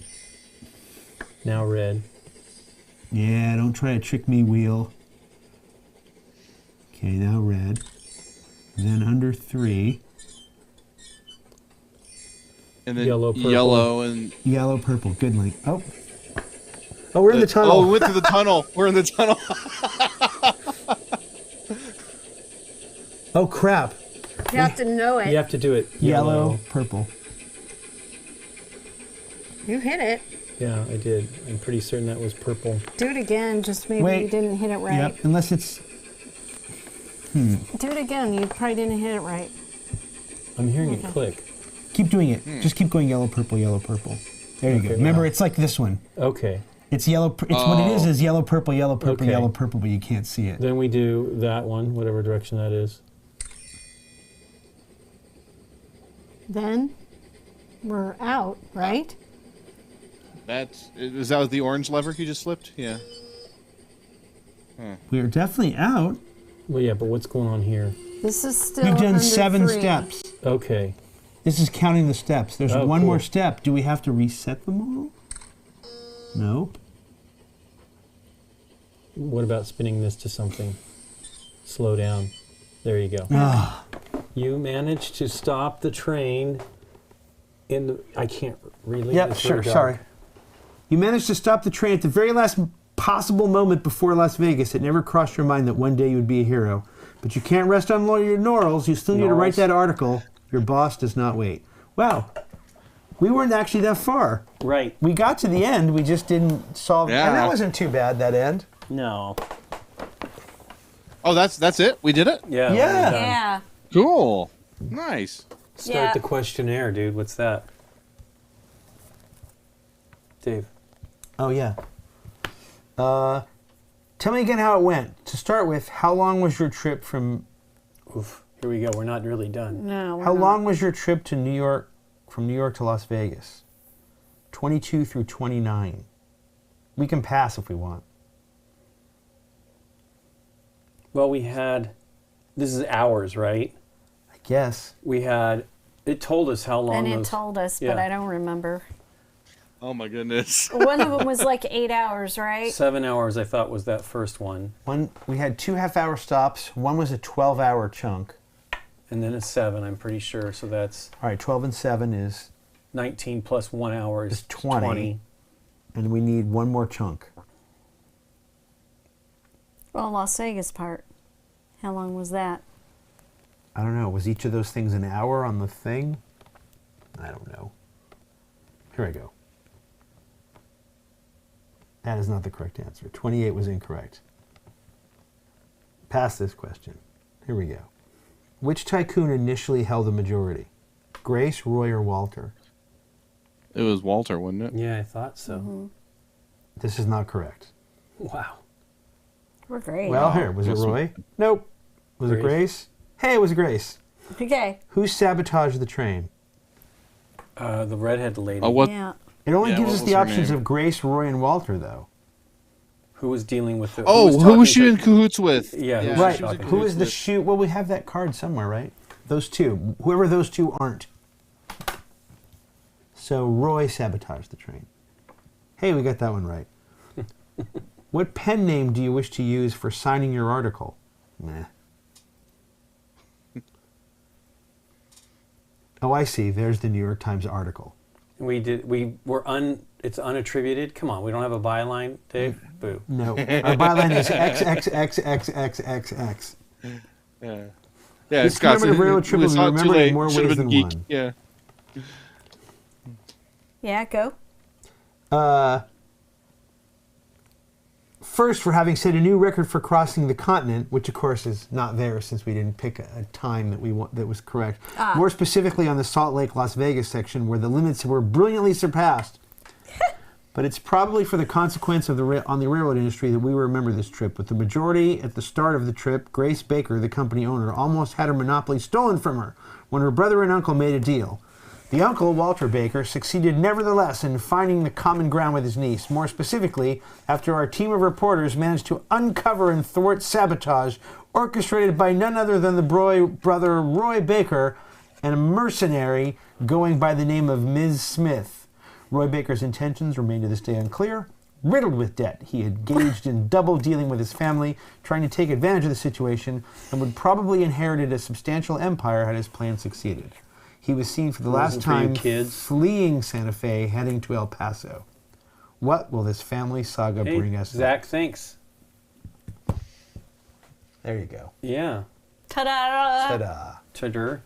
S2: Now red.
S4: Yeah, don't try to trick me, wheel. Okay, now red. Then under 3.
S1: And then
S2: Yellow, purple.
S1: yellow and
S4: Yellow, purple. Good link. Oh. Oh, we're in the tunnel.
S1: Oh, we went through the tunnel. We're in the tunnel.
S4: Oh, crap.
S3: You have to know it.
S2: You have to do it.
S4: Yellow, purple.
S3: You hit it.
S2: Yeah, I did. I'm pretty certain that was purple.
S3: Do it again. Just maybe
S4: Wait.
S3: you didn't hit it right.
S4: Yep, unless it's...
S3: Do it again. You probably didn't hit it right.
S2: I'm hearing it click.
S4: Keep doing it. Just keep going yellow, purple, yellow, purple. There you go.
S2: Okay,
S4: Remember,
S2: wow.
S4: it's like this one.
S2: Okay.
S4: It's yellow. It's what it is yellow, purple, yellow, purple,
S2: Okay.
S4: yellow, purple, but you can't see it.
S2: Then we do that one, whatever direction that is.
S3: Then we're out, right?
S1: Is that the orange lever you just flipped? Yeah.
S4: We are definitely out.
S2: Well, yeah, but what's going on here?
S3: This is still.
S4: We've done
S3: under
S4: 7
S3: 3.
S4: steps.
S2: Okay.
S4: This is counting the steps. There's
S2: Oh,
S4: one
S2: cool.
S4: more step. Do we have to reset them all? Nope.
S2: What about spinning this to something? Slow down. There you go.
S4: Ah,
S2: You managed to stop the train in the... I can't really...
S4: yep,
S2: it's
S4: sure,
S2: really dark.
S4: sorry. You managed to stop the train at the very last possible moment before Las Vegas. It never crossed your mind that one day you would be a hero. But you can't rest on your laurels. You still need to write
S2: Laurels.
S4: that article. Your boss does not wait. Wow. We weren't actually that far.
S2: Right.
S4: We got to the end. We just didn't solve.
S1: Yeah.
S4: And that wasn't too bad, that end.
S2: No.
S1: Oh, that's it. We did it.
S2: Yeah.
S4: Yeah.
S2: we're done.
S3: Yeah.
S1: Cool. Nice.
S2: Start
S3: Yeah.
S2: the questionnaire, dude. What's that? Dave.
S4: Oh, yeah. Tell me again how it went. To start with, how long was your trip from...
S2: Oof. Here we go. We're not really done.
S3: No.
S4: How long was your trip to New York, from New York to Las Vegas? 22 through 29. We can pass if we want.
S2: Well, we had... This is hours, right?
S4: I guess.
S2: We had... It told us how long
S3: And it
S2: those...
S3: told us, but
S2: yeah.
S3: I don't remember.
S1: Oh my goodness.
S3: One of them was like 8 hours, right?
S2: 7 hours, I thought, was that first one.
S4: We had 2 half-hour stops. One was a 12-hour chunk.
S2: And then a 7, I'm pretty sure. So that's
S4: All right, 12 and 7 is...
S2: 19 plus 1 hour is
S4: Is 20. And we need one more chunk.
S3: Well, Las Vegas part. How long was that?
S4: I don't know. Was each of those things an hour on the thing? I don't know. Here I go. That is not the correct answer. 28 was incorrect. Pass this question. Here we go. Which tycoon initially held a majority? Grace, Roy, or Walter?
S1: It was Walter, wasn't it?
S2: Yeah, I thought so.
S4: This is not correct.
S2: Wow.
S3: We're great.
S4: Well, here, was it Roy? Nope. Was it Grace? Hey, it was Grace.
S3: Okay.
S4: Who sabotaged the train?
S2: The redhead lady.
S1: Oh, what?
S3: Yeah.
S4: It only
S1: Yeah,
S4: gives
S1: what
S4: us
S1: was
S4: the
S1: her
S4: options
S1: name?
S4: of Grace, Roy, and Walter, though.
S2: Who was dealing with the...
S1: Oh, who
S2: talking
S1: was she
S2: to-
S1: in cahoots with?
S2: Yeah, who was
S4: Right.
S2: she talking to?
S4: Who is the shoe? Well, we have that card somewhere, right? Those two. Whoever those two aren't. So Roy sabotaged the train. Hey, we got that one right. What pen name do you wish to use for signing your article? Meh. Oh, I see. There's the New York Times article.
S2: It's unattributed. Come on, we don't have a byline, Dave? Boo.
S4: No. Our byline is XXXXXXX.
S1: Yeah,
S4: This
S1: Scott.
S4: commemorative railroad trip will be remembered in more ways than
S1: geek.
S4: one.
S1: Yeah.
S3: Yeah, go.
S4: First, for having set a new record for crossing the continent, which of course is not there since we didn't pick a time that was correct. More specifically on the Salt Lake, Las Vegas section, where the limits were brilliantly surpassed. But it's probably for the consequence of on the railroad industry that we remember this trip. With the majority at the start of the trip, Grace Baker, the company owner, almost had her monopoly stolen from her when her brother and uncle made a deal. The uncle, Walter Baker, succeeded nevertheless in finding the common ground with his niece. More specifically, after our team of reporters managed to uncover and thwart sabotage orchestrated by none other than the brother Roy Baker and a mercenary going by the name of Ms. Smith. Roy Baker's intentions remain to this day unclear. Riddled with debt, he had engaged in double dealing with his family, trying to take advantage of the situation, and would probably inherited a substantial empire had his plan succeeded. He was seen for the last time fleeing Santa Fe, heading to El Paso. What will this family saga bring us?
S2: Zach thinks.
S4: There you go.
S2: Yeah.
S3: Ta-da!
S4: Ta-da.
S2: Cheddar.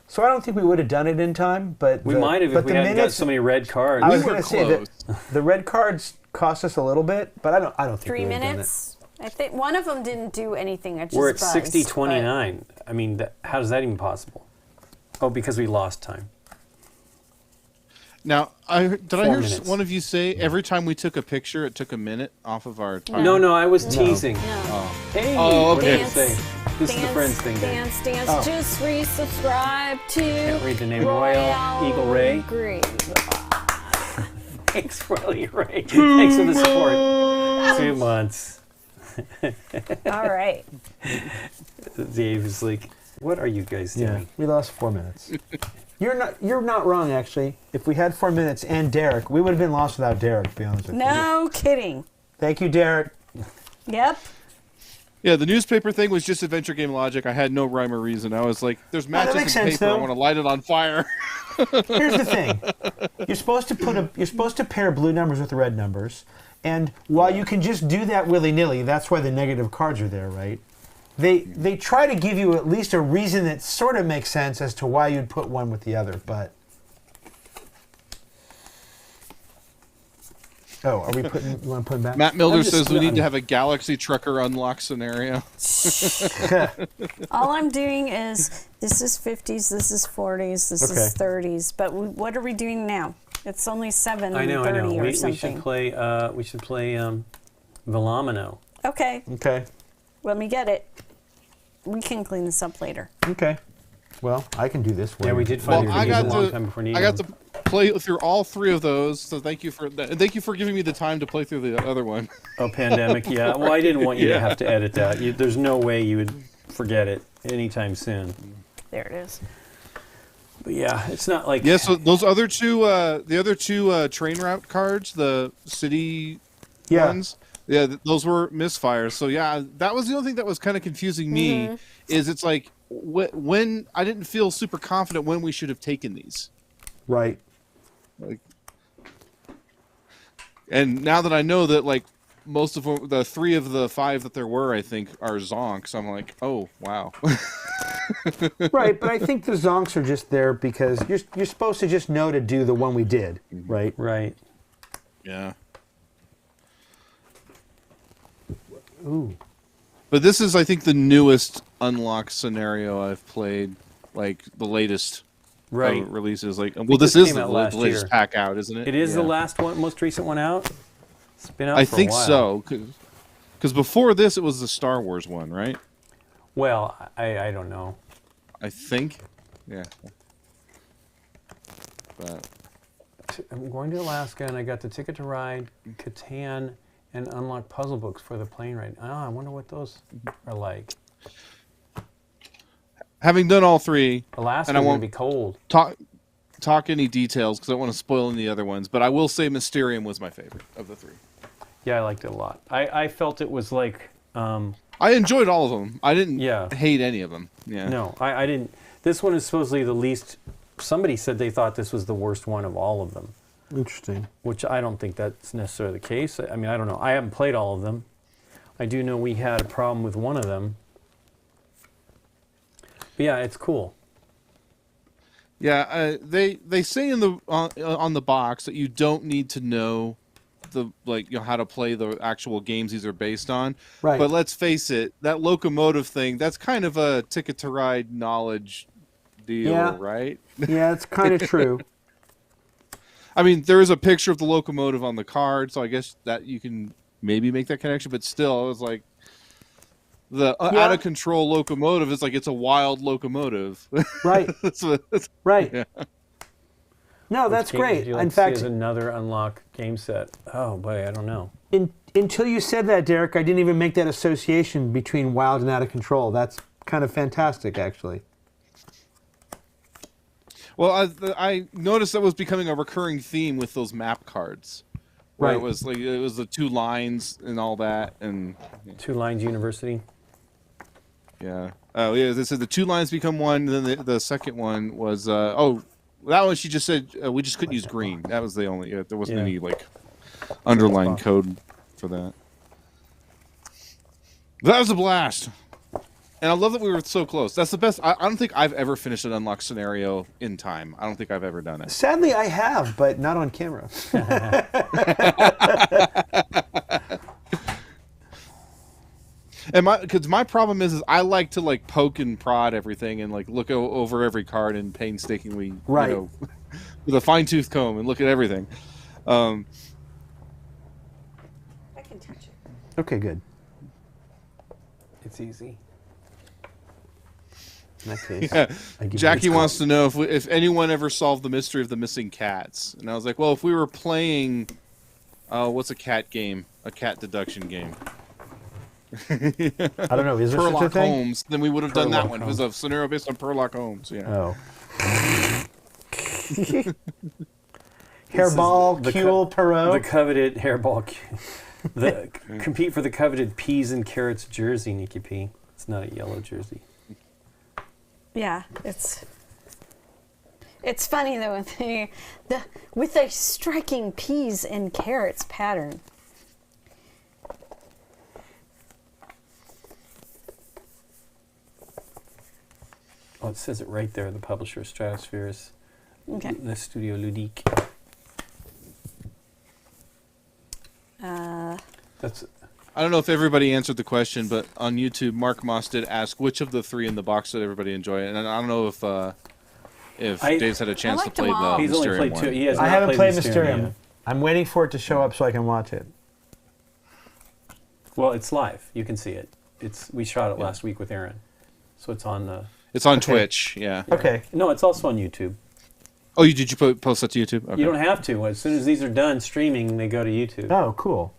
S4: So I don't think we would have done it in time, but
S2: We might have if we hadn't got so many red cards.
S4: I was
S1: were
S4: going to say that the red cards cost us a little bit, but I don't think
S3: 3
S4: we would have done it.
S3: minutes. I think one of them didn't do anything. It just
S2: We're at
S3: buzzed,
S2: 60-29. I mean, how is that even possible? Oh, because we lost time.
S1: Now, did I
S2: 4
S1: hear
S2: minutes.
S1: one of you say every time we took a picture, it took a minute off of our time?
S2: No, I was teasing.
S3: No.
S2: Hey,
S1: Oh,
S2: what did
S1: okay.
S2: I say? This is the friends thing. Then.
S3: Dance. Just resubscribe to
S2: Can't read the name. Royal Eagle Ray.
S3: Green.
S2: Thanks, Royal Eagle Ray. Thanks for the support. 2 months.
S3: All right.
S2: Dave is like, what are you guys doing?
S4: Yeah, we lost 4 minutes. You're not wrong, actually. If we had 4 minutes and Derek, we would have been lost without Derek, to be honest with you.
S3: No kidding.
S4: Thank you, Derek.
S3: Yep.
S1: Yeah, the newspaper thing was just adventure game logic. I had no rhyme or reason. I was like, "There's matches
S4: makes
S1: and
S4: sense,
S1: paper. I
S4: though.
S1: want to light it on fire."
S4: Here's the thing. You're supposed to pair blue numbers with red numbers, and while you can just do that willy-nilly, that's why the negative cards are there, right? They try to give you at least a reason that sort of makes sense as to why you'd put one with the other, but... Oh, are we putting... You want to put them back?
S1: Matt Miller
S2: just-
S1: says we need to have a Galaxy Trucker unlock scenario.
S3: All I'm doing is this is 50s, this is 40s, this
S4: Okay.
S3: is 30s. But what are we doing now? It's only 7:30
S2: I know.
S3: or
S2: We
S3: something.
S2: should play. Villanimo.
S3: Okay,
S4: Okay.
S3: let me get it. We can clean this up later.
S4: Okay. Well, I can do this.
S2: Yeah, we did find
S1: Well,
S2: the
S1: I
S2: videos
S1: got
S2: a long time before
S1: I got to play through all 3 of those. So thank you for that. And thank you for giving me the time to play through the other one.
S2: Oh, pandemic. Yeah. Well, I didn't want you to have to edit that. There's no way you would forget it anytime soon.
S3: There it is.
S2: But yeah, it's not like.
S1: Yeah. So those other two, the other two train route cards, the city ones. Yeah, those were misfires. So yeah, that was the only thing that was kind of confusing me. Is it's like when I didn't feel super confident when we should have taken these.
S4: Right.
S1: Like, and now that I know that like most of them, the 3 of the 5 that there were, I think, are zonks. I'm like, oh wow.
S4: Right, but I think the zonks are just there because you're supposed to just know to do the one we did, right?
S2: Right.
S1: Yeah.
S2: Ooh.
S1: But this is, I think, the newest unlock scenario I've played. Like the latest releases. Like, well, this is the latest pack out, isn't it?
S2: It is the last one, most recent one out. It's been out for a while. I
S1: think so. Because before this, it was the Star Wars one, right?
S2: Well, I don't know.
S1: I think. Yeah. But
S2: I'm going to Alaska, and I got the Ticket to Ride, Catan, and unlock puzzle books for the plane ride. Oh, I wonder what those are like.
S1: Having done all three,
S2: Alaska is going to be cold.
S1: Talk any details because I don't want to spoil any other ones. But I will say Mysterium was my favorite of the three.
S2: Yeah, I liked it a lot. I felt it was like.
S1: I enjoyed all of them. I didn't hate any of them. Yeah.
S2: No, I didn't. This one is supposedly the least. Somebody said they thought this was the worst one of all of them.
S4: Interesting.
S2: Which I don't think that's necessarily the case. I mean, I don't know. I haven't played all of them. I do know we had a problem with one of them. But yeah, it's cool.
S1: Yeah, they say in the on the box that you don't need to know how to play the actual games these are based on.
S4: Right.
S1: But let's face it, that locomotive thing, that's kind of a Ticket to Ride knowledge deal, right?
S4: Yeah, it's kind of true.
S1: I mean, there is a picture of the locomotive on the card, so I guess that you can maybe make that connection. But still, it was like the out of control locomotive is like it's a wild locomotive.
S4: Right. Right.
S1: Yeah.
S4: No, that's great.
S2: In fact, is another unlock game set. Oh boy, I don't know.
S4: Until you said that, Derek, I didn't even make that association between wild and out of control. That's kind of fantastic, actually.
S1: Well, I noticed that was becoming a recurring theme with those map cards, where it was the 2 lines and all that, and
S2: 2 Lines University.
S1: Yeah. Oh yeah. They said the 2 lines become one. And then the second one was that one. She just said we just couldn't use green. That was the only. There wasn't any like underlying code for that. That was a blast. And I love that we were so close. That's the best. I don't think I've ever finished an unlock scenario in time. I don't think I've ever done it.
S4: Sadly, I have, but not on camera.
S1: And because my problem is I like to like poke and prod everything and like look over every card and painstakingly, with a fine tooth comb and look at everything.
S3: I can touch it.
S4: Okay, good.
S2: It's easy.
S4: In that case,
S1: yeah. Jackie wants to know if anyone ever solved the mystery of the missing cats, and I was like, well, if we were playing, what's a cat game? A cat deduction game.
S4: I don't know. Is there such a thing?
S1: Holmes, then we would have done that one. It was a scenario based on Sherlock Holmes. Yeah.
S4: Oh. Hairball, Cule, Perot.
S2: The coveted hairball. Compete for the coveted peas and carrots jersey, Nikki P. It's not a yellow jersey.
S3: Yeah, it's funny though with a striking peas and carrots pattern.
S2: Oh, it says it right there. The publisher, Stratospheres.
S3: Okay.
S2: The Studio Ludique. That's.
S1: I don't know if everybody answered the question, but on YouTube, Mark Moss did ask which of the 3 in the box did everybody enjoy, and I don't know if Dave's had a chance to play the
S2: He's only
S1: Mysterium
S2: played 2.
S1: one.
S2: He has
S4: I
S2: not
S4: haven't played
S2: Mysterium.
S4: Mysterium. I'm waiting for it to show up so I can watch it.
S2: Well, it's live. You can see it. We shot it last week with Aaron, so it's on the.
S1: It's on Twitch. Yeah.
S4: Okay.
S2: No, it's also on YouTube.
S1: Oh, did you post that to YouTube? Okay.
S2: You don't have to. As soon as these are done streaming, they go to YouTube.
S4: Oh, cool.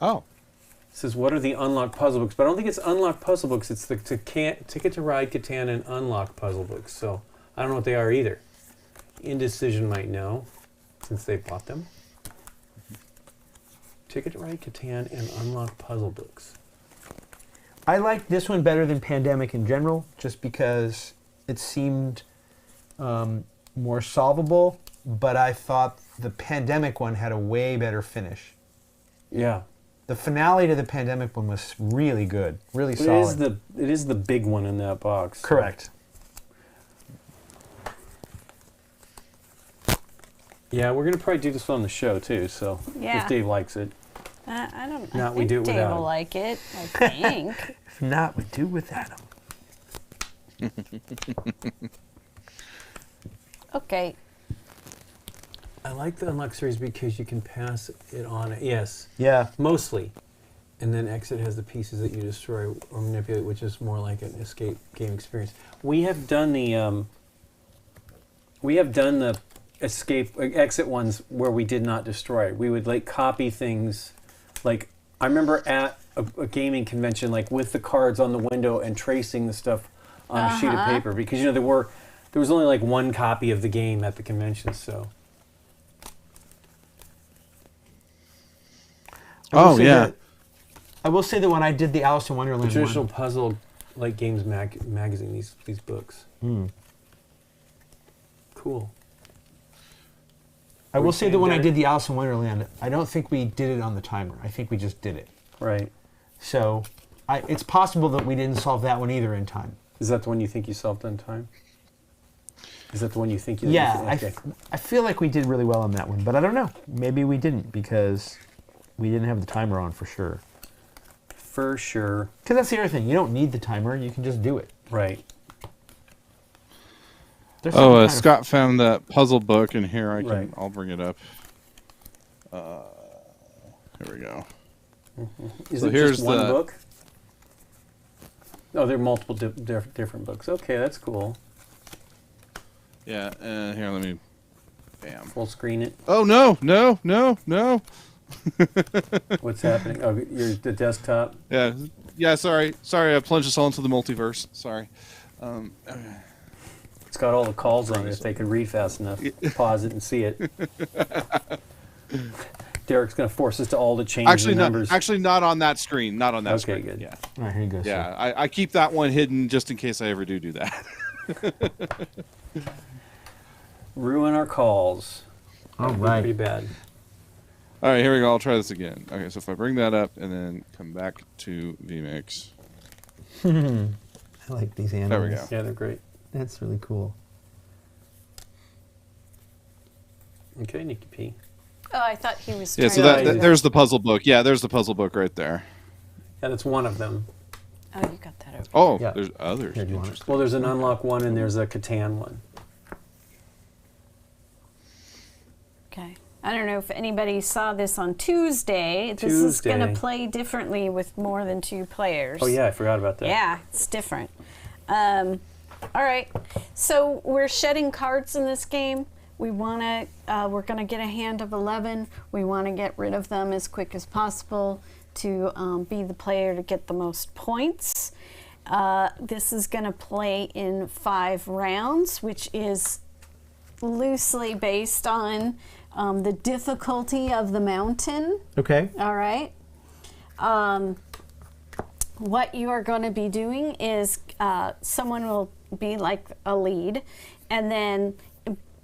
S1: Oh.
S2: It says, what are the unlocked puzzle books? But I don't think it's unlocked puzzle books. It's the Ticket to Ride, Catan, and unlocked puzzle books. So I don't know what they are either. Indecision might know, since they bought them. Ticket to Ride, Catan, and unlocked puzzle books.
S4: I liked this one better than Pandemic in general, just because it seemed more solvable, but I thought the Pandemic one had a way better finish.
S2: Yeah.
S4: The finale to the Pandemic one was really good, really solid.
S2: It is the big one in that box.
S4: Correct.
S2: Yeah, we're gonna probably do this one on the show too. So
S3: Yeah.
S2: if Dave likes it,
S3: I don't.
S2: Not
S3: I
S2: we
S3: think
S2: do it
S3: Dave
S2: without
S3: will
S2: him.
S3: like it. I think.
S4: If not, we do without them.
S3: Okay.
S2: I like the unlock series because you can pass it on. Yes,
S4: Yeah.
S2: mostly, and then exit has the pieces that you destroy or manipulate, which is more like an escape game experience. We have done the escape exit ones where we did not destroy. We would like copy things, like I remember at a gaming convention, like with the cards on the window and tracing the stuff on a sheet of paper, because there was only like one copy of the game at the convention, so.
S1: Oh yeah.
S4: I will say that when I did the Alice in Wonderland
S2: The traditional
S4: one,
S2: puzzle like games magazine, these books. Cool.
S4: I will say that when I
S2: better?
S4: did the Alice in Wonderland, I don't think we did it on the timer. I think we just did it.
S2: Right.
S4: So it's possible that we didn't solve that one either in time.
S2: Is that the one you think you solved on time? Is that the one you think you
S4: Yeah,
S2: okay.
S4: I feel like we did really well on that one, but I don't know. Maybe we didn't because we didn't have the timer on for sure.
S2: For sure.
S4: Because that's the other thing. You don't need the timer. You can just do it.
S2: Right.
S4: There's some kind of-
S1: Scott found that puzzle book, and here
S2: Right.
S1: I'll bring it up. Here we go.
S2: Is
S1: So
S2: it
S1: here's
S2: just one
S1: the-
S2: book? Oh, there are multiple different books. Okay, that's cool.
S1: Yeah, and here, let me. Bam.
S2: Full screen it.
S1: Oh no!
S2: What's happening? Oh, the desktop.
S1: Yeah. Sorry. I plunged us all into the multiverse. Sorry.
S2: It's got all the calls on it. If they could read fast enough, pause it and see it. Derek's going to force us to all to change the numbers.
S1: Actually, not on that screen. Not on that
S2: Okay,
S1: screen.
S2: good.
S1: Yeah.
S4: All right, here you go.
S1: Yeah. I keep that one hidden just in case I ever do that.
S2: Ruin our calls.
S4: All
S2: That'd be
S4: right.
S2: pretty bad.
S1: All right, here we go. I'll try this again. Okay, so if I bring that up and then come back to vMix.
S4: I like these animals.
S1: There we go.
S2: Yeah, they're great.
S4: That's really cool.
S2: Okay, Nikki P.
S3: Oh, I thought he was.
S1: Yeah, so
S3: trying to-
S1: there's the puzzle book. Yeah, there's the puzzle book right there.
S2: Yeah, that's one of them.
S3: Oh, you got that over.
S1: Oh,
S2: Yeah.
S1: there's others.
S4: Here, do you want it?
S1: Interesting.
S2: Well, there's an unlock one and there's a Catan one.
S3: Okay. I don't know if anybody saw this on Tuesday. This is going
S2: Tuesday.
S3: to play differently with more than 2 players.
S2: Oh yeah, I forgot about that.
S3: Yeah, it's different. All right. So we're shedding cards in this game. We're going to get a hand of 11. We want to get rid of them as quick as possible to be the player to get the most points. This is going to play in 5 rounds, which is loosely based on the difficulty of the mountain.
S4: Okay.
S3: All right. What you are going to be doing is someone will be like a lead, and then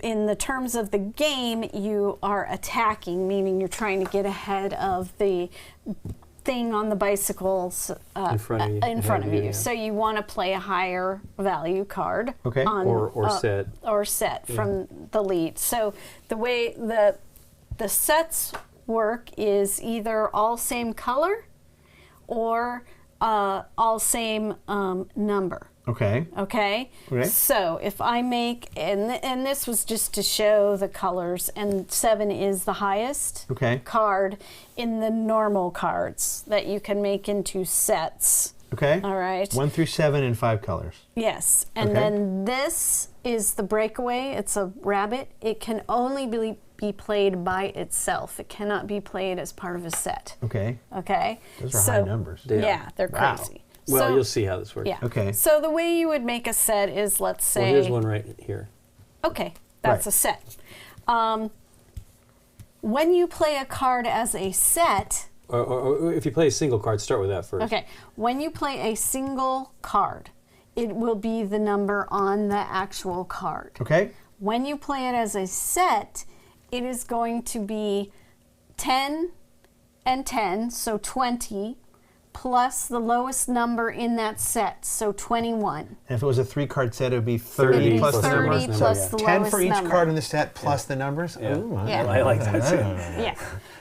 S3: in the terms of the game, you are attacking, meaning you're trying to get ahead of the thing on the bicycles
S2: In front of you.
S3: in front of you.
S2: Yeah.
S3: So you want to play a higher value card.
S4: Okay.
S3: On,
S2: Or set.
S3: or set from the lead. So the way the sets work is either all same color or all same number.
S4: Okay.
S3: Okay?
S4: Okay.
S3: So if I make, and this was just to show the colors, and 7 is the highest
S4: Okay.
S3: card in the normal cards that you can make into sets.
S4: Okay.
S3: All right?
S4: 1 through 7 in 5 colors.
S3: Yes. And
S4: Okay.
S3: then this is the breakaway. It's a rabbit. It can only be played by itself. It cannot be played as part of a set.
S4: Okay.
S3: Okay?
S4: Those are high numbers.
S3: Yeah, they're
S4: Wow.
S3: crazy.
S2: Well,
S3: So-
S2: you'll see how this works.
S3: Yeah.
S4: Okay.
S3: So the way you would make a set is, let's say.
S2: Well, here's one right here.
S3: Okay, that's
S4: Right.
S3: a set. When you play a card as a set,
S2: Or if you play a single card, start with that first.
S3: okay, when you play a single card, it will be the number on the actual card.
S4: Okay.
S3: When you play it as a set, it is going to be 10 and 10, so 20, plus the lowest number in that set, so 21.
S4: And if it was a 3-card set, it would be 30
S3: It'd be
S4: plus the
S3: 30
S4: numbers.
S3: plus the
S4: 10
S3: lowest
S4: for each
S3: number.
S4: card in the set plus the numbers?
S2: Yeah.
S4: Ooh,
S3: Yeah.
S2: I like that too.
S3: Yeah.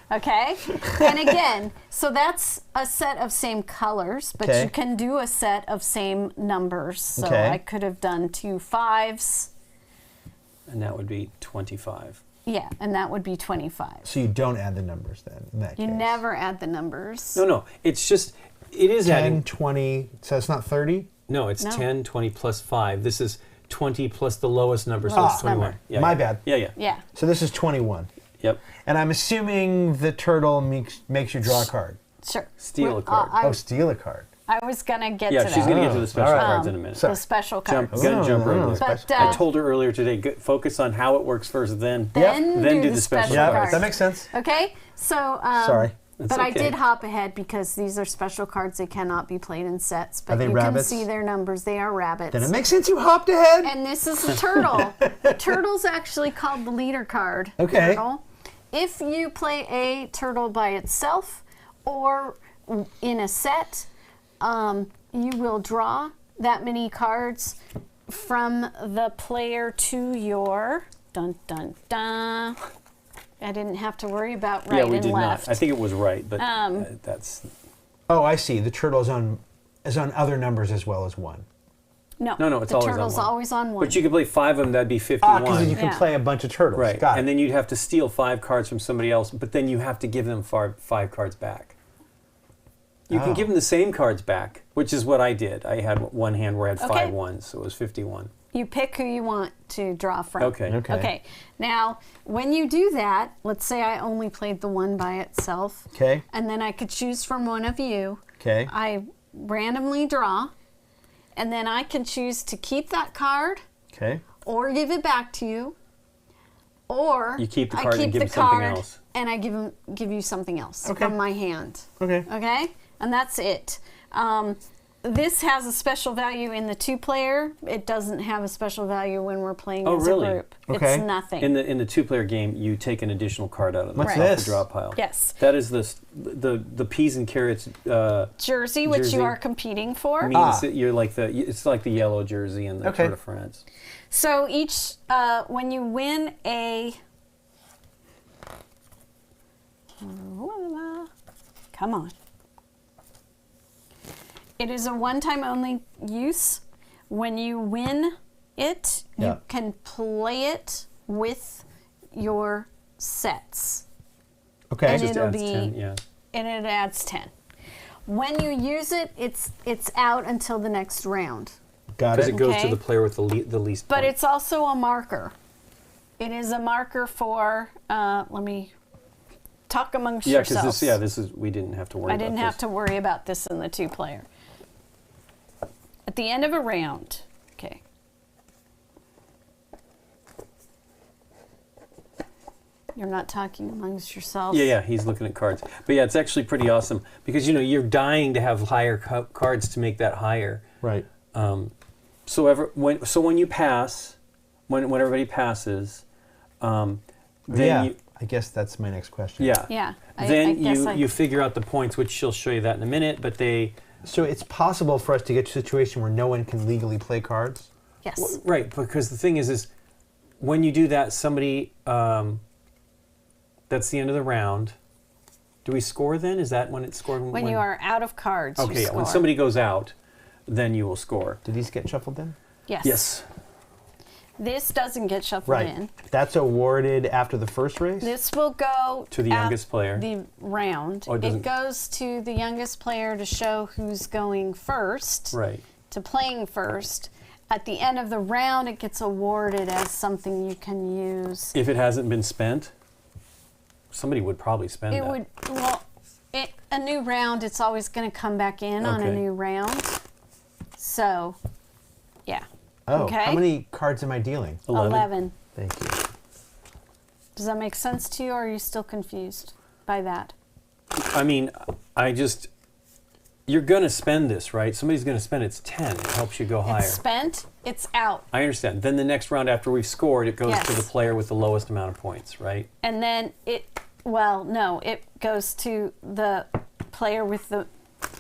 S3: Okay. And again, so that's a set of same colors, but
S4: Okay.
S3: you can do a set of same numbers. So
S4: Okay.
S3: I could have done 2 5s.
S2: And that would be 25.
S3: Yeah, and that would be 25.
S4: So you don't add the numbers then in that
S3: You
S4: case.
S3: never add the numbers.
S2: No, it's just, it is
S4: 10,
S2: adding.
S4: 20, so it's not 30?
S2: No, it's
S3: No.
S2: 10, 20 plus 5. This is 20 plus the lowest number, so
S3: Lowest
S2: it's 21.
S3: number.
S2: Yeah,
S4: My
S2: yeah.
S4: bad.
S2: Yeah.
S3: Yeah.
S4: So this is 21.
S2: Yep.
S4: And I'm assuming the turtle makes you draw a card.
S3: Sure.
S2: Steal a card.
S4: Oh, steal a card.
S3: I was going to get
S2: Yeah,
S3: to
S2: she's
S3: that.
S2: going to get to the special
S4: all right.
S2: cards in a minute.
S4: So-
S3: The special
S2: Jump,
S3: cards.
S2: gonna jump
S4: Oh,
S2: early.
S3: But,
S2: I told her earlier today, focus on how it works first, then
S3: Then
S2: then
S3: do
S2: do
S3: the
S2: the special
S3: special
S4: Yeah,
S3: cards.
S4: that makes sense.
S3: Okay, so
S4: Sorry.
S2: That's
S3: but I
S2: okay.
S3: did hop ahead because these are special cards. They cannot be played in sets. But
S4: Are they
S3: you
S4: rabbits?
S3: can see their numbers. They are rabbits.
S4: Then it makes sense you hopped ahead.
S3: And this is a turtle. The turtle's actually called the leader card.
S4: Okay.
S3: Turtle. If you play a turtle by itself or in a set, you will draw that many cards from the player to your dun dun dun. I didn't have to worry about right
S2: yeah, we
S3: and
S2: did
S3: left.
S2: not. I think it was right, but that's
S4: Oh, I see. The turtle is on other numbers as well as 1.
S2: no, it's
S3: the
S2: always on
S3: turtle's
S2: one.
S3: always on one.
S2: But you could play 5 of them. That'd be 51.
S4: Because you can
S3: Yeah.
S4: play a bunch of turtles.
S2: Right,
S4: Got
S2: and
S4: it.
S2: then you'd have to steal 5 cards from somebody else, but then you have to give them 5 cards back. You can
S4: Oh.
S2: give them the same cards back, which is what I did. I had one hand where I had
S3: Okay.
S2: 5 ones, so it was 51.
S3: You pick who you want to draw from.
S2: Okay.
S3: Okay. Now, when you do that, let's say I only played the one by itself.
S4: Okay.
S3: And then I could choose from one of you.
S4: Okay.
S3: I randomly draw, and then I can choose to keep that card
S4: Okay.
S3: or give it back to you, or
S2: You keep the
S3: I
S2: card and
S3: keep
S2: give
S3: the
S2: it something
S3: card
S2: else.
S3: and I give you something else
S4: Okay.
S3: from my hand.
S4: Okay.
S3: Okay, and that's it. This has a special value in the 2-player. It doesn't have a special value when we're playing
S2: Oh,
S3: as
S2: really?
S3: a group.
S4: Okay.
S3: It's nothing.
S2: In the 2-player game, you take an additional card out of the,
S4: What's
S2: off
S4: this?
S2: the draw pile.
S3: Yes.
S2: That is the peas and carrots
S3: Jersey, which
S2: Jersey.
S3: you are competing for.
S2: means that you're like it's like the yellow jersey in the
S4: Okay.
S2: Tour de France.
S3: So each, when you win a, come on. It is a one-time only use. When you win it,
S4: Yeah.
S3: you can play it with your sets.
S4: Okay.
S3: And
S2: Just
S3: it'll
S2: adds
S3: be
S2: 10, yeah.
S3: and it adds 10. When you use it, it's out until the next round.
S4: Got
S2: Because
S4: it.
S2: it goes to
S3: Okay.
S2: the player with the least
S3: But
S2: point.
S3: it's also a marker. It is a marker for, let me talk amongst
S2: yeah, because
S3: yourselves.
S2: this is we didn't have to worry
S3: I
S2: about
S3: didn't
S2: this.
S3: have to worry about this in the 2-player. At the end of a round, okay. You're not talking amongst yourselves.
S2: Yeah, he's looking at cards. But yeah, it's actually pretty awesome because you're dying to have higher cards to make that higher.
S4: Right.
S2: So when you pass, when everybody passes, then
S4: yeah.
S2: you
S4: I guess that's my next question.
S2: yeah
S3: Yeah.
S2: then you figure out the points, which she'll show you that in a minute. But
S4: So it's possible for us to get to a situation where no one can legally play cards?
S3: Yes.
S2: right, because the thing is when you do that, somebody that's the end of the round. Do we score then? Is that when it's scored?
S3: When you are out of cards,
S2: okay,
S3: you
S2: yeah,
S3: score.
S2: when somebody goes out, then you will score.
S4: Do these get shuffled then?
S3: Yes.
S2: Yes.
S3: This doesn't get shuffled
S4: Right.
S3: in.
S4: That's awarded after the first race?
S3: This will go
S2: To the
S3: at
S2: youngest player.
S3: The round.
S2: Oh, it
S3: it
S2: doesn't-
S3: goes to the youngest player to show who's going first.
S2: Right.
S3: To playing first. At the end of the round, it gets awarded as something you can use.
S2: If it hasn't been spent, somebody would probably spend
S3: It
S2: that.
S3: would, well, a new round, it's always going to come back in on a
S2: Okay.
S3: new round. So, yeah.
S4: Oh,
S3: Okay.
S4: how many cards am I dealing?
S3: 11.
S4: Thank you.
S3: Does that make sense to you, or are you still confused by that?
S2: I mean, you're going to spend this, right? Somebody's going to spend it. It's 10. It helps you go higher.
S3: It's spent, it's out.
S2: I understand. Then the next round after we've scored, it goes to
S3: Yes.
S2: the player with the lowest amount of points, right?
S3: And then it goes to the player with the,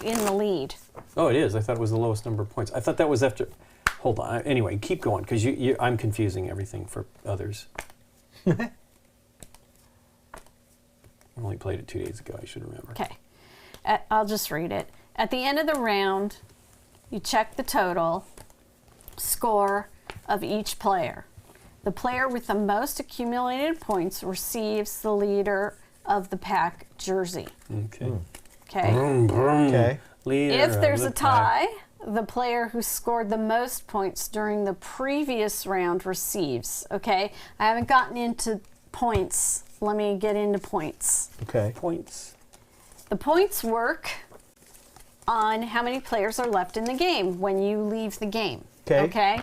S3: in the lead.
S2: Oh, it is. I thought it was the lowest number of points. I thought that was after. Hold on. Anyway, keep going because I'm confusing everything for others. I only played it 2 days ago. I should remember.
S3: Okay. I'll just read it. At the end of the round, you check the total score of each player. The player with the most accumulated points receives the leader of the pack jersey.
S2: Okay.
S3: Okay.
S2: Vroom, vroom.
S4: Okay.
S2: Leader
S3: If there's
S2: of
S3: a
S2: the pack.
S3: tie, the player who scored the most points during the previous round receives. Okay. I haven't gotten into points. Let me get into points.
S4: Okay.
S2: Points.
S3: The points work on how many players are left in the game when you leave the game.
S4: Okay.
S3: Okay.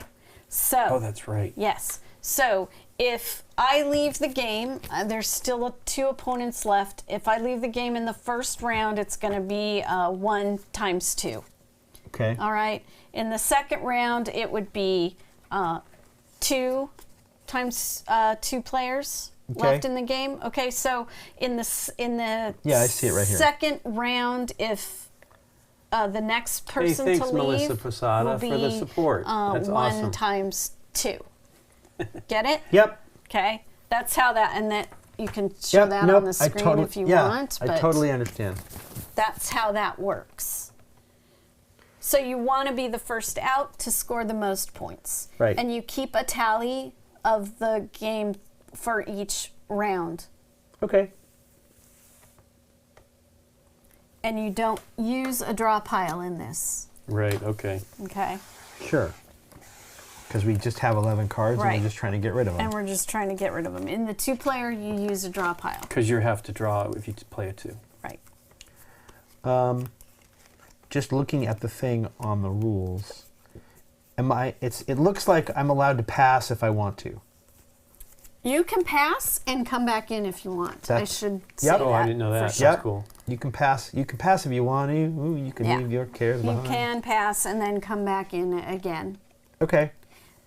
S3: So.
S2: Oh, that's right.
S3: Yes. So if I leave the game, there's still 2 opponents left. If I leave the game in the first round, it's going to be 1 times 2.
S4: Okay.
S3: All right. In the second round, it would be 2 times 2 players left in the game. Okay. So in the
S4: I see it right here.
S3: second round, if the next person
S2: thanks,
S3: to leave
S2: Melissa Posada,
S3: will be
S2: for the support. That's
S3: 1
S2: awesome.
S3: times 2. Get it?
S4: Yep.
S3: Okay, that's how that, and that you can show that on the screen if you want. But
S4: I totally understand.
S3: that's how that works. So you want to be the first out to score the most points.
S4: Right.
S3: And you keep a tally of the game for each round.
S4: Okay.
S3: And you don't use a draw pile in this.
S2: Right. Okay.
S3: Okay.
S4: Sure. Because we just have 11 cards and
S3: Right.
S4: we're just trying to get rid of them.
S3: And we're just trying to get rid of them. In the 2-player, you use a draw pile.
S2: Because you have to draw if you play a 2.
S3: Right.
S4: Just looking at the thing on the rules, it looks like I'm allowed to pass if I want to.
S3: You can pass and come back in if you want. I
S4: That's-
S3: should say
S4: Yep.
S3: that.
S2: Oh, I didn't know
S3: for
S2: that.
S3: sure.
S2: That's cool.
S4: You can pass. You can pass if you want to. Ooh, you can
S3: Yeah.
S4: leave your cares
S3: You
S4: behind.
S3: can pass and then come back in again.
S4: Okay.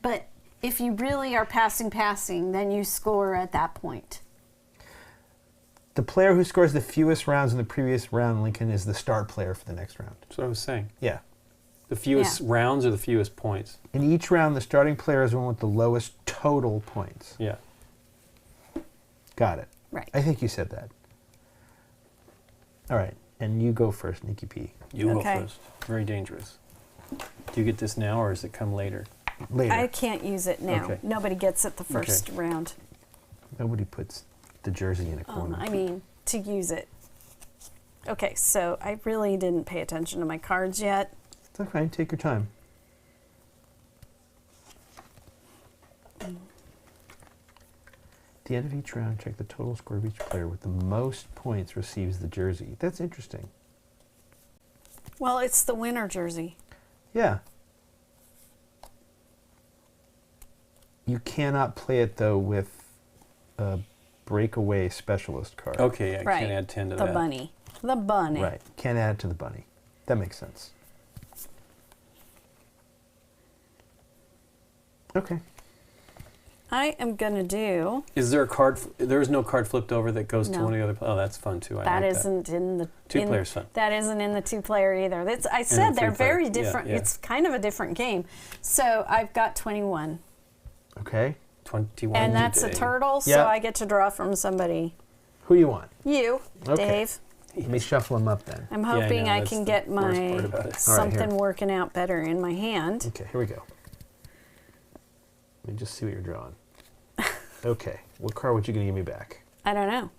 S3: But if you really are passing, then you score at that point.
S4: The player who scores the fewest rounds in the previous round, Lincoln, is the start player for the next round.
S2: That's what I was saying.
S4: Yeah.
S2: The fewest rounds or the fewest points?
S4: In each round, the starting player is the one with the lowest total points.
S2: Yeah.
S4: Got it.
S3: Right.
S4: I think you said that. All right. And you go first, Nikki P.
S2: You
S3: Okay.
S2: go first. Very dangerous. Do you get this now or does it come later?
S4: Later.
S3: I can't use it now.
S2: Okay.
S3: Nobody gets it the first round.
S4: Nobody puts the jersey in a corner.
S3: I mean, to use it. Okay, so I really didn't pay attention to my cards yet.
S4: It's okay. Take your time. At the end of each round, check the total score of each player with the most points receives the jersey. That's interesting.
S3: Well, it's the winner jersey.
S4: Yeah. You cannot play it, though, with a breakaway specialist card.
S2: Okay, I
S3: Right.
S2: can't add 10 to
S3: The
S2: that.
S3: bunny. The bunny.
S4: Right. Can't add it to the bunny. That makes sense. Okay.
S3: I am going to do...
S2: Is there a card? There is no card flipped over that goes to
S3: No.
S2: one of the other. Oh, that's fun too. I
S3: That
S2: like
S3: isn't in the...
S2: Two
S3: in-
S2: players fun.
S3: That isn't in the 2-player either. That's, I said they're
S2: 3-player.
S3: very
S2: Yeah,
S3: different.
S2: yeah.
S3: It's kind of a different game. So I've got 21.
S4: Okay.
S2: 21.
S3: And that's a
S2: today.
S3: turtle, so
S4: Yeah.
S3: I get to draw from somebody.
S4: Who you want?
S3: You,
S4: Okay.
S3: Dave.
S4: Let me shuffle them up then.
S3: I'm
S2: Yeah, I
S3: hoping
S2: know,
S3: I
S2: that's
S3: can
S2: the
S3: get
S2: worst
S3: my
S2: part about it.
S4: All right,
S3: something
S4: here.
S3: working out better in my hand.
S4: Okay, here we go. Let me just see what you're drawing. Okay. What card would you going to give me back?
S3: I don't know.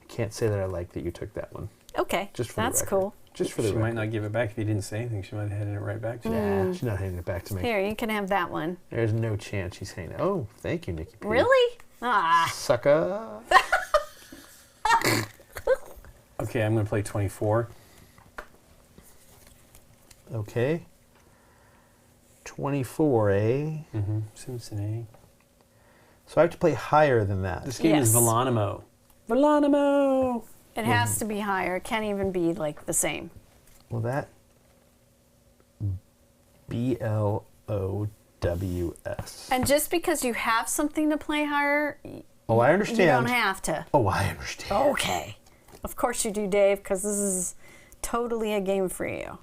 S4: I can't say that I like that you took that one.
S3: Okay,
S4: Just for
S3: that's
S4: the record.
S3: cool.
S4: Just for the
S2: She
S4: record.
S2: might not give it back if you didn't say anything. She might have handed it right back to you.
S4: Nah, she's not handing it back to me.
S3: Here, you can have that one.
S4: There's no chance she's saying, oh, thank you, Nikki P.
S3: Really? Ah,
S4: Sucker.
S2: Okay, I'm going to play 24.
S4: Okay. 24, eh?
S2: Mm-hmm. Cincinnati.
S4: So I have to play higher than that.
S2: This game is
S3: Yes.
S2: Villanimo. Villanimo.
S3: it has to be higher. It can't even be like the same.
S4: Well, that BLOWS.
S3: And just because you have something to play higher,
S4: Oh, I
S3: you
S4: understand.
S3: don't have to.
S4: Oh, I understand.
S3: Okay. Of course you do, Dave, because this is totally a game for you.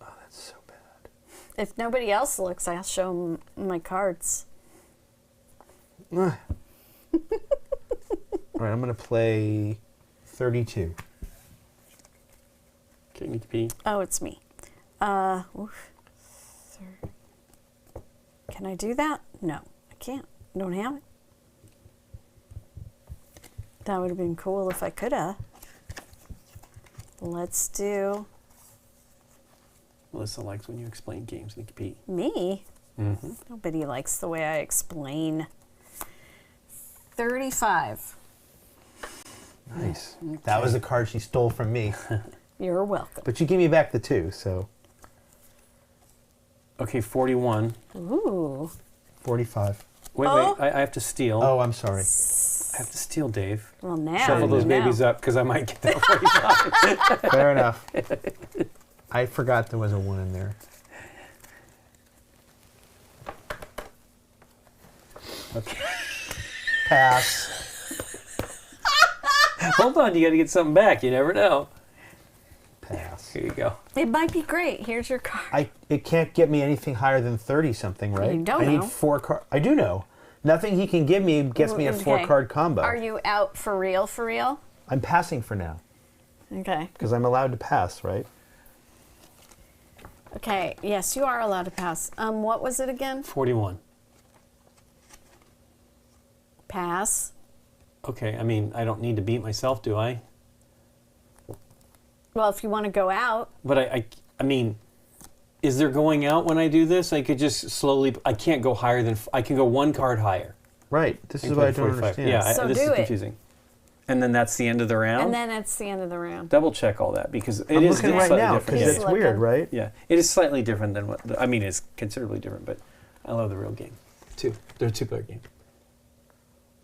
S4: Oh, that's so bad.
S3: If nobody else looks, I'll show them my cards.
S4: All right, I'm going to play 32.
S2: Okay, Nikki.
S3: Oh, it's me. Oof. Can I do that? No, I can't. I don't have it. That would have been cool if I could have. Let's do
S2: Melissa likes when you explain games, Nikki P.
S3: me.
S2: Mm-hmm.
S3: Nobody likes the way I explain. 35.
S4: Nice. That was the card she stole from me.
S3: You're welcome.
S4: But you gave me back the 2, so
S2: Okay, 41.
S3: Ooh.
S4: 45.
S2: Wait,
S3: Oh.
S2: I have to steal.
S4: Oh, I'm sorry.
S2: I have to steal, Dave.
S3: Well, now
S2: Shuffle those
S3: you know.
S2: babies up because I might get that 45.
S4: Fair enough. I forgot there was a 1 in there.
S2: Okay.
S4: Pass.
S2: Hold on, you got to get something back. You never know.
S4: Pass.
S2: Here you go.
S3: It might be great. Here's your card.
S4: It can't get me anything higher than 30 something, right?
S3: You don't
S4: I need
S3: know.
S4: 4 cards. I do know. Nothing he can give me gets me a
S3: Okay.
S4: 4-card combo.
S3: Are you out for real, for real?
S4: I'm passing for now
S3: Okay.
S4: because I'm allowed to pass, right?
S3: Okay. Yes, you are allowed to pass. What was it again?
S2: 41.
S3: Pass.
S2: Okay, I mean, I don't need to beat myself, do I?
S3: Well, if you want to go out,
S2: But I mean, is there going out when I do this? I could just slowly. I can't go higher than. I can go 1 card higher.
S4: Right. This is
S2: and
S4: what I
S2: play
S4: don't
S2: 45.
S4: understand.
S2: Yeah,
S3: So
S2: this
S3: do
S2: is
S3: it.
S2: confusing. And then that's the end of the round.
S3: and then it's the end of the round.
S2: Double check all that because it
S4: I'm
S2: is
S4: looking right
S2: slightly
S4: now
S2: different.
S4: because
S3: He's
S4: it's weird,
S3: looking.
S4: right?
S2: Yeah, it is slightly different than what. I mean, it's considerably different, but I love the real game. They're a 2-player game.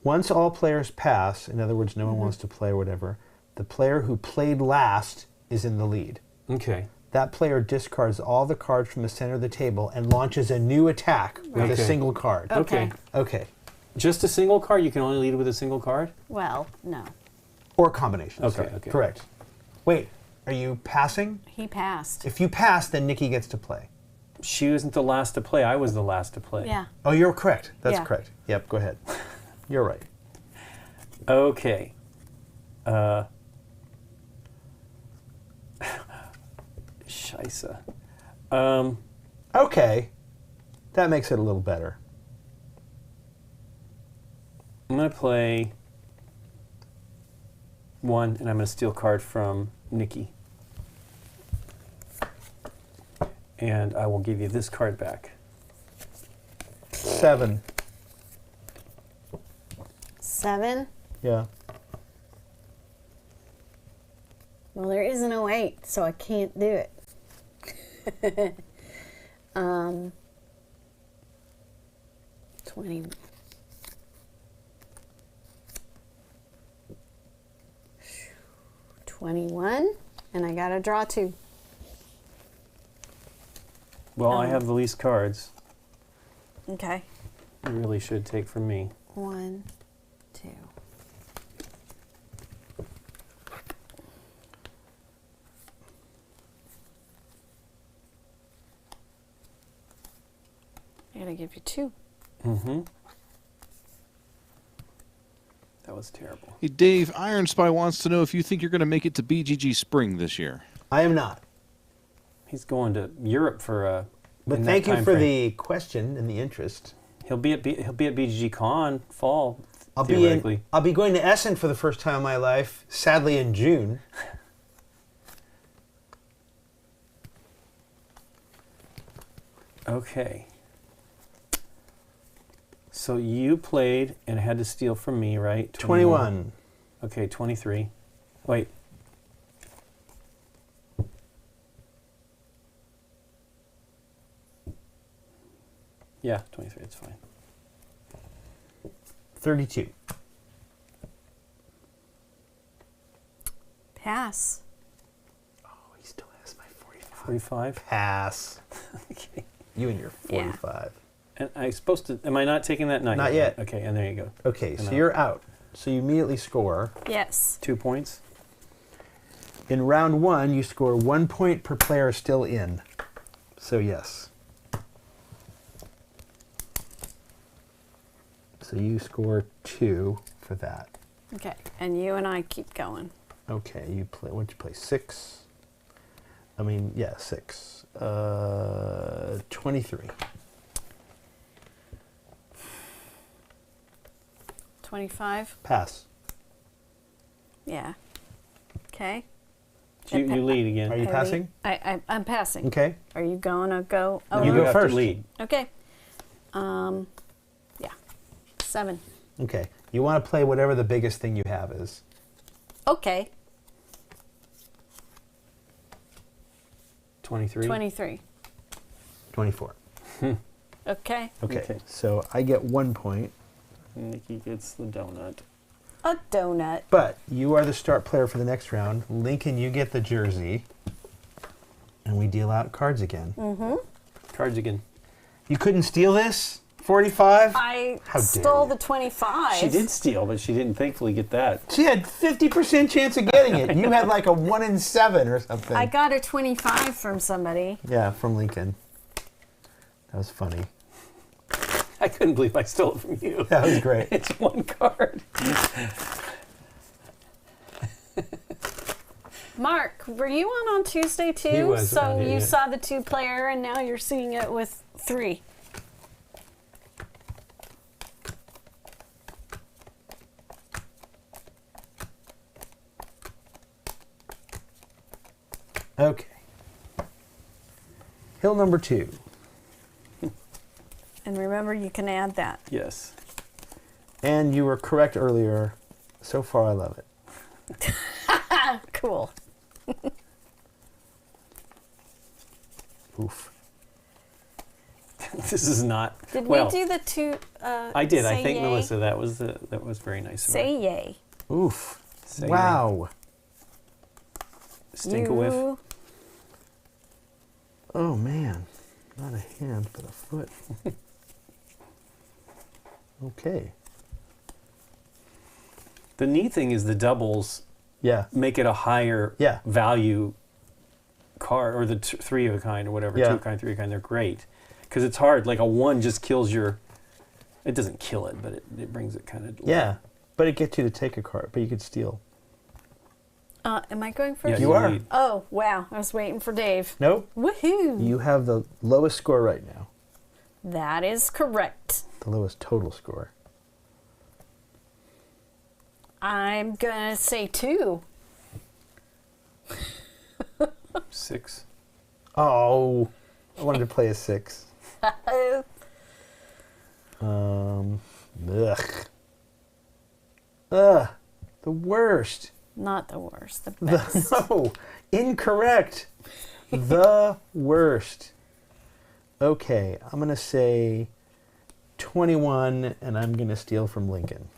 S4: Once all players pass, in other words, no one wants to play or whatever, the player who played last is in the lead.
S2: Okay.
S4: That player discards all the cards from the center of the table and launches a new attack with a
S2: Okay.
S4: single card.
S3: Okay.
S4: Okay.
S2: Just a single card? You can only lead with a single card?
S3: Well, no.
S4: Or combinations.
S2: Okay,
S4: sorry.
S2: okay.
S4: Correct. Wait, are you passing?
S3: He passed.
S4: If you pass, then Nikki gets to play.
S2: She wasn't the last to play. I was the last to play.
S3: Yeah.
S4: Oh, you're correct. That's
S3: Yeah.
S4: correct. Yep, go ahead. You're right.
S2: Okay. Scheisse.
S4: Okay. That makes it a little better.
S2: I'm going to play 1, and I'm going to steal a card from Nikki. And I will give you this card back.
S4: 7.
S3: 7.
S4: Yeah.
S3: Well, there is no 8, so I can't do it. 20. $21, and I got to draw 2.
S2: Well, I have the least cards.
S3: Okay.
S2: You really should take from me.
S3: 1, 2. I gotta give you 2.
S2: Mm-hmm. That was terrible.
S1: Hey, Dave, Iron Spy wants to know if you think you're going to make it to BGG Spring this year.
S4: I am not.
S2: He's going to Europe for
S4: But
S2: in that
S4: thank you
S2: time
S4: for
S2: frame.
S4: the question and the interest.
S2: He'll be at BGG Con fall.
S4: I'll
S2: theoretically.
S4: be going to Essen for the first time in my life, sadly in June.
S2: Okay. So you played and had to steal from me, right?
S4: 21.
S2: Okay, 23. Wait. Yeah, 23, it's fine.
S4: 32.
S3: Pass.
S4: Oh, he still has my 45.
S2: 45?
S4: Pass.
S2: Okay.
S4: You and your
S3: Yeah.
S4: 45.
S2: And I'm supposed to, am I not taking that?
S4: Not yet.
S2: Okay, and there you go.
S4: Okay,
S2: And
S4: so
S2: out.
S4: you're out. So you immediately score.
S3: Yes.
S2: 2 points.
S4: In round 1, you score 1 point per player still in. So yes. So you score 2 for that.
S3: Okay. And you and I keep going.
S4: Okay, you play. What'd you play? 6. I mean, yeah, 6. 23.
S3: 25.
S4: Pass.
S3: Yeah. Okay.
S2: So you lead again.
S4: Are you passing?
S3: I'm passing.
S4: Okay.
S3: Are you going to go? Oh,
S4: You
S2: You
S4: go
S2: have
S4: first.
S2: to lead.
S3: Okay. Yeah. 7.
S4: Okay. You want to play whatever the biggest thing you have is.
S3: Okay.
S2: 23.
S3: 23.
S4: 24.
S3: Okay.
S4: Okay. So I get 1 point,
S2: Nikki gets the donut.
S3: A donut.
S4: but you are the start player for the next round. Lincoln, you get the jersey, and we deal out cards again.
S2: Cards again.
S4: You couldn't steal this? 45?
S3: I
S4: How dare
S3: stole
S4: you.
S3: the 25.
S2: She did steal, but she didn't thankfully get that.
S4: She had 50% chance of getting it. You had like a 1 in 7 or something.
S3: I got a 25 from somebody.
S4: Yeah, from Lincoln. That was funny.
S2: I couldn't believe I stole it from you.
S4: That was great.
S2: It's 1 card.
S3: Mark, were you on Tuesday too?
S2: He was
S3: So
S2: on it,
S3: you
S2: yeah.
S3: saw the 2-player and now you're seeing it with 3.
S4: Okay. Hill number 2.
S3: And remember, you can add that.
S2: Yes.
S4: And you were correct earlier. So far, I love it.
S3: Cool.
S4: Oof.
S2: This is not.
S3: Did
S2: well,
S3: we do the 2?
S2: I did. I
S3: say
S2: think
S3: yay?
S2: Melissa. That was very nice of her.
S3: Say yay.
S4: Oof.
S2: Say
S4: Wow.
S2: Stink a whiff.
S3: You-
S4: Oh, man. Not a hand, but a foot. Okay.
S2: The neat thing is the doubles
S4: Yeah.
S2: make it a higher
S4: Yeah.
S2: value card, or the 3 of a kind, or whatever.
S4: Yeah.
S2: 2 of a kind, 3 of a kind. They're great because it's hard. Like a 1 just kills your. It doesn't kill it, but it brings it kind of.
S4: Yeah. But it gets you to take a card, but you could steal.
S3: am I going
S2: Yeah,
S3: first?
S4: You are.
S2: lead.
S3: Oh, wow. I was waiting for Dave.
S4: Nope.
S3: Woohoo.
S4: You have the lowest score right now.
S3: That is correct.
S4: The lowest total score.
S3: I'm going to say 2.
S2: 6.
S4: Oh. I wanted to play a 6. Ugh. Ugh. The worst.
S3: Not the worst, the best.
S4: No. Incorrect. The worst. Okay. I'm going to say 21, and I'm going to steal from Lincoln.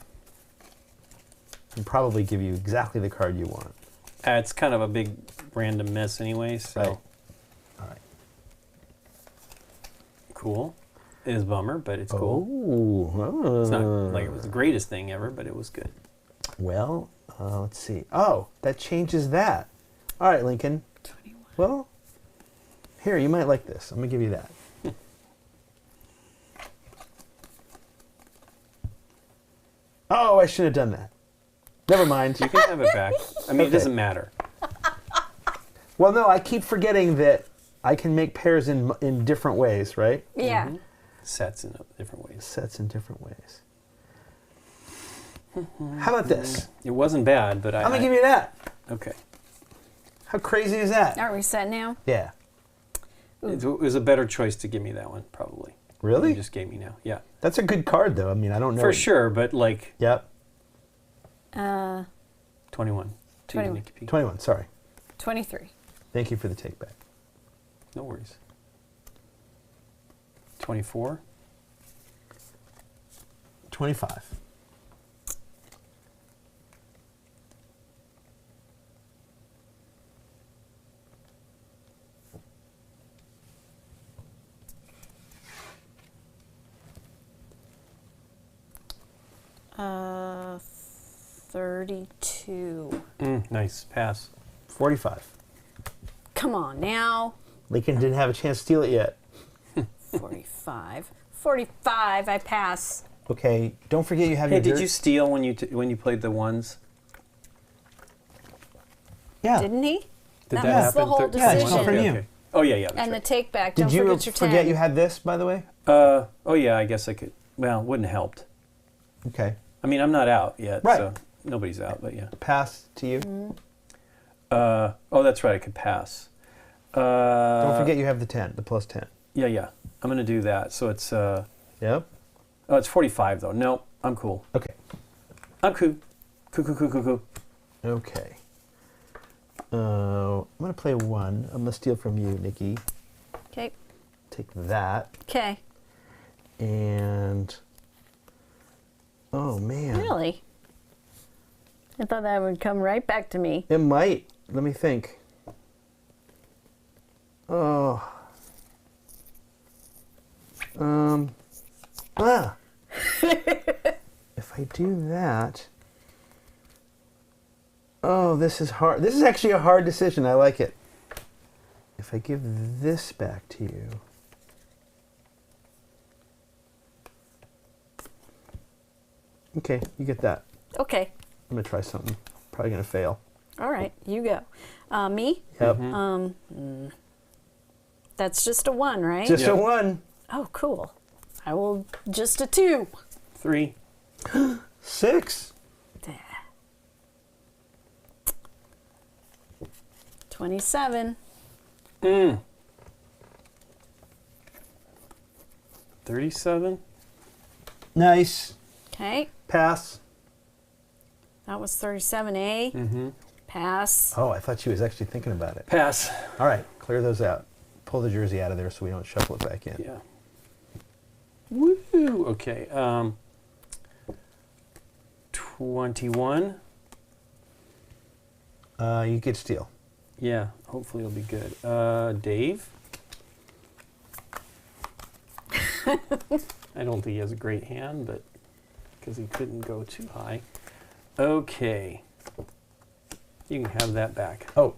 S4: And probably give you exactly the card you want.
S2: It's kind of a big random mess anyway, so.
S4: Right. All right.
S2: Cool. It is a bummer, but it's cool.
S4: Oh.
S2: It's not like it was the greatest thing ever, but it was good.
S4: Well, let's see. Oh, that changes that. All right, Lincoln.
S3: 21.
S4: Well, here, you might like this. I'm going to give you that. Oh, I should have done that. Never mind.
S2: You can have it back. I mean,
S4: Okay.
S2: it doesn't matter.
S4: Well, no, I keep forgetting that I can make pairs in different ways, right?
S3: Yeah.
S2: Sets in different ways.
S4: Sets in different ways. How about this?
S2: It wasn't bad, but
S4: I'm going to give you that.
S2: Okay.
S4: How crazy is that?
S3: Are we set now?
S4: Yeah.
S2: It was a better choice to give me that one, probably.
S4: Really?
S2: You just gave me now. Yeah.
S4: That's a good card, though. I mean, I don't know.
S2: For sure, but like
S4: Yep.
S2: 21.
S3: 21.
S2: Nikki P.
S4: 21, sorry.
S3: 23.
S4: Thank you for the take back.
S2: No worries. 24.
S4: 25.
S3: Uh, 32.
S2: Nice. Pass.
S4: 45.
S3: Come on now.
S4: Lincoln didn't have a chance to steal it yet.
S3: 45. 45, I pass.
S4: Okay, don't forget you have
S2: Hey,
S4: your
S2: did you steal when you played the ones?
S4: Yeah.
S3: Didn't he?
S2: Did
S3: That
S2: that
S3: was
S2: happen?
S3: the whole
S4: Yeah, it's
S3: decision.
S4: not from you.
S2: Okay. Oh yeah. That's
S3: And the
S2: right.
S3: take back.
S4: Did
S3: Don't
S4: you
S3: forget your 10.
S4: forget you had this, by the way?
S2: Oh yeah, I guess I could. Well, it wouldn't have helped.
S4: Okay.
S2: I mean, I'm not out yet,
S4: Right.
S2: so nobody's out, but yeah.
S4: Pass to you.
S2: Oh, that's right. I could pass.
S4: Don't forget you have the 10, the plus 10.
S2: Yeah. I'm gonna do that. So it's
S4: Yep.
S2: oh, it's 45 though. No, I'm cool.
S4: Okay.
S2: I'm cool. Cool.
S4: Okay. I'm going to play 1. I'm going to steal from you, Nikki.
S3: Okay.
S4: Take that.
S3: Okay.
S4: And... Oh, man.
S3: Really? I thought that would come right back to me.
S4: It might. Let me think. Oh. If I do that... Oh, this is hard. This is actually a hard decision. I like it. If I give this back to you... Okay, you get that.
S3: Okay.
S4: I'm going to try something. Probably going to fail.
S3: All right. You go. Me?
S4: Yep.
S3: That's just a 1, right?
S4: Just
S2: Yep.
S4: a 1.
S3: Oh, cool. I will just a 2.
S2: 3.
S4: 6.
S3: 27.
S2: 37.
S4: Nice.
S3: Okay.
S4: Pass.
S3: That was 37A. Pass.
S4: Oh, I thought she was actually thinking about it.
S2: Pass.
S4: All right, clear those out. Pull the jersey out of there so we don't shuffle it back in.
S2: Yeah. Woo. Okay. 21.
S4: You get steal.
S2: Yeah. Hopefully it'll be good. Dave. I don't think he has a great hand, but because he couldn't go too high. Okay. You can have that back.
S4: Oh,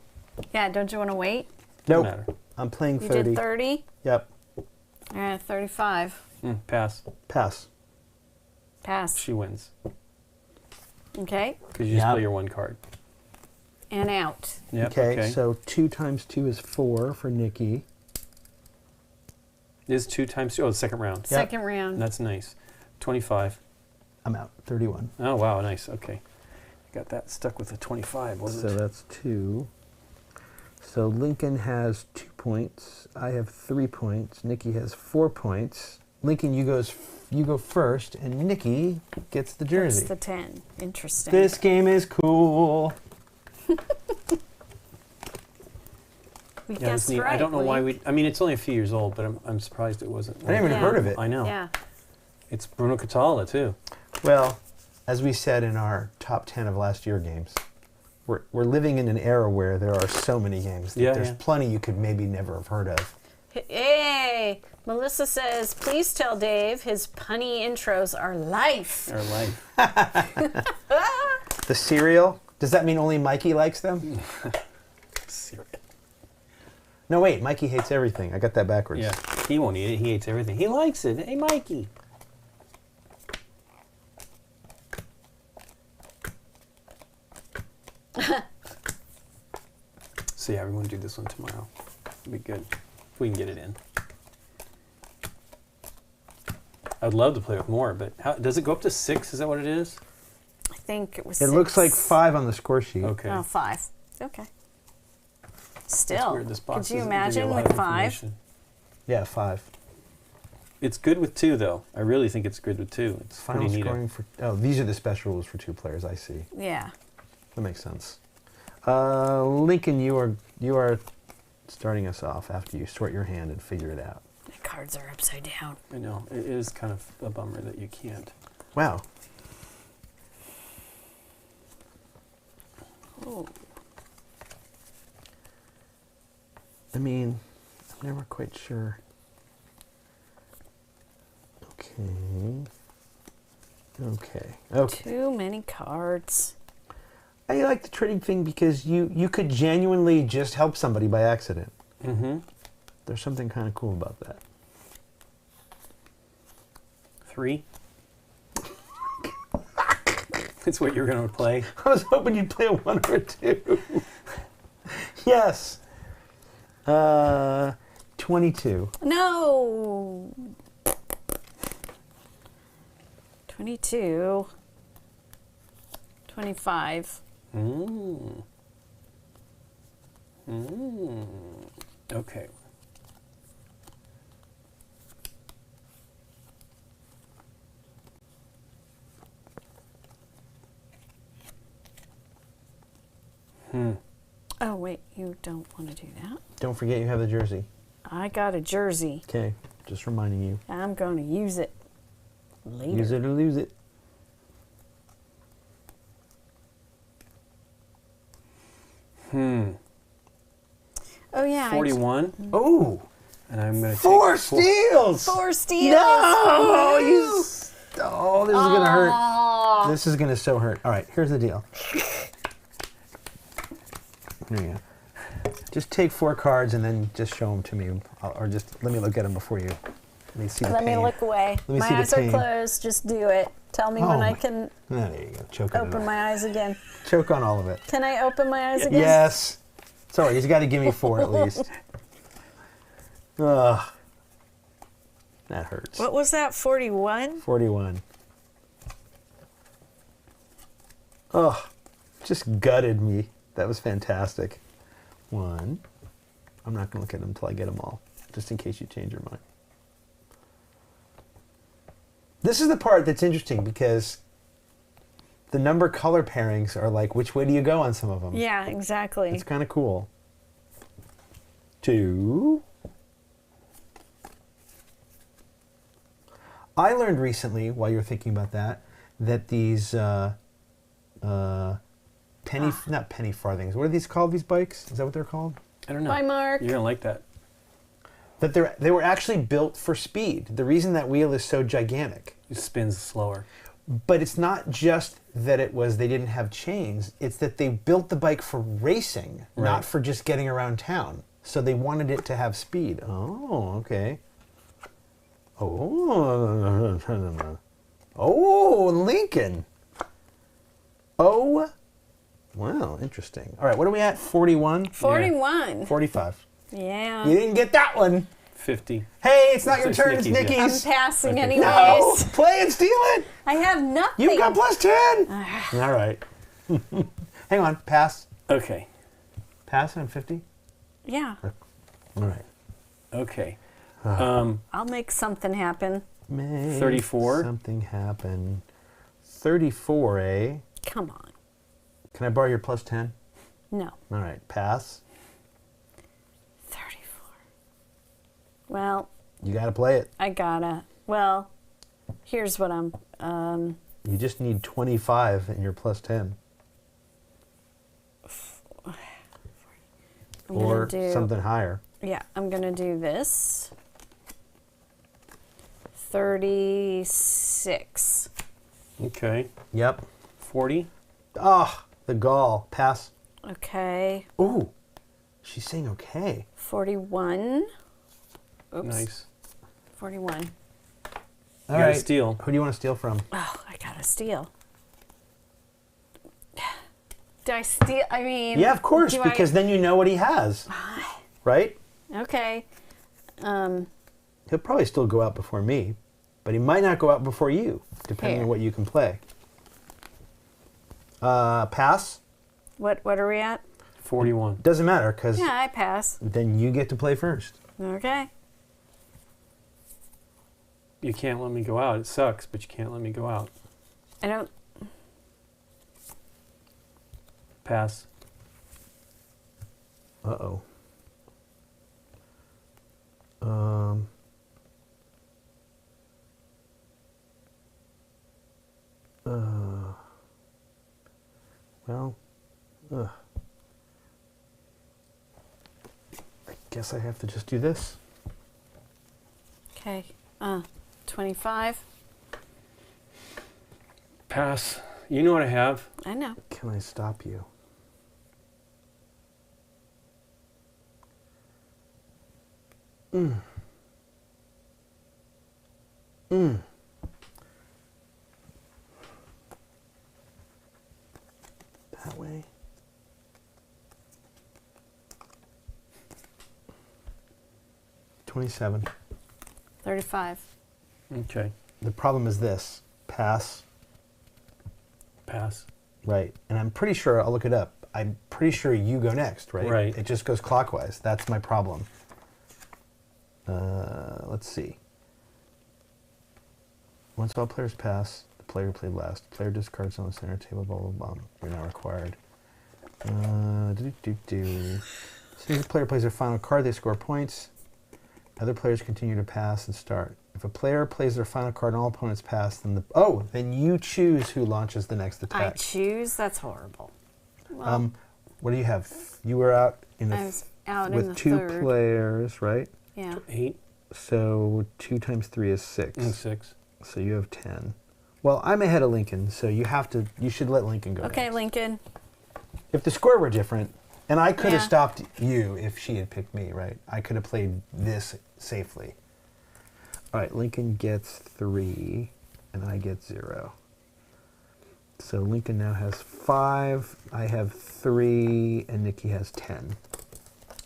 S3: Yeah, don't you want to wait?
S4: nope.
S2: Matter.
S4: I'm playing
S3: You
S4: 30.
S3: did 30?
S4: Yep.
S3: All right, 35.
S2: Pass.
S4: Pass.
S3: Pass.
S2: She wins
S3: Okay.
S2: because you just
S4: Yep.
S2: play your 1 card.
S3: And out.
S2: Yep.
S4: Okay, so 2 times 2 is 4 for Nikki.
S2: Is 2 times 2? Oh, the second round.
S3: Second round.
S2: That's nice. 25.
S4: I'm out. 31.
S2: Oh, wow. Nice. Okay. Got that stuck with a 25, wasn't
S4: So
S2: it?
S4: that's 2. So Lincoln has 2 points. I have 3 points. Nikki has 4 points. Lincoln, you go first, and Nikki gets the jersey.
S3: That's the 10. Interesting.
S4: This game is cool.
S3: We
S2: Yeah,
S3: guessed
S2: that's neat.
S3: right.
S2: I don't know why
S3: Lee.
S2: I mean, it's only a few years old, but I'm surprised it wasn't.
S4: I never even
S3: Yeah.
S4: heard of it.
S2: I know.
S3: Yeah.
S2: It's Bruno Catala, too.
S4: Well, as we said in our top 10 of last year games, we're living in an era where there are so many games. That
S2: Yeah,
S4: there's
S2: yeah.
S4: plenty you could maybe never have heard of.
S3: Hey, Melissa says, please tell Dave his punny intros are life.
S2: Our life.
S4: The cereal? Does that mean only Mikey likes them?
S2: Serious.
S4: No, wait. Mikey hates everything. I got that backwards.
S2: Yeah. He won't eat it. He hates everything. He likes it. Hey, Mikey. So yeah, we're going to do this one tomorrow. It'll be good if we can get it in. I'd love to play with more, but does it go up to 6? Is that what it is?
S3: I think it was
S4: It looks
S3: 6.
S4: like 5 on the score sheet.
S2: Okay.
S3: Oh, 5. Okay.
S2: That's
S3: Still,
S2: weird. This box
S3: could you
S2: doesn't give
S3: imagine
S2: a lot
S3: with
S2: of
S3: 5?
S2: information.
S4: Yeah, 5.
S2: It's good with 2, though. I really think it's good with 2. It's
S4: Final
S2: pretty neat.
S4: scoring for... Oh, these are the special rules for 2 players. I see.
S3: Yeah.
S4: That makes sense. Lincoln, you are starting us off after you sort your hand and figure it out.
S3: The cards are upside down.
S2: I know. It is kind of a bummer that you can't.
S4: Wow.
S3: Oh.
S4: I mean, I'm never quite sure. Okay. Okay. Okay.
S3: Too many cards.
S4: I like the trading thing because you could genuinely just help somebody by accident.
S2: Mm-hmm.
S4: There's something kind of cool about that.
S2: 3. That's what you're going to play.
S4: I was hoping you'd play a 1 or a 2. Yes. 22.
S3: No. 22. 25.
S2: Okay.
S3: Oh, wait, you don't want to do that?
S4: Don't forget you have the jersey.
S3: I got a jersey.
S4: Okay, just reminding you.
S3: I'm going to use it later.
S4: Use it or lose it.
S3: Oh, yeah.
S2: 41.
S4: Oh!
S2: And I'm going to take
S4: 4 steals!
S3: 4 steals.
S4: No! Oh, this is going to hurt. This is going to so hurt. All right, here's the deal. There you go. Just take 4 cards and then just show them to me. Or just let me look at them before you. Let me see the
S3: Let
S4: pain.
S3: me look away.
S4: Let me
S3: My
S4: see the
S3: eyes are
S4: pain.
S3: closed. Just do it. Tell me when I can
S4: There you go. Choke on it
S3: open
S4: all.
S3: my eyes again.
S4: Choke on all of it.
S3: Can I open my eyes again?
S4: Yes. Sorry, you've got to give me 4 at least. Ugh. That hurts.
S3: What was that? 41?
S4: 41. Oh, just gutted me. That was fantastic. 1. I'm not going to look at them until I get them all, just in case you change your mind. This is the part that's interesting because the number color pairings are like, which way do you go on some of them?
S3: Yeah, exactly.
S4: It's kind of cool. 2. I learned recently, while you're thinking about that these not penny farthings. What are these called? These bikes? Is that what they're called?
S2: I don't know.
S3: Bye, Mark.
S2: You're going to like that.
S4: That they were actually built for speed. The reason that wheel is so gigantic.
S2: It spins slower.
S4: But it's not just that they didn't have chains. It's that they built the bike for racing, not for just getting around town. So they wanted it to have speed. Oh, okay. Oh, Lincoln. Oh, wow, interesting. All right, what are we at? 41?
S3: 41.
S4: 45.
S3: Yeah.
S4: You didn't get that one.
S2: 50.
S4: Hey, it's not your
S2: It's
S4: turn, it's
S2: Nikki's, yeah.
S3: I'm
S4: Nikki's.
S3: passing
S2: Okay.
S3: anyways.
S4: No, play and steal it.
S3: I have nothing.
S4: You've got plus 10. All right. Hang on, pass.
S2: Okay.
S4: Pass on 50?
S3: Yeah.
S4: All right.
S2: Okay.
S3: I'll make something happen.
S4: Make
S2: 34.
S4: Something happen. 34, eh?
S3: Come on.
S4: Can I borrow your plus 10?
S3: No.
S4: All right, pass.
S3: 34. Well,
S4: You got to play it.
S3: I gotta. Well, here's what I'm.
S4: You just need 25 in your plus 10.
S3: I'm
S4: Or
S3: gonna do,
S4: something higher.
S3: Yeah, I'm gonna do this. 36.
S2: Okay.
S4: Yep.
S2: 40.
S4: Ah, the gall. Pass.
S3: Okay.
S4: Ooh, she's saying okay.
S3: 41. Oops.
S2: Nice.
S3: 41.
S2: You
S4: All
S2: got
S4: right.
S2: to steal.
S4: Who do you want to steal from?
S3: Oh, I gotta steal. Do I steal? I mean.
S4: Yeah, of course,
S3: do
S4: because then you know what he has. Right?
S3: Okay.
S4: He'll probably still go out before me, but he might not go out before you, depending
S3: Here.
S4: on what you can play. Pass?
S3: What are we at?
S2: 41.
S4: Doesn't matter, because
S3: Yeah, I pass.
S4: then you get to play first.
S3: Okay.
S2: You can't let me go out. It sucks, but you can't let me go out.
S3: I don't.
S2: Pass.
S4: Uh-oh. Well, I guess I have to just do this.
S3: Okay. 25.
S2: Pass. You know what I have?
S3: I know.
S4: Can I stop you? That way. $27.
S3: 35.
S2: Okay.
S4: The problem is this. Pass.
S2: Pass.
S4: Right. And I'm pretty sure, I'll look it up. I'm pretty sure you go next, right?
S2: Right.
S4: It just goes clockwise. That's my problem. Let's see. Once all players pass, the player who played last. The player discards on the center table, blah, blah, blah. You're not required. As soon as the player plays their final card, they score points. Other players continue to pass and start. If a player plays their final card and all opponents pass, then then you choose who launches the next attack.
S3: I choose? That's horrible. Well,
S4: what do you have? You were out in the
S3: I was out
S4: with
S3: in the
S4: two
S3: third.
S4: players, right?
S3: Yeah.
S2: 8
S4: So 2 times 3 is 6.
S2: and 6.
S4: So you have 10. Well, I'm ahead of Lincoln, so you should let Lincoln go
S3: Okay,
S4: next.
S3: Lincoln.
S4: If the score were different, and I could have
S3: Yeah.
S4: stopped you if she had picked me, right? I could have played this safely. All right, Lincoln gets 3, and I get 0. So Lincoln now has 5, I have 3, and Nikki has 10.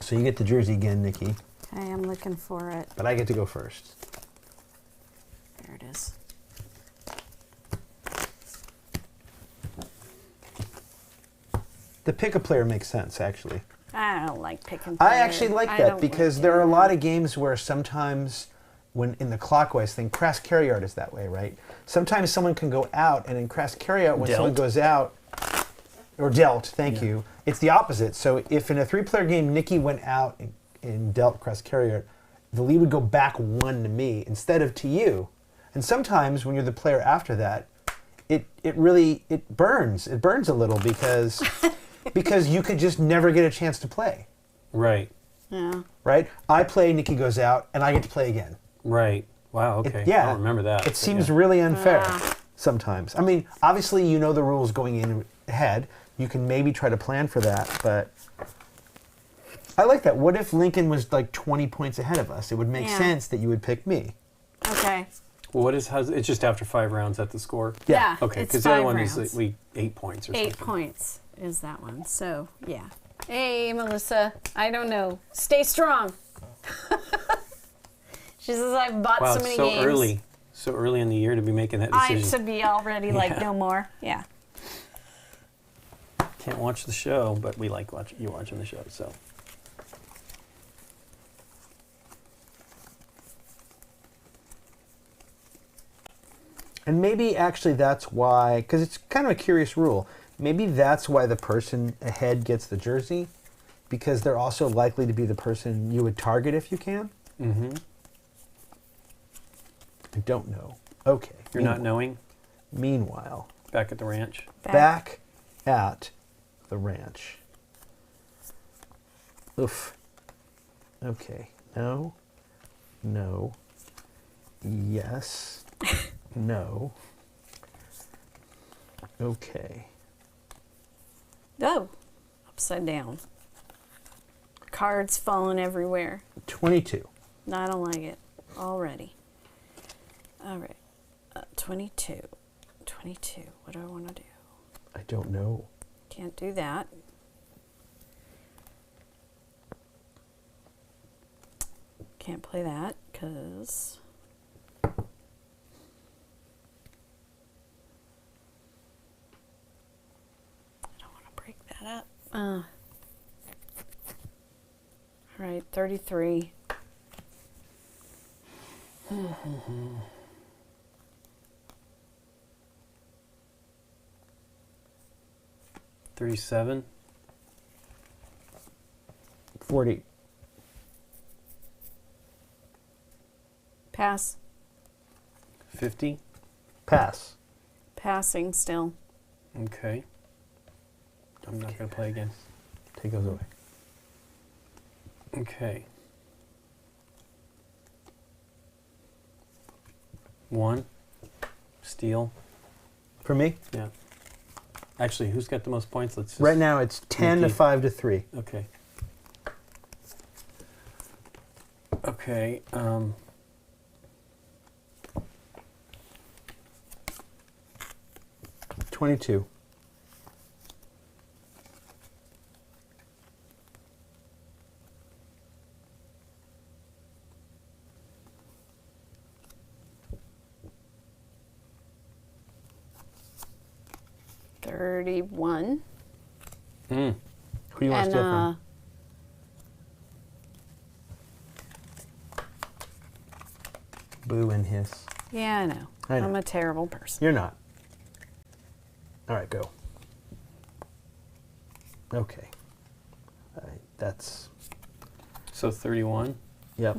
S4: So you get the jersey again, Nikki,
S3: Okay, I'm looking for it.
S4: but I get to go first.
S3: There it is.
S4: The pick a player makes sense, actually.
S3: I don't like picking.
S4: I actually like
S3: I
S4: that
S3: don't
S4: because
S3: like
S4: there are a
S3: doing
S4: lot
S3: that.
S4: of games where sometimes when in the clockwise thing, crass carryout is that way, right? Sometimes someone can go out, and in crass carryout, when someone
S2: Dealt.
S4: goes out, or dealt, thank you, it's the opposite. So if in a 3-player game, Nikki went out and dealt crass carryout, the lead would go back 1 to me instead of to you. And sometimes when you're the player after that, it burns. It burns a little because because you could just never get a chance to play.
S2: Right.
S3: Yeah.
S4: Right? I play, Nikki goes out, and I get to play again.
S2: Right. Wow, okay.
S4: Yeah.
S2: I don't remember that.
S4: It
S2: but
S4: seems
S2: yeah.
S4: really unfair sometimes. I mean, obviously you know the rules going in ahead. You can maybe try to plan for that, but I like that. What if Lincoln was like 20 points ahead of us? It would make
S3: Yeah.
S4: sense that you would pick me.
S3: Okay.
S2: Well, it's just after 5 rounds at the score?
S3: Yeah.
S2: Okay,
S3: it's
S2: because the other
S3: 5
S2: one
S3: rounds.
S2: is 8 points or
S3: 8
S2: something.
S3: points is that one. So, yeah. Hey, Melissa. I don't know. Stay strong. She says I've bought
S2: Wow,
S3: so
S2: it's
S3: many
S2: so
S3: games.
S2: early. So early in the year to be making that
S3: I
S2: decision.
S3: should be already like
S2: Yeah.
S3: no more. Yeah.
S2: Can't watch the show, but we like you watching the show, so.
S4: And maybe actually that's why, because it's kind of a curious rule, maybe that's why the person ahead gets the jersey, because they're also likely to be the person you would target if you can.
S2: Mm-hmm.
S4: I don't know. Okay.
S2: You're not knowing?
S4: Meanwhile,
S2: Back at the ranch?
S4: back at the ranch. Oof. Okay. No. No. Yes. No. Okay.
S3: Oh, upside down. Cards falling everywhere.
S4: 22.
S3: No, I don't like it already. All right. 22. 22. What do I want to do?
S4: I don't know.
S3: Can't do that. Can't play that because I don't want to break that up. All right, 33.
S2: 37?
S4: 40.
S3: Pass.
S2: 50?
S4: Pass.
S3: Passing still.
S2: Okay. I'm not going to play again.
S4: Take those away.
S2: Okay. 1. Steal.
S4: For me?
S2: Yeah. Actually, who's got the most points? Let's just,
S4: Right now it's 10 to 5 to 3.
S2: Okay. Okay.
S4: 22.
S3: $31.
S4: Who do you want to steal from? Boo and hiss.
S3: Yeah, I know.
S4: I know.
S3: I'm a terrible person.
S4: You're not. All right, go. Okay. All right, that's...
S2: So 31.
S4: Yep.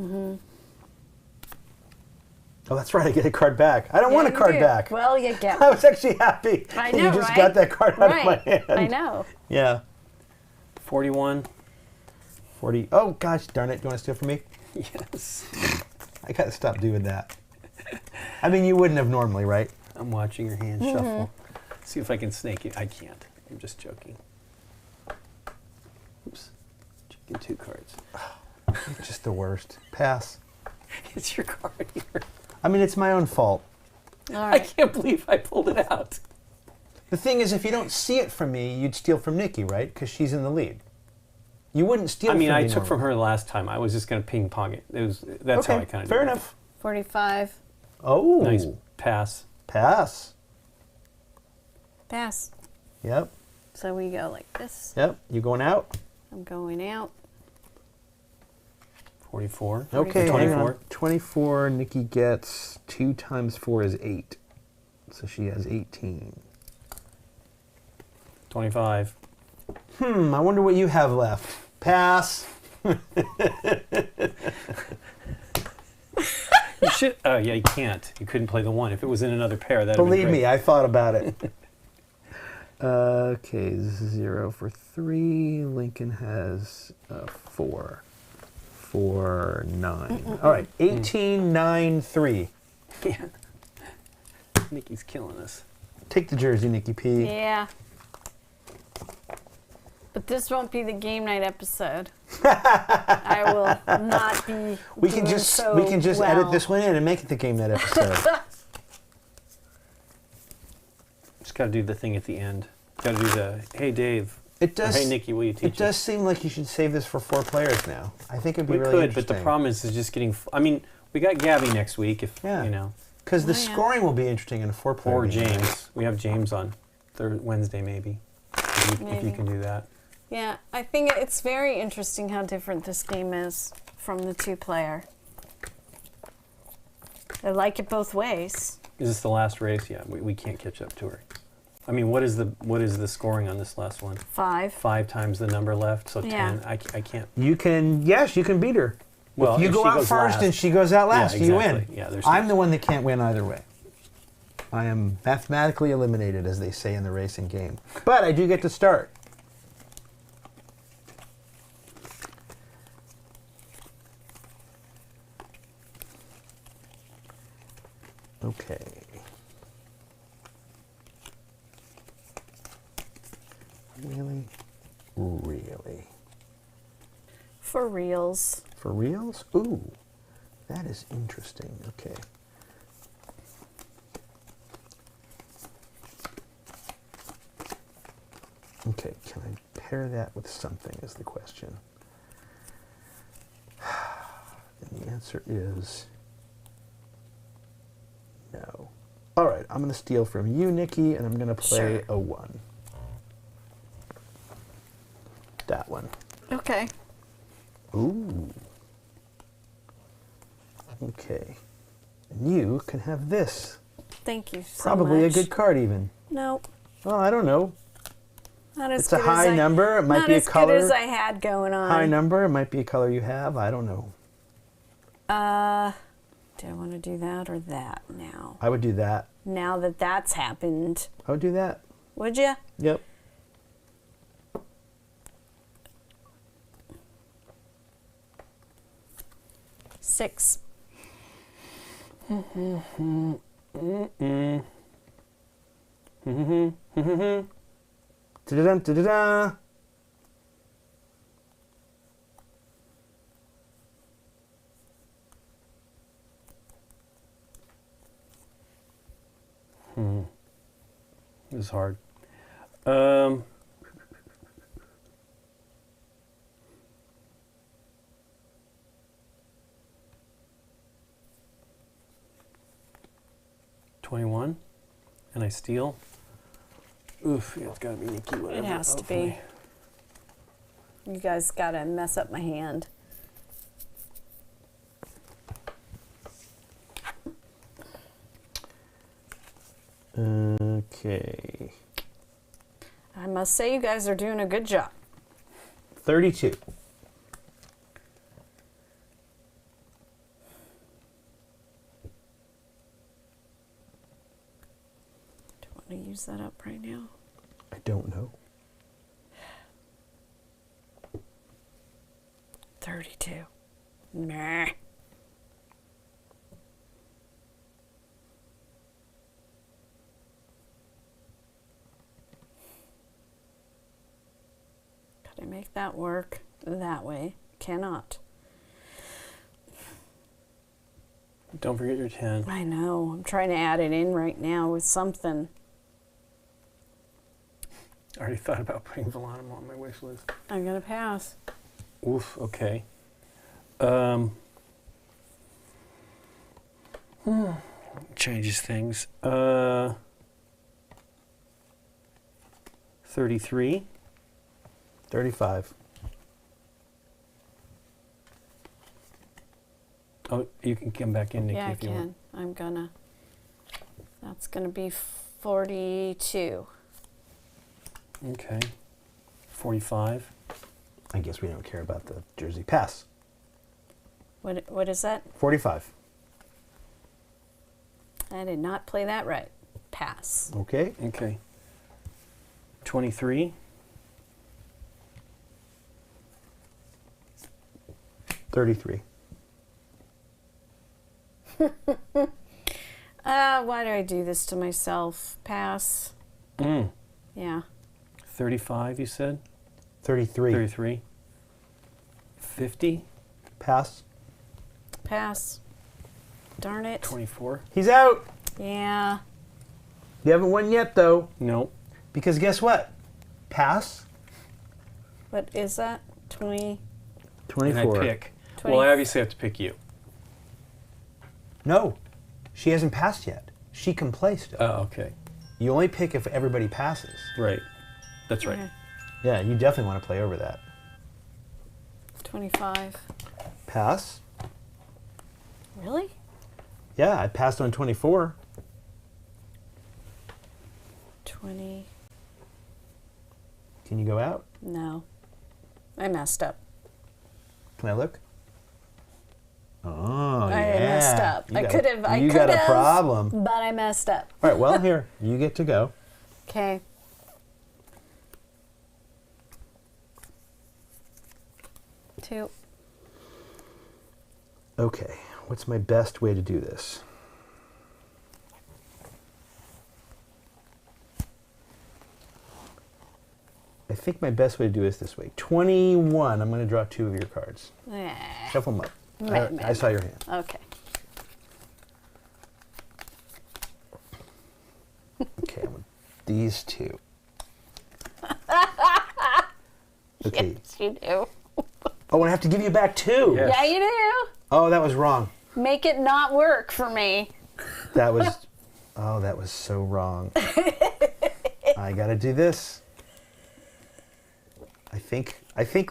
S4: Oh, that's right. I get a card back. I don't want a
S3: you
S4: card
S3: do.
S4: back.
S3: Well, you get
S4: I was actually happy
S3: I
S4: that
S3: know,
S4: you just
S3: right?
S4: got that card out of my hand.
S3: I know.
S4: Yeah.
S2: 41.
S4: 40. Oh, gosh darn it. Do you want to steal from me?
S2: Yes.
S4: I got to stop doing that. I mean, you wouldn't have normally, right?
S2: I'm watching your hand shuffle. See if I can snake it. I can't. I'm just joking. Oops. Checking 2 cards.
S4: You're just the worst. Pass.
S2: It's your card here.
S4: I mean, it's my own fault.
S3: All
S2: I
S3: right.
S2: can't believe I pulled it out.
S4: The thing is, if you don't see it from me, you'd steal from Nikki, right? Because she's in the lead. You wouldn't steal from me.
S2: I took from
S4: normally.
S2: her last time. I was just going to ping pong it. That's how I kind of
S4: fair enough.
S3: 45.
S4: Oh.
S2: Nice pass.
S4: Pass.
S3: Pass.
S4: Yep.
S3: So we go like this.
S4: Yep. You going out?
S3: I'm going out.
S2: 44.
S4: Okay, hang
S2: 24.
S4: on. 24, Nikki gets 2 times 4 is 8. So she has 18.
S2: 25.
S4: I wonder what you have left. Pass.
S2: You should. Oh, yeah, you can't. You couldn't play the 1. If it was in another pair, that'd
S4: Believe me, I thought about it. Okay, this is 0 for 3. Lincoln has 4. 4, 9. All right, 18, 9, 3.
S2: Yeah. Nikki's killing us.
S4: Take the jersey, Nikki P.
S3: Yeah. But this won't be the game night episode. I will not be.
S4: We can
S3: doing
S4: just
S3: so
S4: edit
S3: well.
S4: this one in and make it the game night episode.
S2: Just got to do the thing at the end. Got to do the, hey, Dave.
S4: It does.
S2: Or, hey, Nikki, will you teach
S4: It does seem like you should save this for 4 players now. I think it'd be
S2: We
S4: really
S2: could,
S4: interesting.
S2: but the problem is just getting. I mean, we got Gabby next week, if
S4: Yeah.
S2: you know,
S4: Because the
S3: Oh, yeah.
S4: scoring will be interesting in a 4-player
S2: or
S4: game.
S2: James. We have James on Wednesday, maybe. If you
S3: Maybe.
S2: can do that.
S3: Yeah, I think it's very interesting how different this game is from the 2-player. I like it both ways.
S2: Is this the last race? Yeah, we can't catch up to her. I mean, what is the scoring on this last one?
S3: 5.
S2: 5 times the number left, so
S3: Yeah.
S2: 10. I can't.
S4: You can beat her.
S2: Well,
S4: if you
S2: if
S4: go
S2: she
S4: out
S2: goes
S4: first
S2: last.
S4: and she goes out last,
S2: Yeah,
S4: you win.
S2: exactly. Yeah, there's
S4: I'm
S2: no-
S4: the one that can't win either way. I am mathematically eliminated, as they say in the racing game. But I do get to start. Okay. Really? Really?
S3: For reals.
S4: For reals? Ooh, that is interesting. Okay. Okay, can I pair that with something is the question. And the answer is no. All right, I'm going to steal from you, Nikki, and I'm going to play
S3: Sure.
S4: a 1. That one.
S3: Okay.
S4: Ooh. Okay. And you can have this.
S3: Thank you so
S4: Probably
S3: much.
S4: a good card even.
S3: Nope.
S4: Well, I don't know.
S3: Not as
S4: It's a
S3: good
S4: high
S3: as
S4: number. It might
S3: not
S4: be a
S3: as
S4: color.
S3: good as I had going on.
S4: High number. It might be a color you have. I don't know.
S3: Do I want to do that or that now?
S4: I would do that.
S3: Now that that's happened,
S4: I would do that.
S3: would you?
S4: Yep.
S3: Six.
S4: Da-da-dun, da-da-da.
S2: This is hard. 21, and I steal. Oof, yeah, it's gotta be Nikki. Whatever.
S3: It has to be. You guys gotta mess up my hand.
S4: Okay.
S3: I must say, you guys are doing a good job.
S4: 32.
S3: Do you want to use that up right now?
S4: I don't know.
S3: 32. Meh. Could I make that work that way? Cannot.
S2: Don't forget your 10.
S3: I know. I'm trying to add it in right now with something.
S2: I already thought about putting Villanimo on my wish list.
S3: I'm gonna pass.
S2: Oof, okay. Changes things. 33.
S4: 35.
S2: Oh, you can come back in, Nikki,
S3: Yeah, I
S2: if you want.
S3: can. I'm gonna. That's gonna be 42.
S2: Okay. 45.
S4: I guess we don't care about the jersey. Pass.
S3: What is that?
S4: 45.
S3: I did not play that right. Pass.
S4: Okay.
S2: Okay. 23.
S4: 33.
S3: Why do I do this to myself? Pass. Yeah.
S2: 35, you said?
S4: 33.
S2: 33. 50.
S4: Pass.
S3: Pass. Darn it.
S2: 24.
S4: He's out.
S3: Yeah.
S4: You haven't won yet, though.
S2: Nope.
S4: Because guess what? Pass.
S3: What is that? 20.
S4: 24.
S2: And I pick.
S3: 20.
S2: Well, I obviously have to pick you.
S4: No. She hasn't passed yet. She can play still.
S2: Oh, okay.
S4: You only pick if everybody passes.
S2: Right. That's right.
S3: Okay.
S4: Yeah, you definitely want to play over that.
S3: 25.
S4: Pass.
S3: Really?
S4: Yeah, I passed on 24.
S3: 20.
S4: Can you go out?
S3: No. I messed up.
S4: Can I look? Oh,
S3: I
S4: yeah.
S3: messed up. I could have.
S4: You got a problem.
S3: But I messed up.
S4: All right, well, here. You get to go.
S3: Okay. Two.
S4: Okay, what's my best way to do this? I think my best way to do this this way. 21. I'm going to draw 2 of your cards. Shuffle them up. I saw your hand.
S3: Okay.
S4: Okay, I want these 2. Okay.
S3: Yes, you do.
S4: Oh, and I have to give you back 2.
S2: Yes.
S3: Yeah, you do.
S4: Oh, that was wrong.
S3: Make it not work for me.
S4: That was, oh, that was so wrong. I got to do this. I think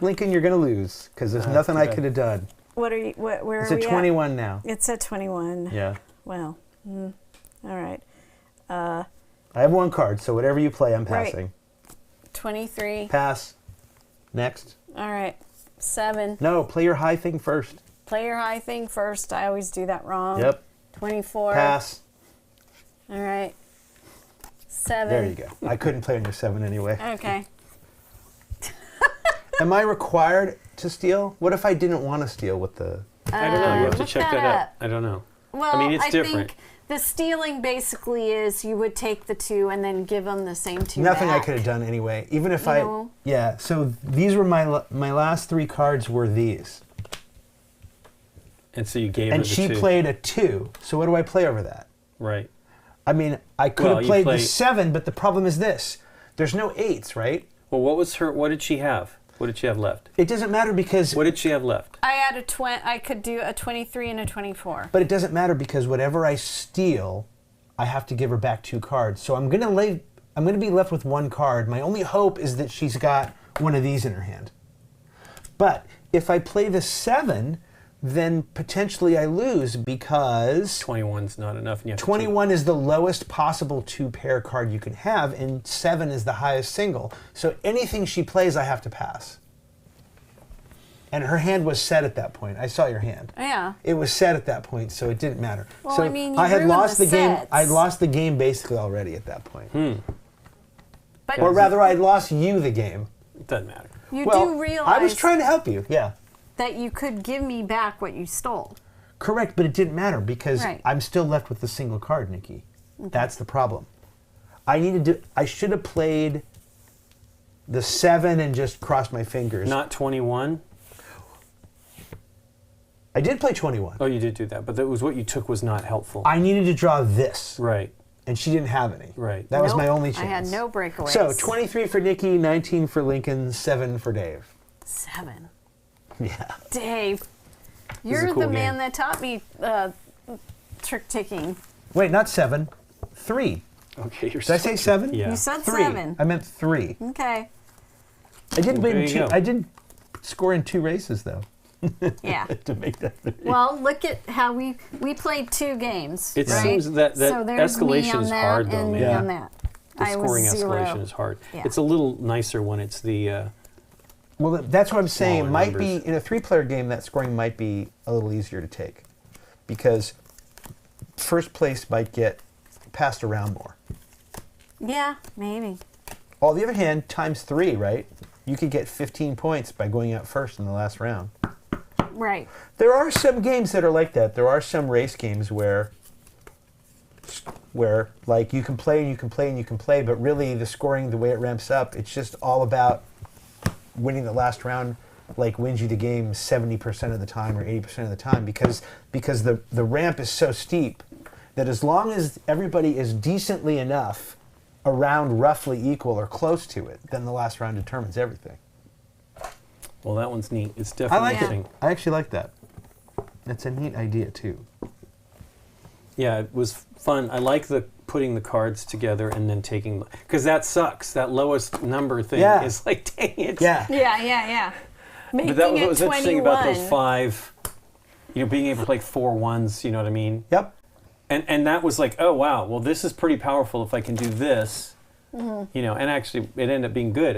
S4: Lincoln, you're going to lose because there's nothing I could have done.
S3: What are you? Where
S4: It's
S3: are
S4: at
S3: we
S4: 21
S3: at?
S4: now.
S3: It's at 21.
S4: Yeah.
S3: Well, all right.
S4: I have 1 card, so whatever you play, I'm
S3: Right.
S4: passing.
S3: 23.
S4: Pass. Next.
S3: All right. 7.
S4: No, play your high thing first.
S3: Play your high thing first. I always do that wrong.
S4: Yep.
S3: 24.
S4: Pass.
S3: All right. 7.
S4: There you go. I couldn't play on your 7 anyway.
S3: Okay.
S4: Am I required to steal? What if I didn't want to steal with the...
S2: I don't know. You have to
S3: Look
S2: check
S3: that
S2: that out.
S3: up.
S2: I don't know.
S3: Well,
S2: I mean, it's different.
S3: think The stealing basically is you would take the 2 and then give them the same 2
S4: Nothing
S3: back.
S4: I could have done anyway. Even if
S3: No.
S4: Yeah, so these were my last 3 cards were these.
S2: And so you gave her
S4: And
S2: the
S4: she
S2: 2.
S4: played a 2. So what do I play over that?
S2: Right.
S4: I mean, I could
S2: Well,
S4: have
S2: you
S4: played
S2: play-
S4: the 7, but the problem is this. There's no 8s, right?
S2: Well, what did she have? What did she have left?
S4: It doesn't matter because...
S2: What did she have left?
S3: I had I could do a 23 and a 24.
S4: But it doesn't matter because whatever I steal, I have to give her back 2 cards. So I'm gonna be left with 1 card. My only hope is that she's got one of these in her hand. But if I play the 7, then potentially I lose because
S2: 21's not enough. And you have to
S4: 21 is the lowest possible 2-pair card you can have, and 7 is the highest single. So anything she plays, I have to pass. And her hand was set at that point. I saw your hand.
S3: Yeah.
S4: It was set at that point, so it didn't matter.
S3: Well,
S4: so
S3: I mean, you
S4: I had
S3: ruined
S4: lost
S3: the
S4: the game.
S3: sets.
S4: I'd lost the game basically already at that point.
S3: But
S4: Or rather, I'd lost you the game.
S2: It doesn't matter.
S3: you
S4: Well,
S3: do realize
S4: I was trying to help you. Yeah.
S3: that you could give me back what you stole.
S4: Correct, but it didn't matter because
S3: Right.
S4: I'm still left with the single card, Nikki. That's the problem. I should have played the 7 and just crossed my fingers.
S2: Not 21.
S4: I did play 21.
S2: Oh, you did do that, but that was what you took was not helpful.
S4: I needed to draw this,
S2: Right.
S4: and she didn't have any.
S2: Right.
S4: That was
S3: Nope,
S4: my only
S3: I
S4: chance.
S3: had no breakaways.
S4: So 23 for Nikki, 19 for Lincoln, 7 for Dave.
S3: 7.
S4: Yeah.
S3: Dave,
S2: is a
S3: you're
S2: cool
S3: the man
S2: game.
S3: that taught me trick taking.
S4: Wait, not 7. 3.
S2: Okay, you're
S4: Did I say 7?
S2: Yeah.
S3: You said
S4: 3.
S3: 7.
S4: I meant 3.
S3: Okay.
S4: I did
S2: Well,
S4: win
S2: there you
S4: 2.
S2: go.
S4: I did score in 2 races though
S3: Yeah.
S4: to make that 3.
S3: Well, look at how we played 2 games.
S2: It
S3: right?
S2: seems that
S3: So there's me
S2: escalation
S3: on
S2: is
S3: that
S2: hard, though,
S3: and
S2: man.
S3: me
S4: Yeah.
S3: on that.
S2: The
S3: I
S2: scoring
S3: was 0.
S2: escalation is hard.
S3: Yeah.
S2: It's a little nicer when it's the.
S4: Well, that's what I'm saying. It
S2: Smaller
S4: might be
S2: numbers.
S4: in a 3-player game. That scoring might be a little easier to take because first place might get passed around more.
S3: Yeah, maybe.
S4: On the other hand, times 3, right? You could get 15 points by going out first in the last round.
S3: Right.
S4: There are some games that are like that. There are some race games where like you can play and you can play and you can play, but really the scoring, the way it ramps up, it's just all about winning the last round. Like wins you the game 70% of the time or 80% of the time because the ramp is so steep that as long as everybody is decently enough around roughly equal or close to it, then the last round determines everything.
S2: Well, that one's neat. It's
S4: I
S2: definitely
S4: like
S2: interesting.
S4: it. I actually like that. It's a neat idea too.
S2: Yeah, it was fun. I like the putting the cards together and then taking, because that sucks. That lowest number thing
S4: Yeah.
S2: is like, dang it.
S4: Yeah.
S3: Yeah. Making
S2: But that was
S3: it
S2: what was
S3: 21.
S2: interesting about those 5. Being able to play 4 ones. You know what I mean?
S4: Yep.
S2: And that was like, oh wow, well this is pretty powerful if I can do this. And actually it ended up being good.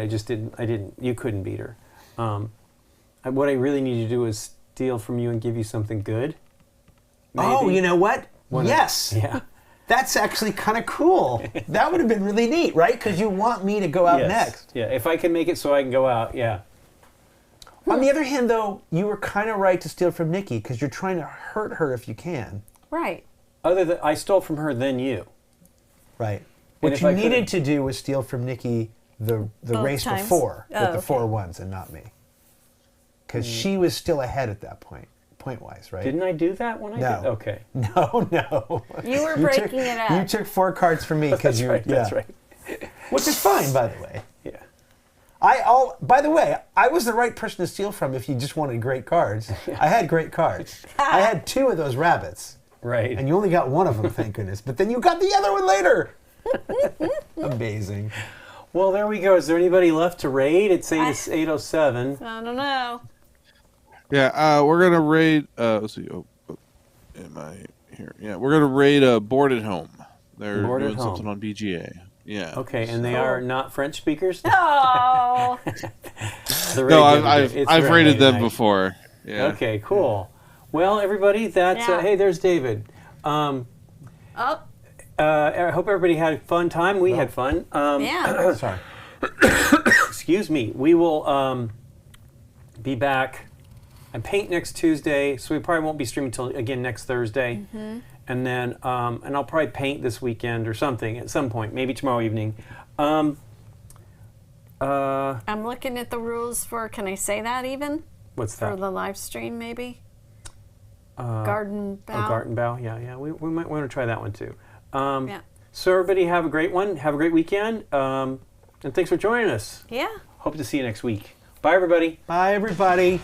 S2: You couldn't beat her. What I really need to do is steal from you and give you something good. Maybe.
S4: Oh, you know what?
S2: When I-
S4: Yes.
S2: Yeah.
S4: That's actually kind of cool. That would have been really neat, right? Because you want me to go out
S2: Yes.
S4: next.
S2: Yeah, if I can make it so I can go out, yeah.
S4: On the other hand, though, you were kind of right to steal from Nikki because you're trying to hurt her if you can.
S3: Right.
S2: Other than I stole from her, then you.
S4: Right.
S2: And
S4: What
S2: if
S4: you
S2: I
S4: needed
S2: could've-
S4: to do was steal from Nikki the
S3: Both
S4: race
S3: times?
S4: before
S3: Oh,
S4: with the
S3: okay.
S4: 4 ones and not me. Because she was still ahead at that point, point-wise, right?
S2: Didn't I do that when I
S4: No.
S2: did? Okay.
S4: No.
S3: You were
S4: took-
S3: breaking it up.
S4: You took 4 cards from me because
S2: That's
S4: you.
S2: right.
S4: Yeah.
S2: That's right.
S4: Which is fine, by the way.
S2: Yeah.
S4: By the way, I was the right person to steal from if you just wanted great cards. I had great cards. I had 2 of those rabbits,
S2: Right.
S4: and you only got 1 of them, thank goodness. But then you got the other one later. Amazing.
S2: Well, there we go. Is there anybody left to raid? It's 8:07.
S3: I don't know.
S1: Yeah, we're gonna raid. Let's see. Oh, am I here? Yeah, we're gonna raid Board at Home. They're
S2: Board at
S1: doing something
S2: Home.
S1: on BGA. Yeah.
S2: Okay, and they are not French speakers?
S3: Oh.
S2: The raid
S1: No,
S2: the other
S1: I've
S2: day. It's
S1: I've
S2: raid
S1: raided them
S2: night.
S1: before. Yeah.
S2: Okay, cool. Well, everybody, that's
S3: Yeah.
S2: hey, there's David.
S3: Oh.
S2: I hope everybody had a fun time. We had fun.
S3: Yeah.
S4: Sorry.
S2: Excuse me. We will be back. I paint next Tuesday, so we probably won't be streaming until again next Thursday. and then and I'll probably paint this weekend or something at some point, maybe tomorrow evening.
S3: I'm looking at the rules for. Can I say that even?
S2: What's that?
S3: For the live stream, maybe. Garden bow.
S2: Oh, garden bow. Yeah. We might want to try that one too.
S3: Yeah.
S2: So everybody, have a great one. Have a great weekend. And thanks for joining us.
S3: Yeah.
S2: Hope to see you next week. Bye, everybody.
S4: Bye, everybody.